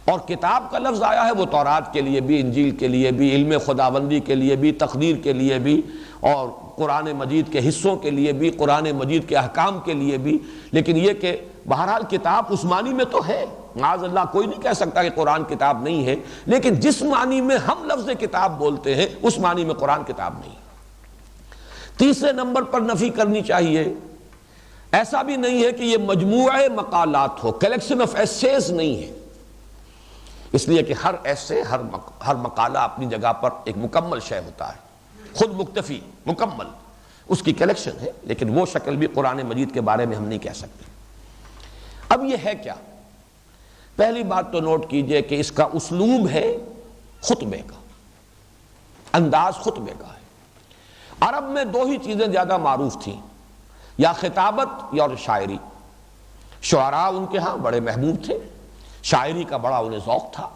اور کتاب کا لفظ آیا ہے وہ تورات کے لیے بھی، انجیل کے لیے بھی، علم خداوندی کے لیے بھی، تقدیر کے لیے بھی، اور قرآن مجید کے حصوں کے لیے بھی، قرآن مجید کے احکام کے لیے بھی۔ لیکن یہ کہ بہرحال کتاب اس معنی میں تو ہے، معاذ اللہ کوئی نہیں کہہ سکتا کہ قرآن کتاب نہیں ہے، لیکن جس معنی میں ہم لفظ کتاب بولتے ہیں اس معنی میں قرآن کتاب نہیں۔ تیسرے نمبر پر نفی کرنی چاہیے، ایسا بھی نہیں ہے کہ یہ مجموعہ مقالات ہو، کلیکشن آف ایسیز نہیں ہے، اس لیے کہ ہر ایسے، ہر مقالہ اپنی جگہ پر ایک مکمل شے ہوتا ہے، خود مکتفی، مکمل، اس کی کلیکشن ہے، لیکن وہ شکل بھی قرآن مجید کے بارے میں ہم نہیں کہہ سکتے۔ اب یہ ہے کیا؟ پہلی بات تو نوٹ کیجئے کہ اس کا اسلوب ہے خطبے کا، انداز خطبے کا ہے۔ عرب میں دو ہی چیزیں زیادہ معروف تھیں، یا خطابت یا شاعری۔ شعراء ان کے ہاں بڑے محبوب تھے، شاعری کا بڑا انہیں ذوق تھا،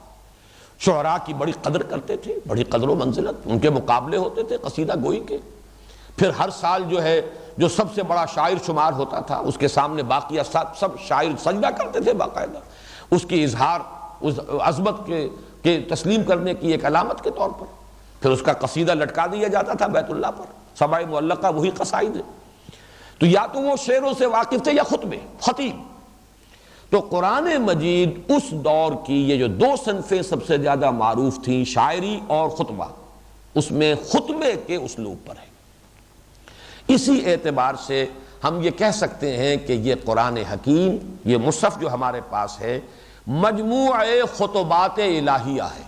شعراء کی بڑی قدر کرتے تھے، بڑی قدر و منزلت، ان کے مقابلے ہوتے تھے قصیدہ گوئی کے۔ پھر ہر سال جو ہے جو سب سے بڑا شاعر شمار ہوتا تھا اس کے سامنے باقی سب شاعر سجدہ کرتے تھے باقاعدہ، اس کی اظہار، اس عظمت کے تسلیم کرنے کی ایک علامت کے طور پر۔ پھر اس کا قصیدہ لٹکا دیا جاتا تھا بیت اللہ پر، سبع معلقہ وہی قصائد ہے۔ تو یا تو وہ شعروں سے واقف تھے یا خطبے، خطیب۔ تو قرآن مجید اس دور کی یہ جو دو صنفیں سب سے زیادہ معروف تھیں، شاعری اور خطبہ، اس میں خطبے کے اسلوب پر ہے۔ اسی اعتبار سے ہم یہ کہہ سکتے ہیں کہ یہ قرآن حکیم، یہ مصحف جو ہمارے پاس ہے، مجموعہ خطبات الہیہ ہے،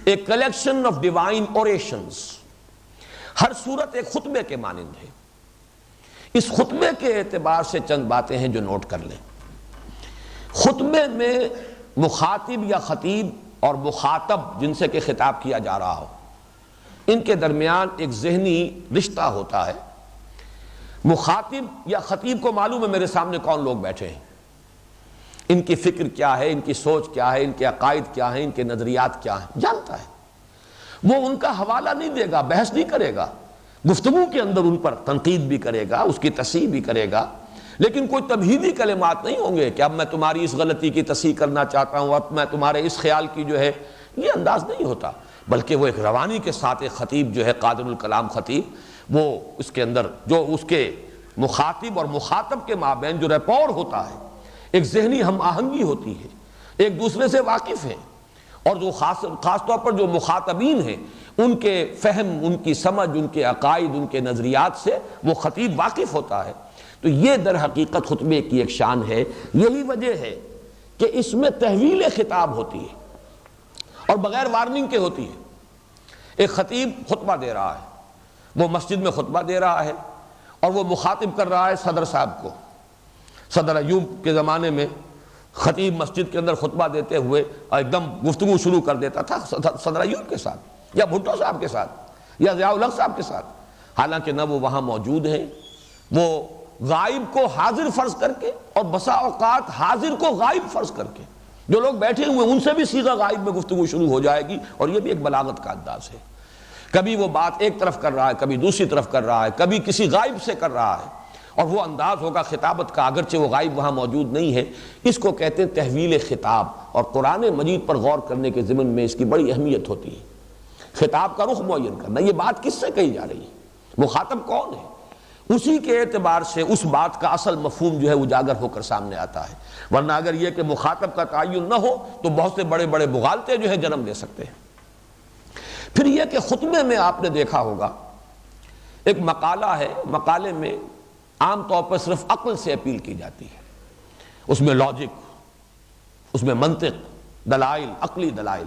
ایک کلیکشن آف ڈیوائن اوریشنز۔ ہر صورت ایک خطبے کے مانند ہے۔ اس خطبے کے اعتبار سے چند باتیں ہیں جو نوٹ کر لیں۔ خطبے میں مخاطب یا خطیب اور مخاطب جن سے کہ خطاب کیا جا رہا ہو، ان کے درمیان ایک ذہنی رشتہ ہوتا ہے۔ مخاطب یا خطیب کو معلوم ہے میرے سامنے کون لوگ بیٹھے ہیں، ان کی فکر کیا ہے، ان کی سوچ کیا ہے، ان کے عقائد کیا ہیں، ان کے نظریات کیا ہیں، جانتا ہے۔ وہ ان کا حوالہ نہیں دے گا، بحث نہیں کرے گا، گفتگو کے اندر ان پر تنقید بھی کرے گا، اس کی تصحیح بھی کرے گا، لیکن کوئی تمہیدی کلمات نہیں ہوں گے کہ اب میں تمہاری اس غلطی کی تصحیح کرنا چاہتا ہوں، اب میں تمہارے اس خیال کی جو ہے، یہ انداز نہیں ہوتا، بلکہ وہ ایک روانی کے ساتھ ایک خطیب جو ہے قادر الکلام خطیب، وہ اس کے اندر جو اس کے مخاطب اور مخاطب کے مابین جو ریپور ہوتا ہے، ایک ذہنی ہم آہنگی ہوتی ہے، ایک دوسرے سے واقف ہیں، اور جو خاص طور پر جو مخاطبین ہیں ان کے فہم، ان کی سمجھ، ان کے عقائد، ان کے نظریات سے وہ خطیب واقف ہوتا ہے۔ تو یہ در حقیقت خطبے کی ایک شان ہے، یہی وجہ ہے کہ اس میں تحویل خطاب ہوتی ہے اور بغیر وارننگ کے ہوتی ہے۔ ایک خطیب خطبہ دے رہا ہے، وہ مسجد میں خطبہ دے رہا ہے اور وہ مخاطب کر رہا ہے صدر صاحب کو۔ صدر ایوب کے زمانے میں خطیب مسجد کے اندر خطبہ دیتے ہوئے ایک دم گفتگو شروع کر دیتا تھا صدر ایوب کے ساتھ، یا بھٹو صاحب کے ساتھ، یا ضیاء الحق صاحب کے ساتھ، حالانکہ نہ وہ وہاں موجود ہیں۔ وہ غائب کو حاضر فرض کر کے، اور بسا اوقات حاضر کو غائب فرض کر کے، جو لوگ بیٹھے ہوئے ان سے بھی سیدھا غائب میں گفتگو شروع ہو جائے گی، اور یہ بھی ایک بلاغت کا انداز ہے۔ کبھی وہ بات ایک طرف کر رہا ہے، کبھی دوسری طرف کر رہا ہے، کبھی کسی غائب سے کر رہا ہے، اور وہ انداز ہوگا خطابت کا، اگرچہ وہ غائب وہاں موجود نہیں ہے۔ اس کو کہتے ہیں تحویل خطاب، اور قرآن مجید پر غور کرنے کے ضمن میں اس کی بڑی اہمیت ہوتی ہے۔ خطاب کا رخ معین کرنا، یہ بات کس سے کہی جا رہی ہے، مخاطب کون ہے، اسی کے اعتبار سے اس بات کا اصل مفہوم جو ہے اجاگر ہو کر سامنے آتا ہے۔ ورنہ اگر یہ کہ مخاطب کا تعین نہ ہو تو بہت سے بڑے بڑے مغالطے جو ہے جنم لے سکتے ہیں۔ پھر یہ کہ خطبے میں آپ نے دیکھا ہوگا ایک مقالہ ہے، مقالے میں عام طور پر صرف عقل سے اپیل کی جاتی ہے، اس میں لاجک، اس میں منطق، دلائل، عقلی دلائل۔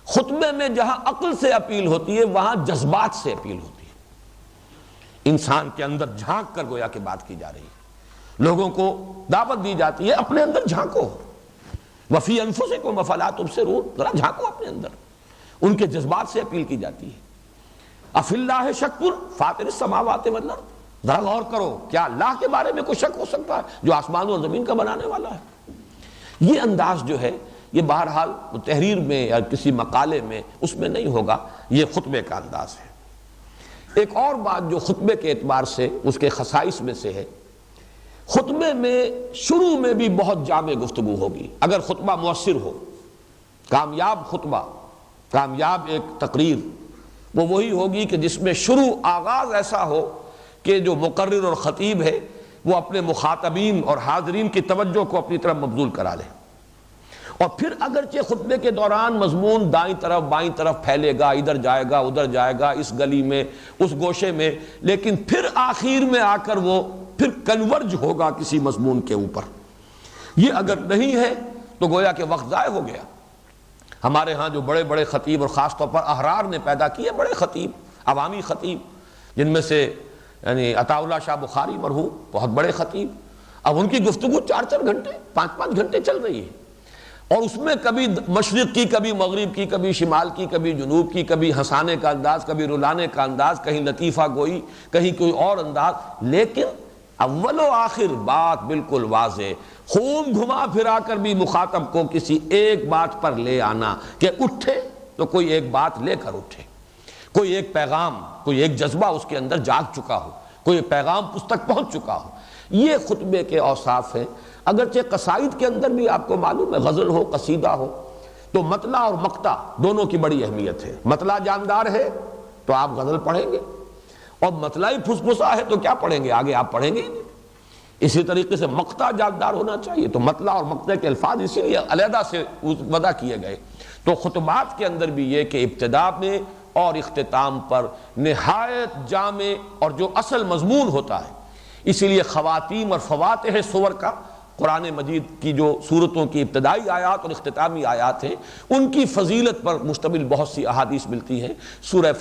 خطبے میں جہاں عقل سے اپیل ہوتی ہے وہاں جذبات سے اپیل ہوتی ہے، انسان کے اندر جھانک کر گویا کہ بات کی جا رہی ہے، لوگوں کو دعوت دی جاتی ہے اپنے اندر جھانکو، وفی انفسکم افلا تبصرون، ذرا جھانکو اپنے اندر، ان کے جذبات سے اپیل کی جاتی ہے۔ افی اللہ شک فاطر السماوات والارض، ذرا غور کرو، کیا اللہ کے بارے میں کوئی شک ہو سکتا ہے جو آسمان اور زمین کا بنانے والا ہے؟ یہ انداز جو ہے یہ بہرحال تحریر میں یا کسی مقالے میں اس میں نہیں ہوگا، یہ خطبے کا انداز ہے۔ ایک اور بات جو خطبے کے اعتبار سے اس کے خصائص میں سے ہے، خطبے میں شروع میں بھی بہت جامع گفتگو ہوگی۔ اگر خطبہ مؤثر ہو، کامیاب خطبہ، کامیاب ایک تقریر، وہ وہی ہوگی کہ جس میں شروع آغاز ایسا ہو کہ جو مقرر اور خطیب ہے وہ اپنے مخاطبین اور حاضرین کی توجہ کو اپنی طرف مبذول کرا لے، اور پھر اگرچہ خطبے کے دوران مضمون دائیں طرف بائیں طرف پھیلے گا، ادھر جائے گا ادھر جائے گا، اس گلی میں اس گوشے میں، لیکن پھر آخر میں آ کر وہ پھر کنورج ہوگا کسی مضمون کے اوپر۔ یہ اگر نہیں ہے تو گویا کہ وقت ضائع ہو گیا۔ ہمارے ہاں جو بڑے بڑے خطیب، اور خاص طور پر احرار نے پیدا کیے بڑے خطیب، عوامی خطیب، جن میں سے یعنی عطا اللہ شاہ بخاری مرحوم بہت بڑے خطیب، اب ان کی گفتگو 4 گھنٹے 5 گھنٹے چل رہی ہے، اور اس میں کبھی مشرق کی، کبھی مغرب کی، کبھی شمال کی، کبھی جنوب کی، کبھی ہنسانے کا انداز، کبھی رلانے کا انداز، کہیں لطیفہ گوئی، کہیں کوئی اور انداز، لیکن اول و آخر بات بالکل واضح، خوب گھما پھرا کر بھی مخاطب کو کسی ایک بات پر لے آنا کہ اٹھے تو کوئی ایک بات لے کر اٹھے، کوئی ایک پیغام، کوئی ایک جذبہ اس کے اندر جاگ چکا ہو، کوئی پیغام اس تک پہنچ چکا ہو۔ یہ خطبے کے اوصاف ہیں۔ اگرچہ قصائد کے اندر بھی آپ کو معلوم ہے، غزل ہو قصیدہ ہو تو مطلع اور مقطع دونوں کی بڑی اہمیت ہے۔ مطلع جاندار ہے تو آپ غزل پڑھیں گے، اور مطلع ہی پھسپھسا ہے تو کیا پڑھیں گے، آگے آپ پڑھیں گے ہی نہیں۔ اسی طریقے سے مقطع جاندار ہونا چاہیے، تو مطلع اور مقطع کے الفاظ اسی لیے علیحدہ سے وضع کیے گئے۔ تو خطبات کے اندر بھی یہ کہ ابتدا میں اور اختتام پر نہایت جامع اور جو اصل مضمون ہوتا ہے، اسی لیے خواتیم اور فواتح سور کا قرآن مجید کی جو سورتوں کی ابتدائی آیات اور اختتامی آیات ہیں ان کی فضیلت پر مشتمل بہت سی احادیث ملتی ہیں۔ سورہ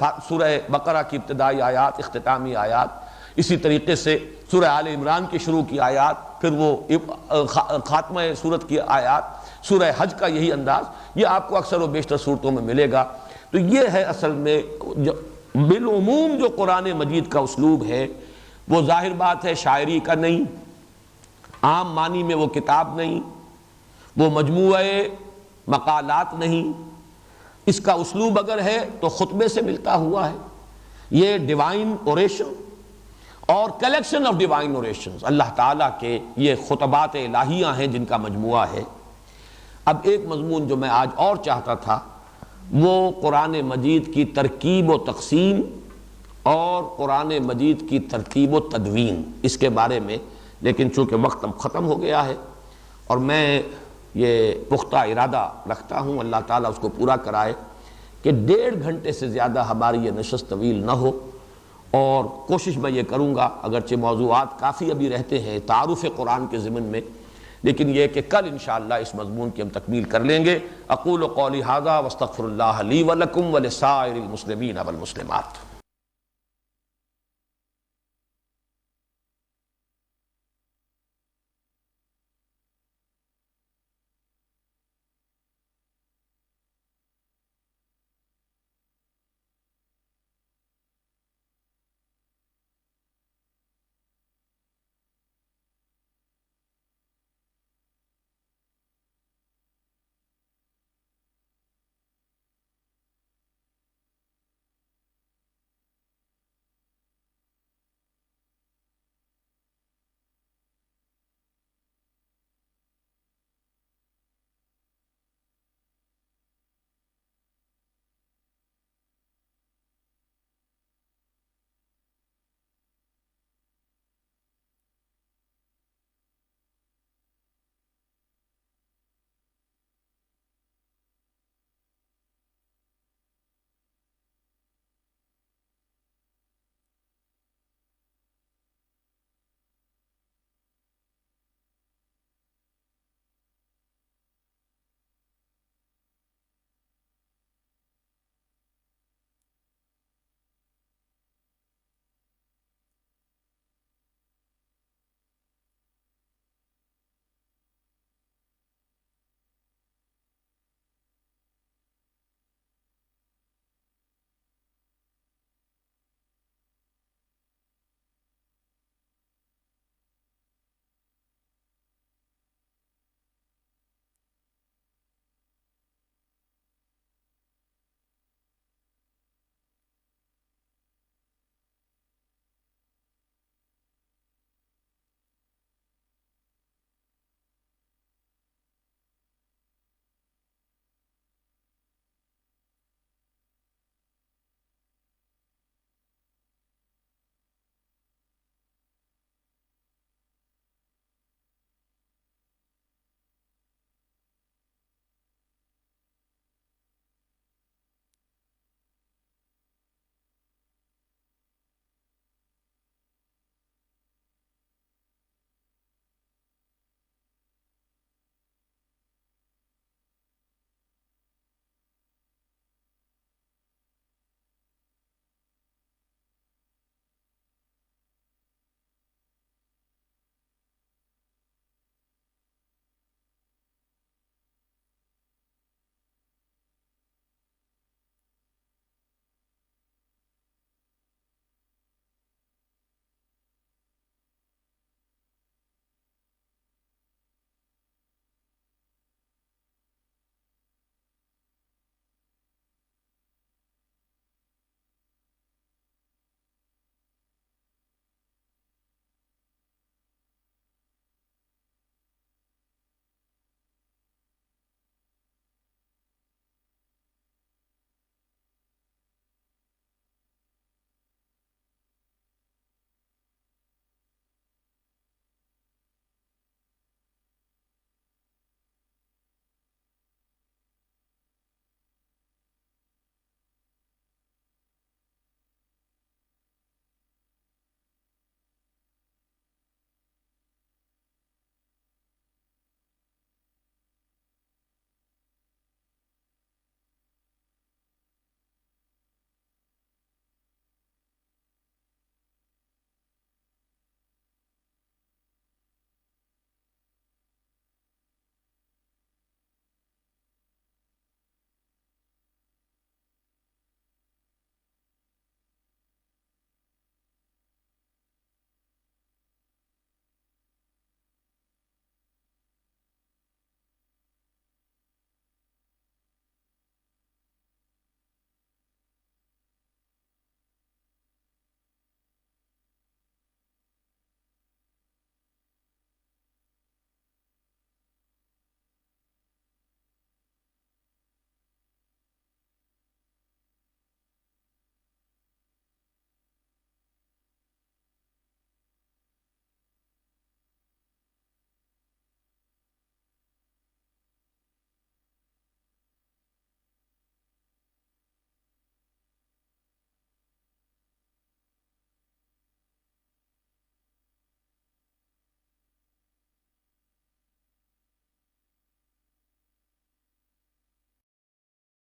بقرہ کی ابتدائی آیات، اختتامی آیات، اسی طریقے سے سورہ آل عمران کی شروع کی آیات، پھر وہ خاتمہ سورت کی آیات، سورہ حج کا یہی انداز، یہ آپ کو اکثر و بیشتر صورتوں میں ملے گا۔ تو یہ ہے اصل میں بالعموم جو قرآن مجید کا اسلوب ہے، وہ ظاہر بات ہے شاعری کا نہیں، عام معنی میں وہ کتاب نہیں، وہ مجموعہ مقالات نہیں، اس کا اسلوب اگر ہے تو خطبے سے ملتا ہوا ہے۔ یہ ڈیوائن اوریشن اور کلیکشن آف ڈیوائن اوریشنز، اللہ تعالیٰ کے یہ خطبات الہیہ ہیں جن کا مجموعہ ہے۔ اب ایک مضمون جو میں آج اور چاہتا تھا وہ قرآن مجید کی ترکیب و تقسیم اور قرآن مجید کی ترتیب و تدوین، اس کے بارے میں، لیکن چونکہ وقت اب ختم ہو گیا ہے اور میں یہ پختہ ارادہ رکھتا ہوں، اللہ تعالیٰ اس کو پورا کرائے، کہ 1.5 گھنٹے سے زیادہ ہماری یہ نشست طویل نہ ہو، اور کوشش میں یہ کروں گا، اگرچہ موضوعات کافی ابھی رہتے ہیں تعارف قرآن کے ضمن میں، لیکن یہ کہ کل انشاءاللہ اس مضمون کی ہم تکمیل کر لیں گے۔ اقول قولی ھذا واستغفر اللہ لی ولکم ولسائر المسلمین والمسلمات۔